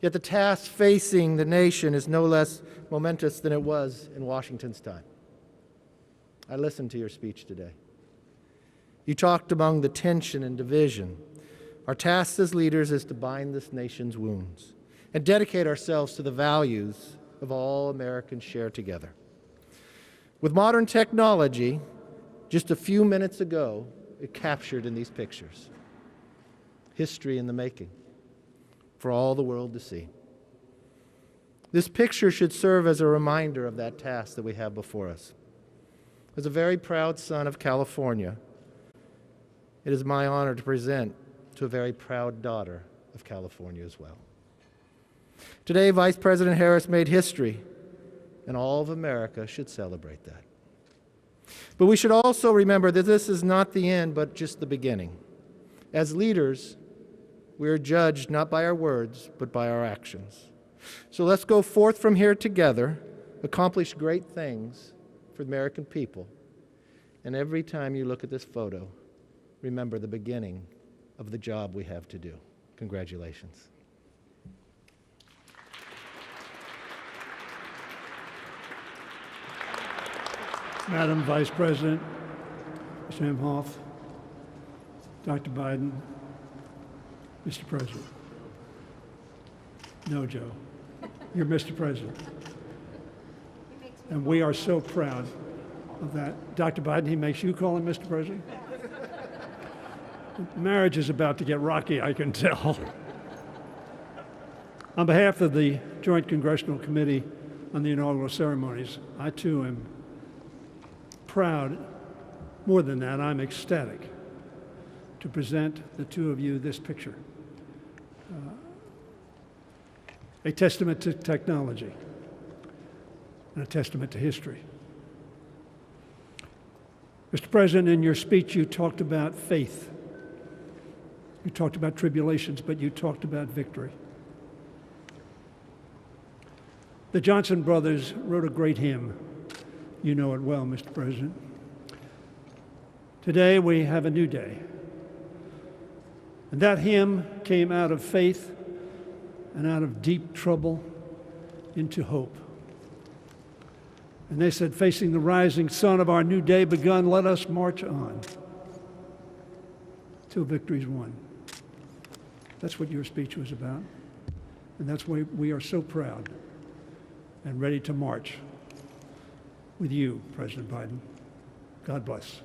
Yet the task facing the nation is no less momentous than it was in Washington's time. I listened to your speech today. You talked among the tension and division. Our task as leaders is to bind this nation's wounds and dedicate ourselves to the values of all Americans share together. With modern technology, just a few minutes ago, it captured in these pictures. History in the making for all the world to see. This picture should serve as a reminder of that task that we have before us. As a very proud son of California, it is my honor to present to a very proud daughter of California as well. Today, Vice President Harris made history, and all of America should celebrate that. But we should also remember that this is not the end, but just the beginning. As leaders, we are judged not by our words, but by our actions. So let's go forth from here together, accomplish great things for the American people, and every time you look at this photo, remember the beginning of the job we have to do. Congratulations. Madam Vice President, Mr. Imhoff, Dr. Biden, Mr. President. No, Joe, you're Mr. President. And we are so proud of that. Dr. Biden, he makes you call him Mr. President? Marriage is about to get rocky, I can tell. On behalf of the Joint Congressional Committee on the Inaugural Ceremonies, I too am proud. More than that, I'm ecstatic to present the two of you this picture. A testament to technology and a testament to history. Mr. President, in your speech, you talked about faith. You talked about tribulations, but you talked about victory. The Johnson brothers wrote a great hymn. You know it well, Mr. President. Today, we have a new day. And that hymn came out of faith and out of deep trouble into hope. And they said, facing the rising sun of our new day begun, let us march on till victory's won. That's what your speech was about. And that's why we are so proud and ready to march with you, President Biden. God bless.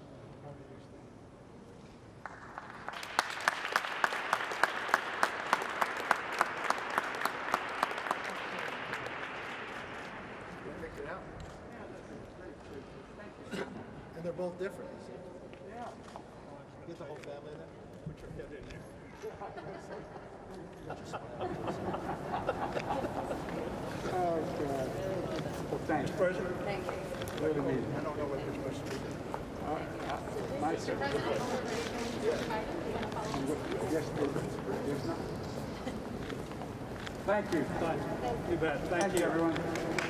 And they're both different. Yeah. Get the whole family in there. Put your head in there. Oh, God. Well, thanks, President. Thank you. Wait a minute. I don't know what you're supposed to be doing. Nice. Yes, not. Thank you. You bet. Thank you, everyone. Thanks.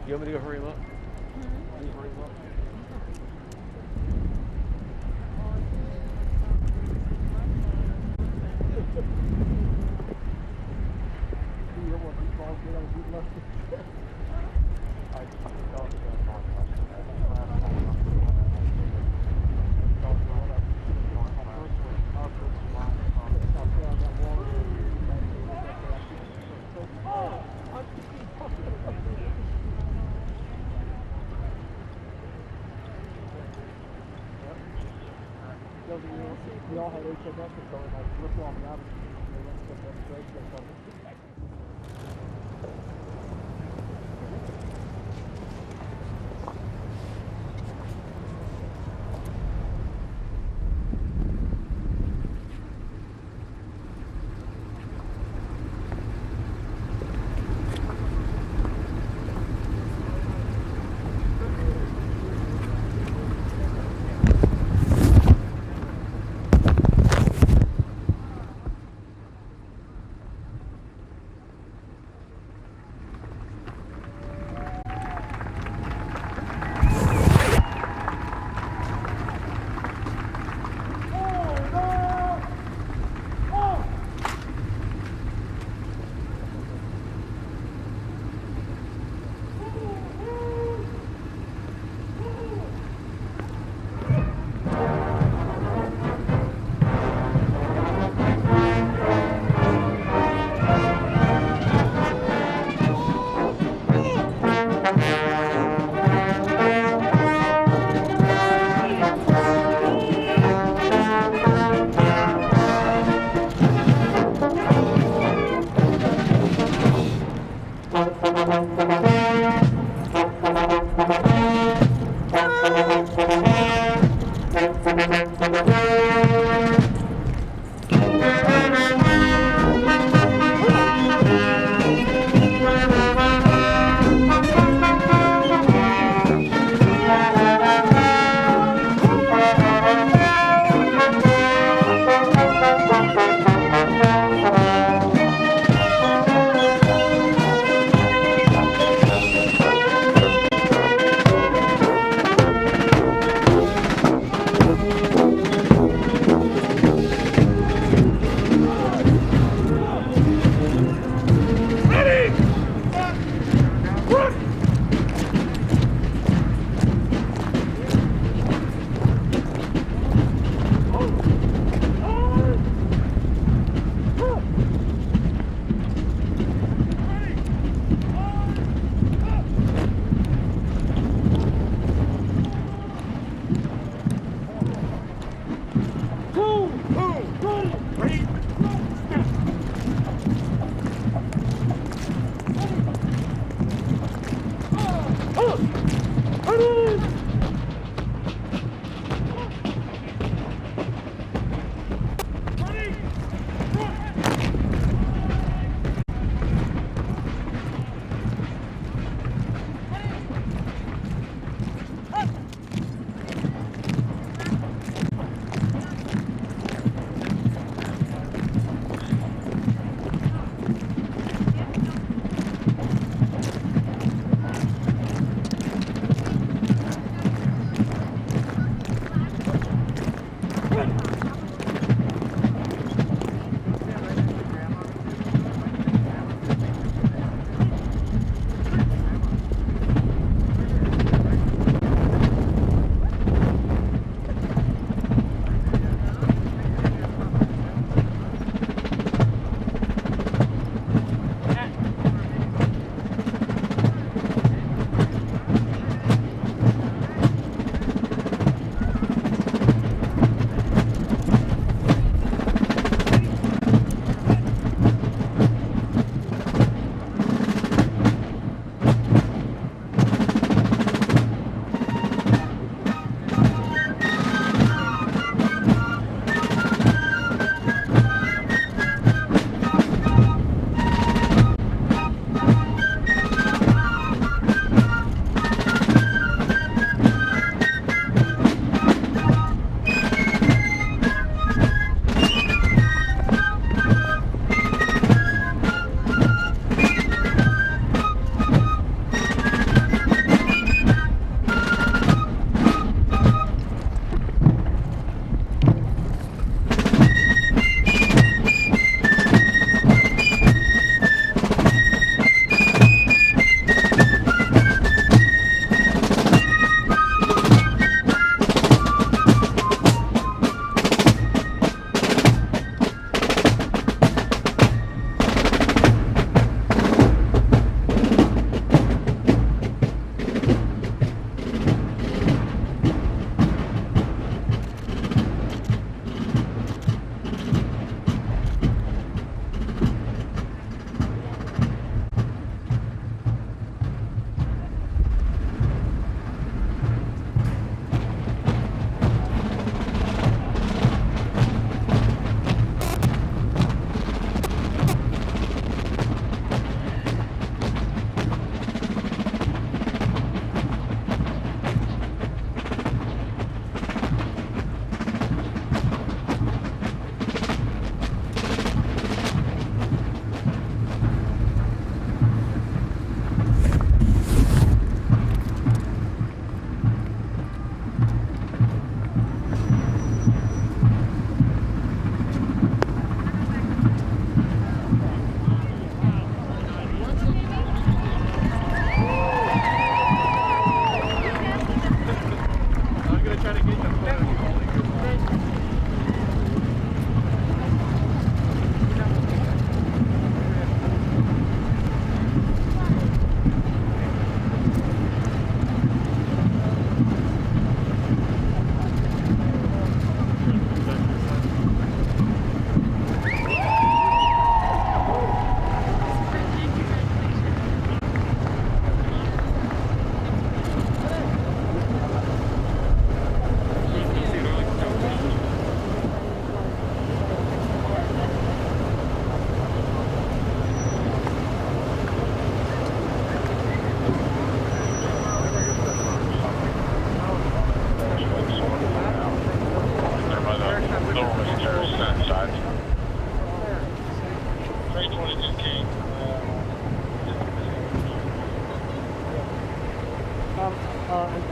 You want me to go hurry him up? Can you hurry him up? We all had HMS and so I flipped on the average. They went to the break or something.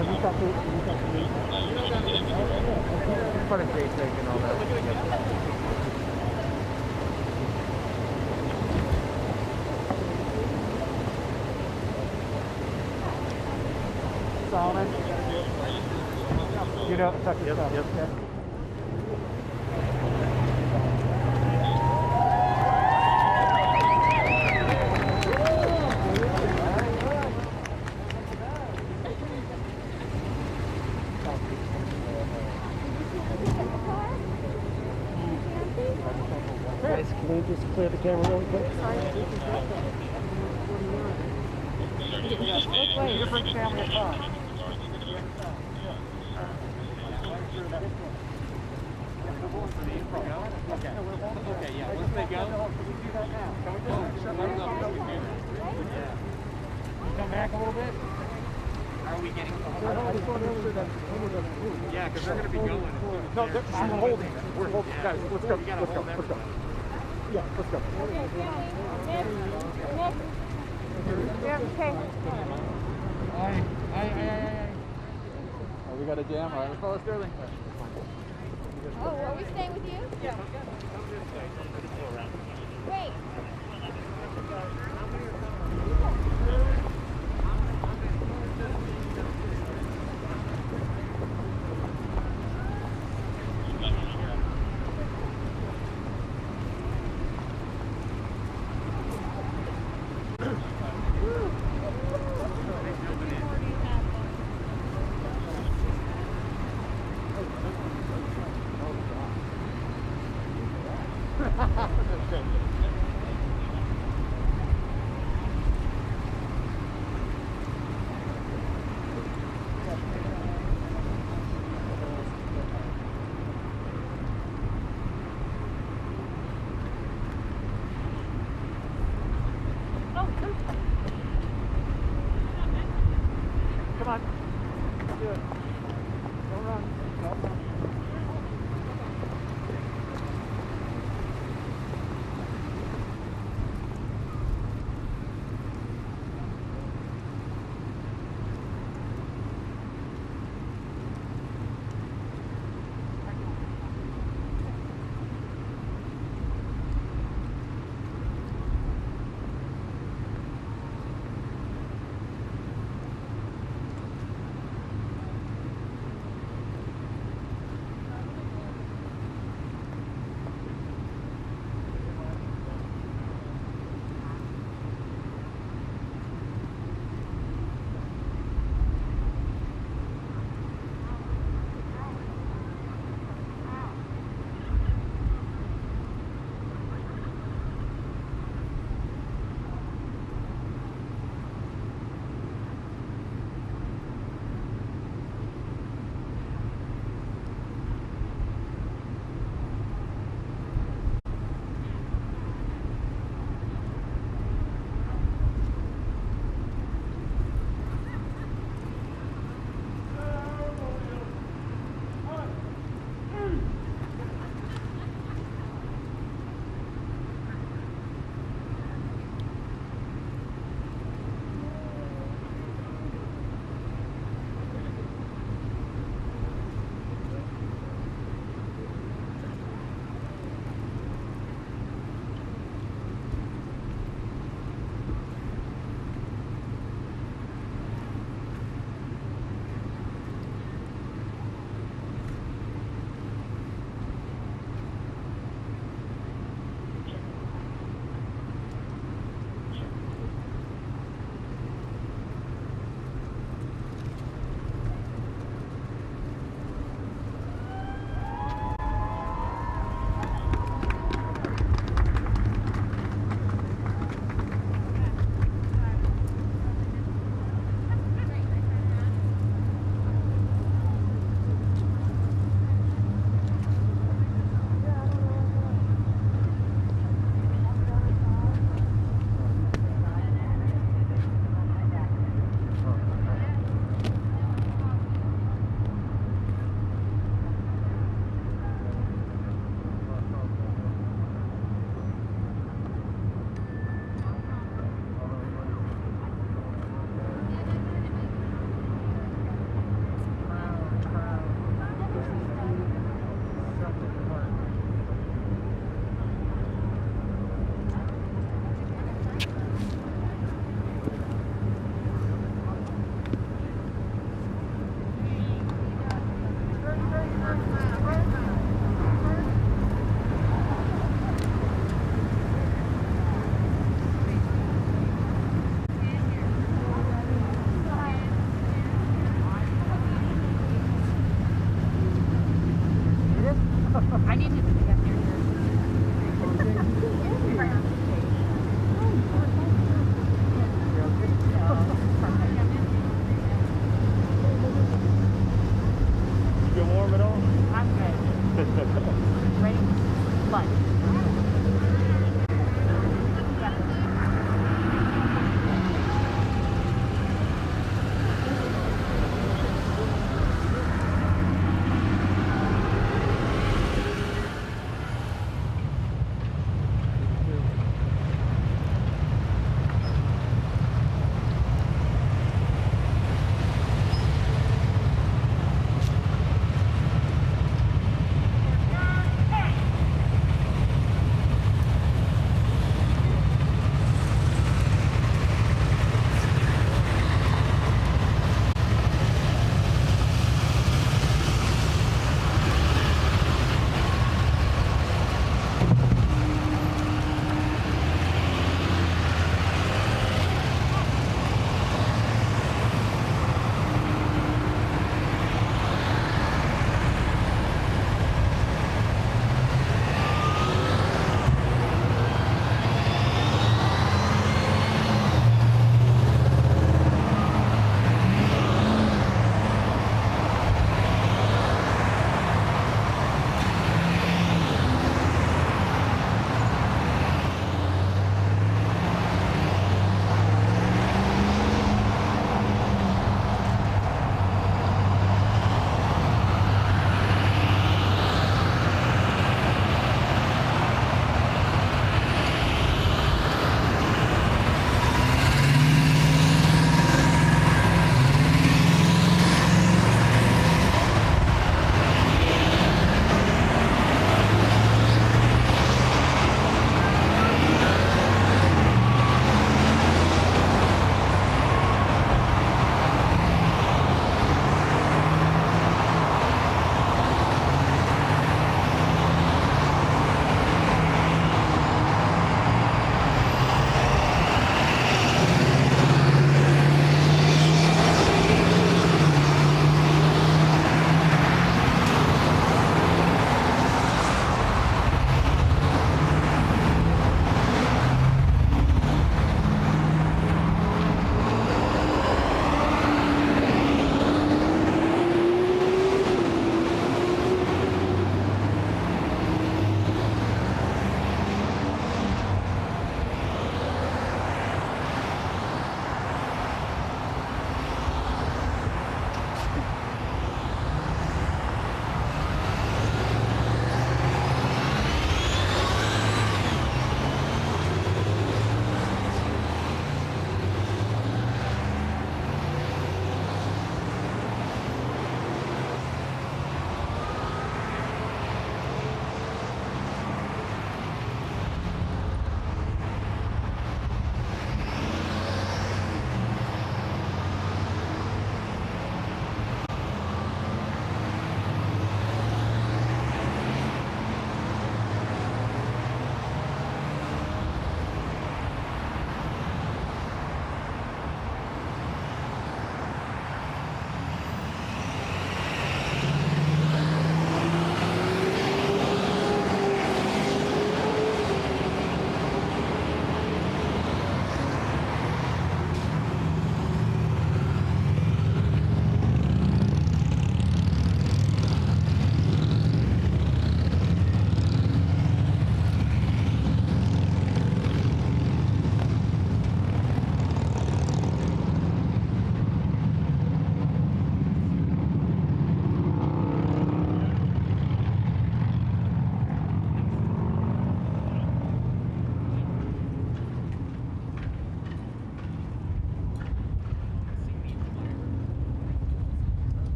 Have you talked to me? Part of JTAG and all that. Solomon? You know, talk to yourself. Yep. Okay. Can we just clear the camera really quick? different family of cars. Okay, yeah, once they go. Can we do that now? Can we come back a little bit? How are we getting? Yeah, because they're going to be going. No, I'm holding. We're holding. Guys, let's go. Let's go. Let's go. Yeah, let's go. Okay. Oh, we got a jam. All right, let's follow Sterling. Oh, are we staying with you? Yeah. Wait. Come on. Do it. Don't run. Don't run.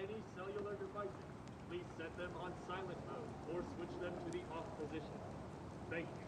any cellular devices, please set them on silent mode or switch them to the off position. Thank you.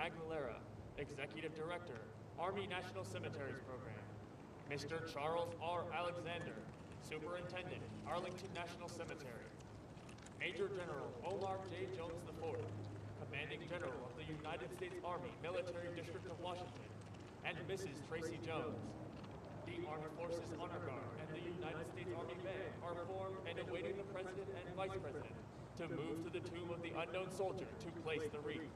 Aguilera, Executive Director, Army National Cemeteries Program. Mr. Charles R. Alexander, Superintendent, Arlington National Cemetery. Major General Omar J. Jones IV, Commanding General of the United States Army Military District of Washington, and Mrs. Tracy Jones. The Armed Forces Honor Guard and the United States Army Band are formed and awaiting the President and Vice President to move to the tomb of the unknown soldier to place the wreath.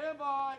Stand by.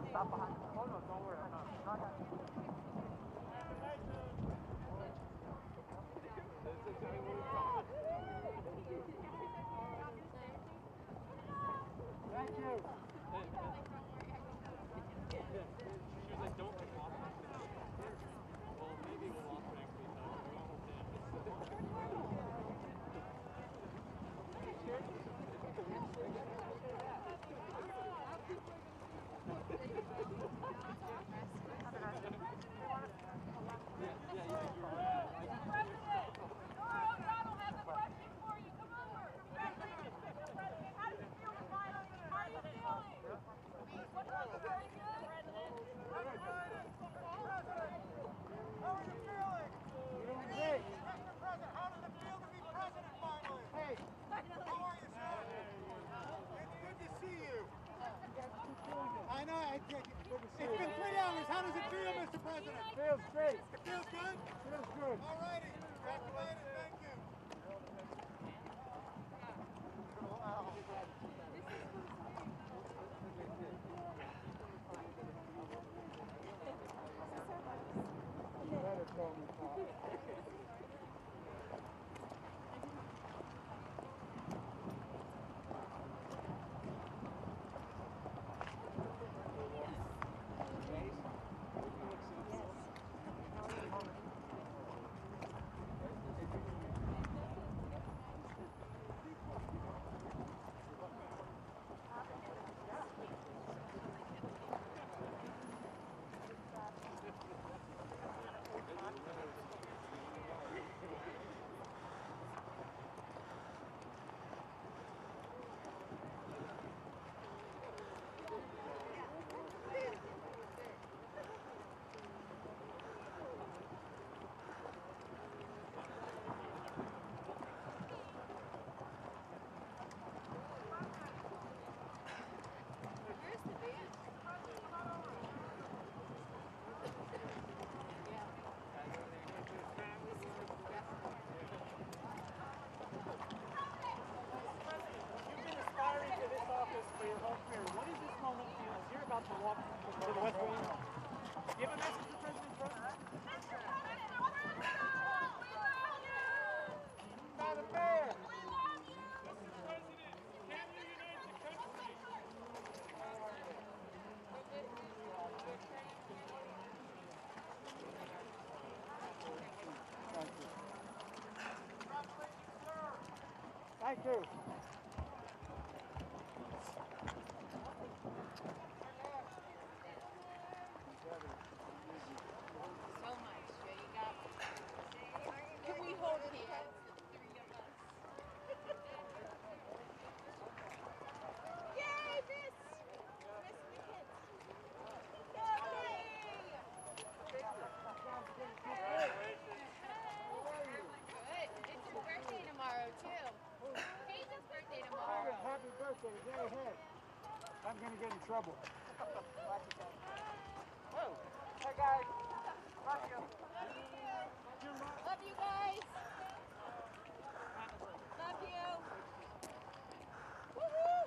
Stop behind. Oh no, don't worry. Not that. Thank you. She was like, don't come off. Well, maybe we'll walk next week. We almost I know. It's been 3 hours. How does it feel, Mr. President? It feels great. It feels good? It feels good. All righty. Congratulations. Thank you. For your whole career, what is this moment for you as you're about to walk to the West Wing? Give a message to President Trump. Not a fair. Mr. President, can you unite the country? Thank you. So much. Yeah, you got. Can we hold hands? The 3 of us. Yay, Miss McKinsey. Yay! birthday. Get ahead. I'm going to get in trouble. Whoa. Hey, guys. Love you. Love you guys. Love you. Woohoo!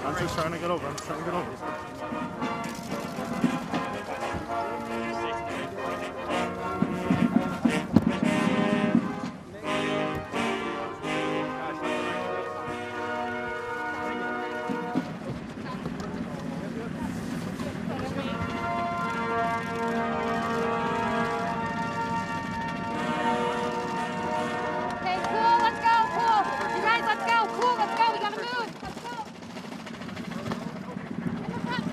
I'm just trying to get over. I'm just trying to get over. Okay, cool, let's go, cool. You guys, let's go, cool, let's go, we gotta move. Let's go. In the front,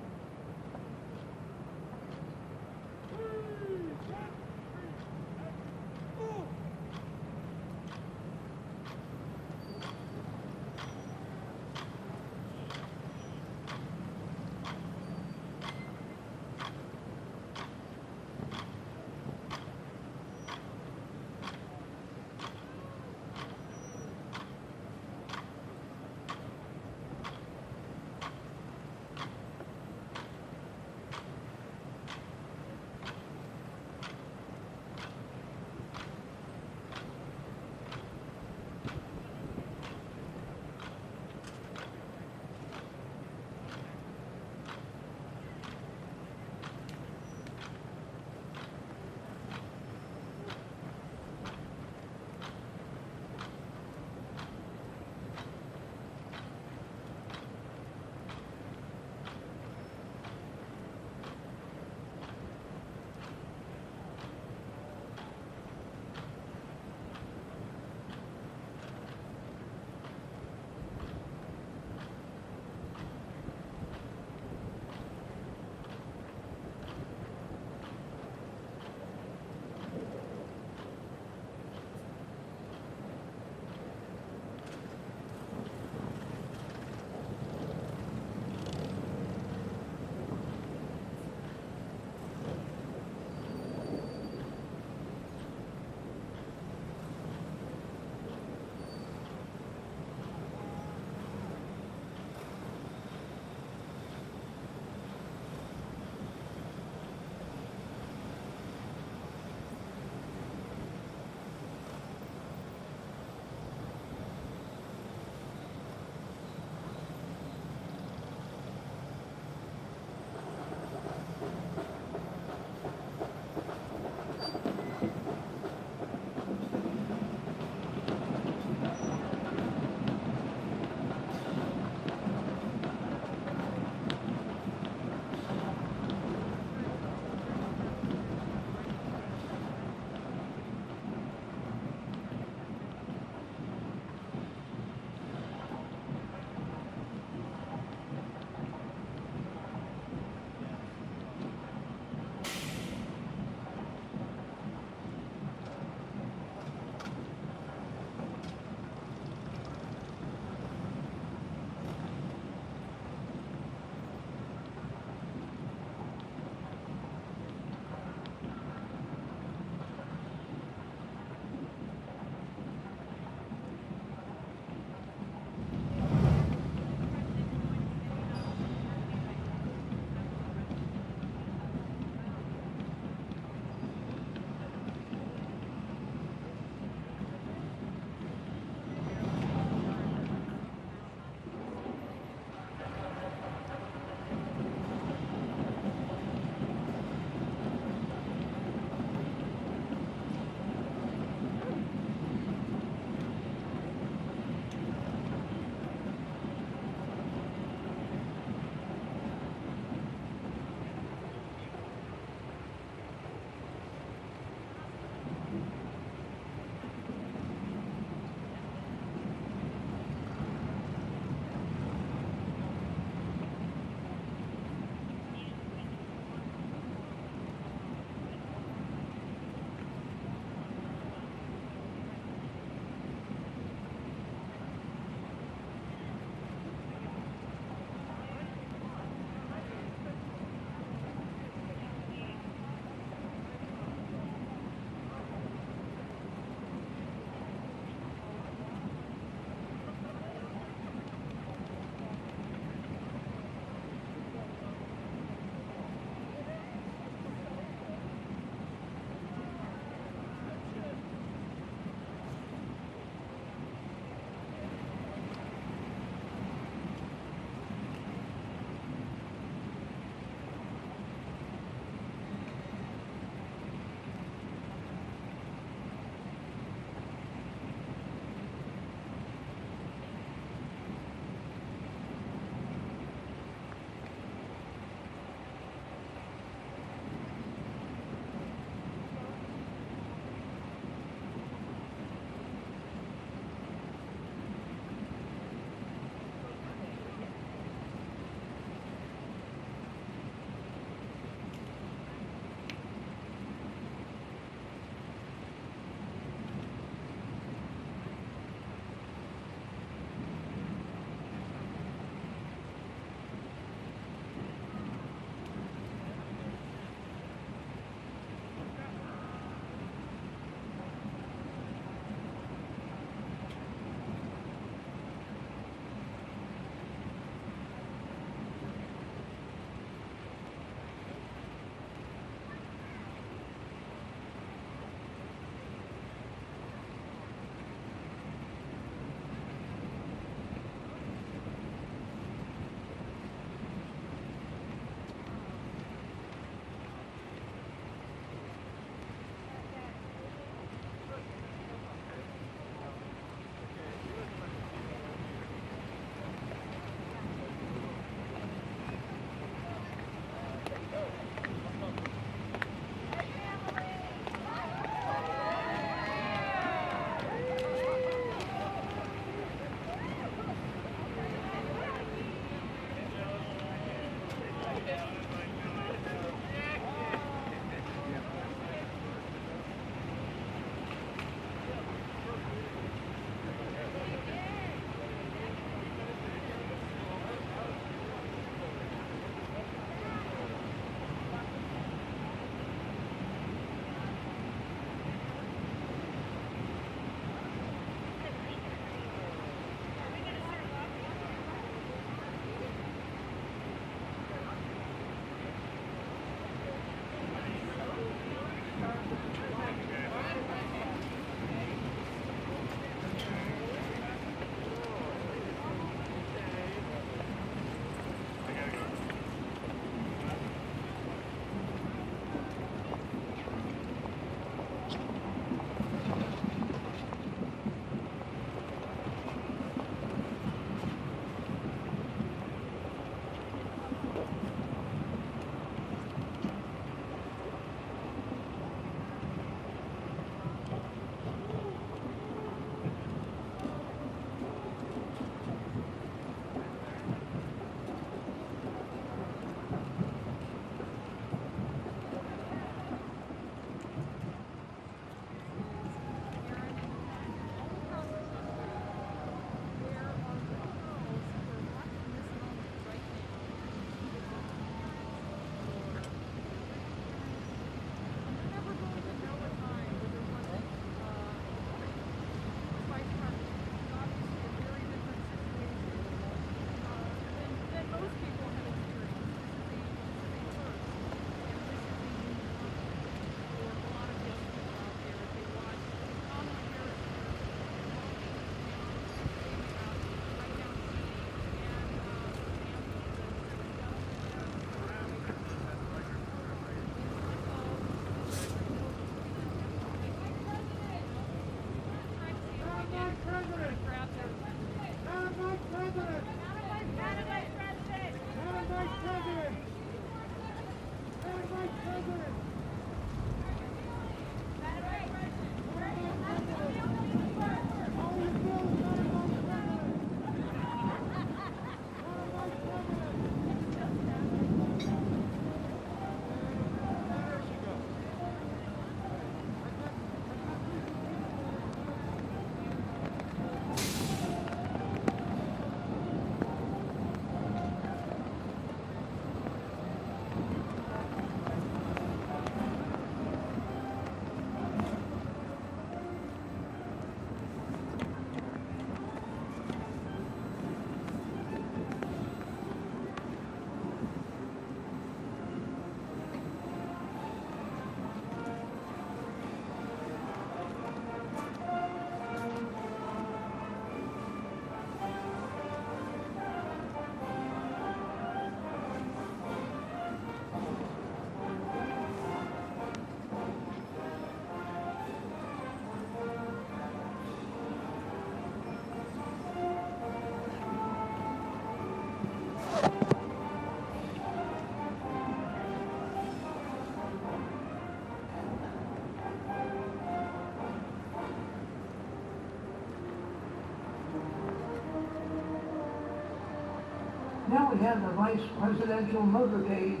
Now we have the Vice Presidential motorcade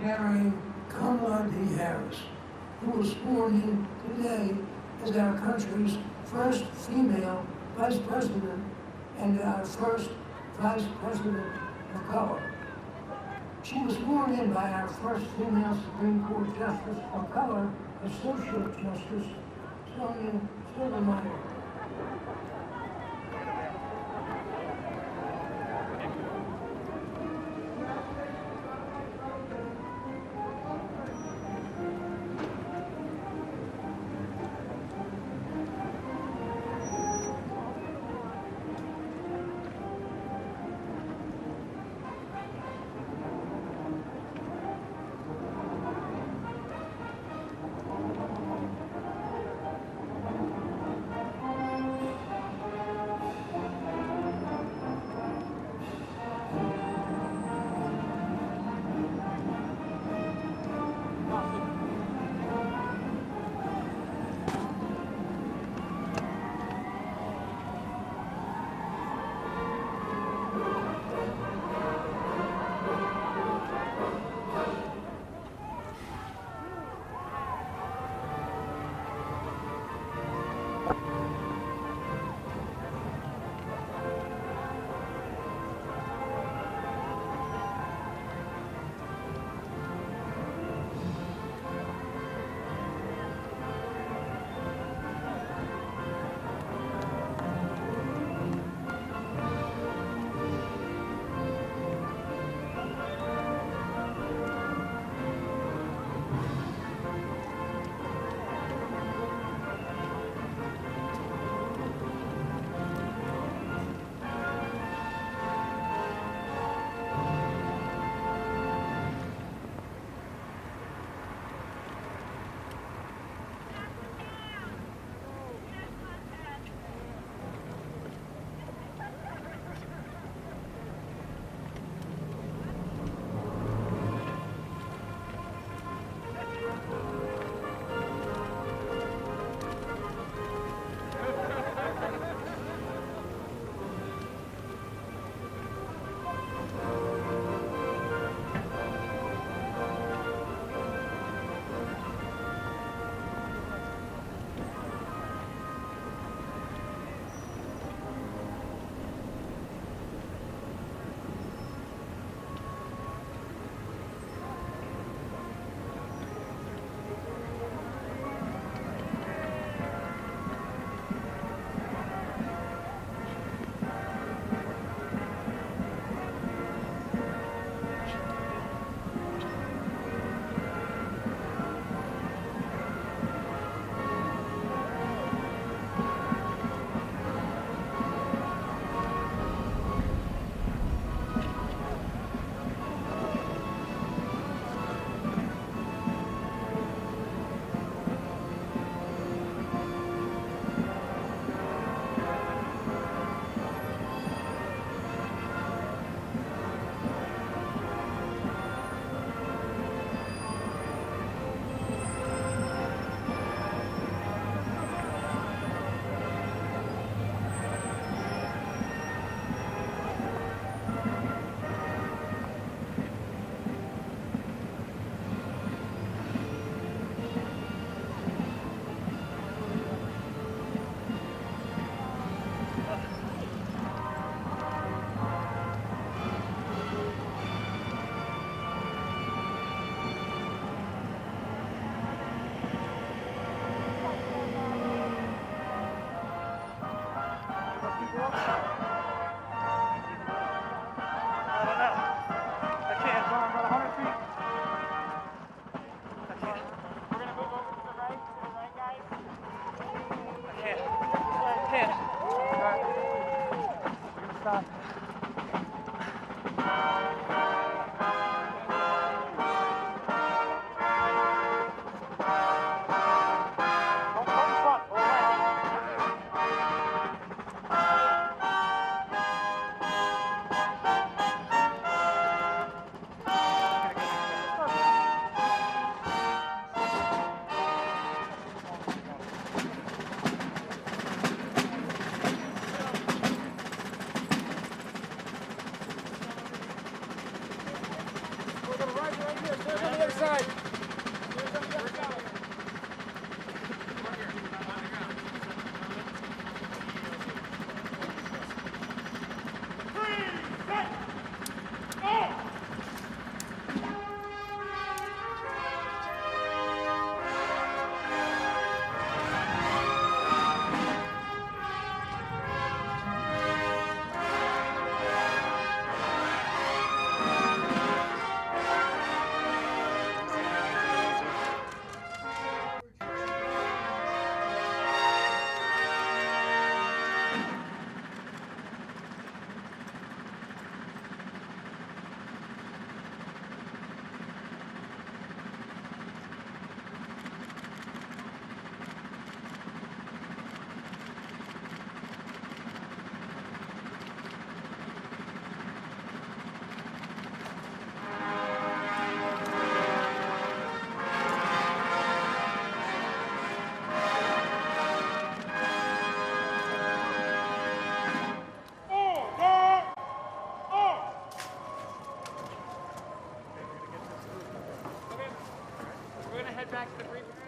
carrying Kamala D. Harris, who was sworn in today as our country's first female Vice President and our first Vice President of color. She was sworn in by our first female Supreme Court Justice of color, Associate Justice Sonia Sotomayor. back to the briefing room.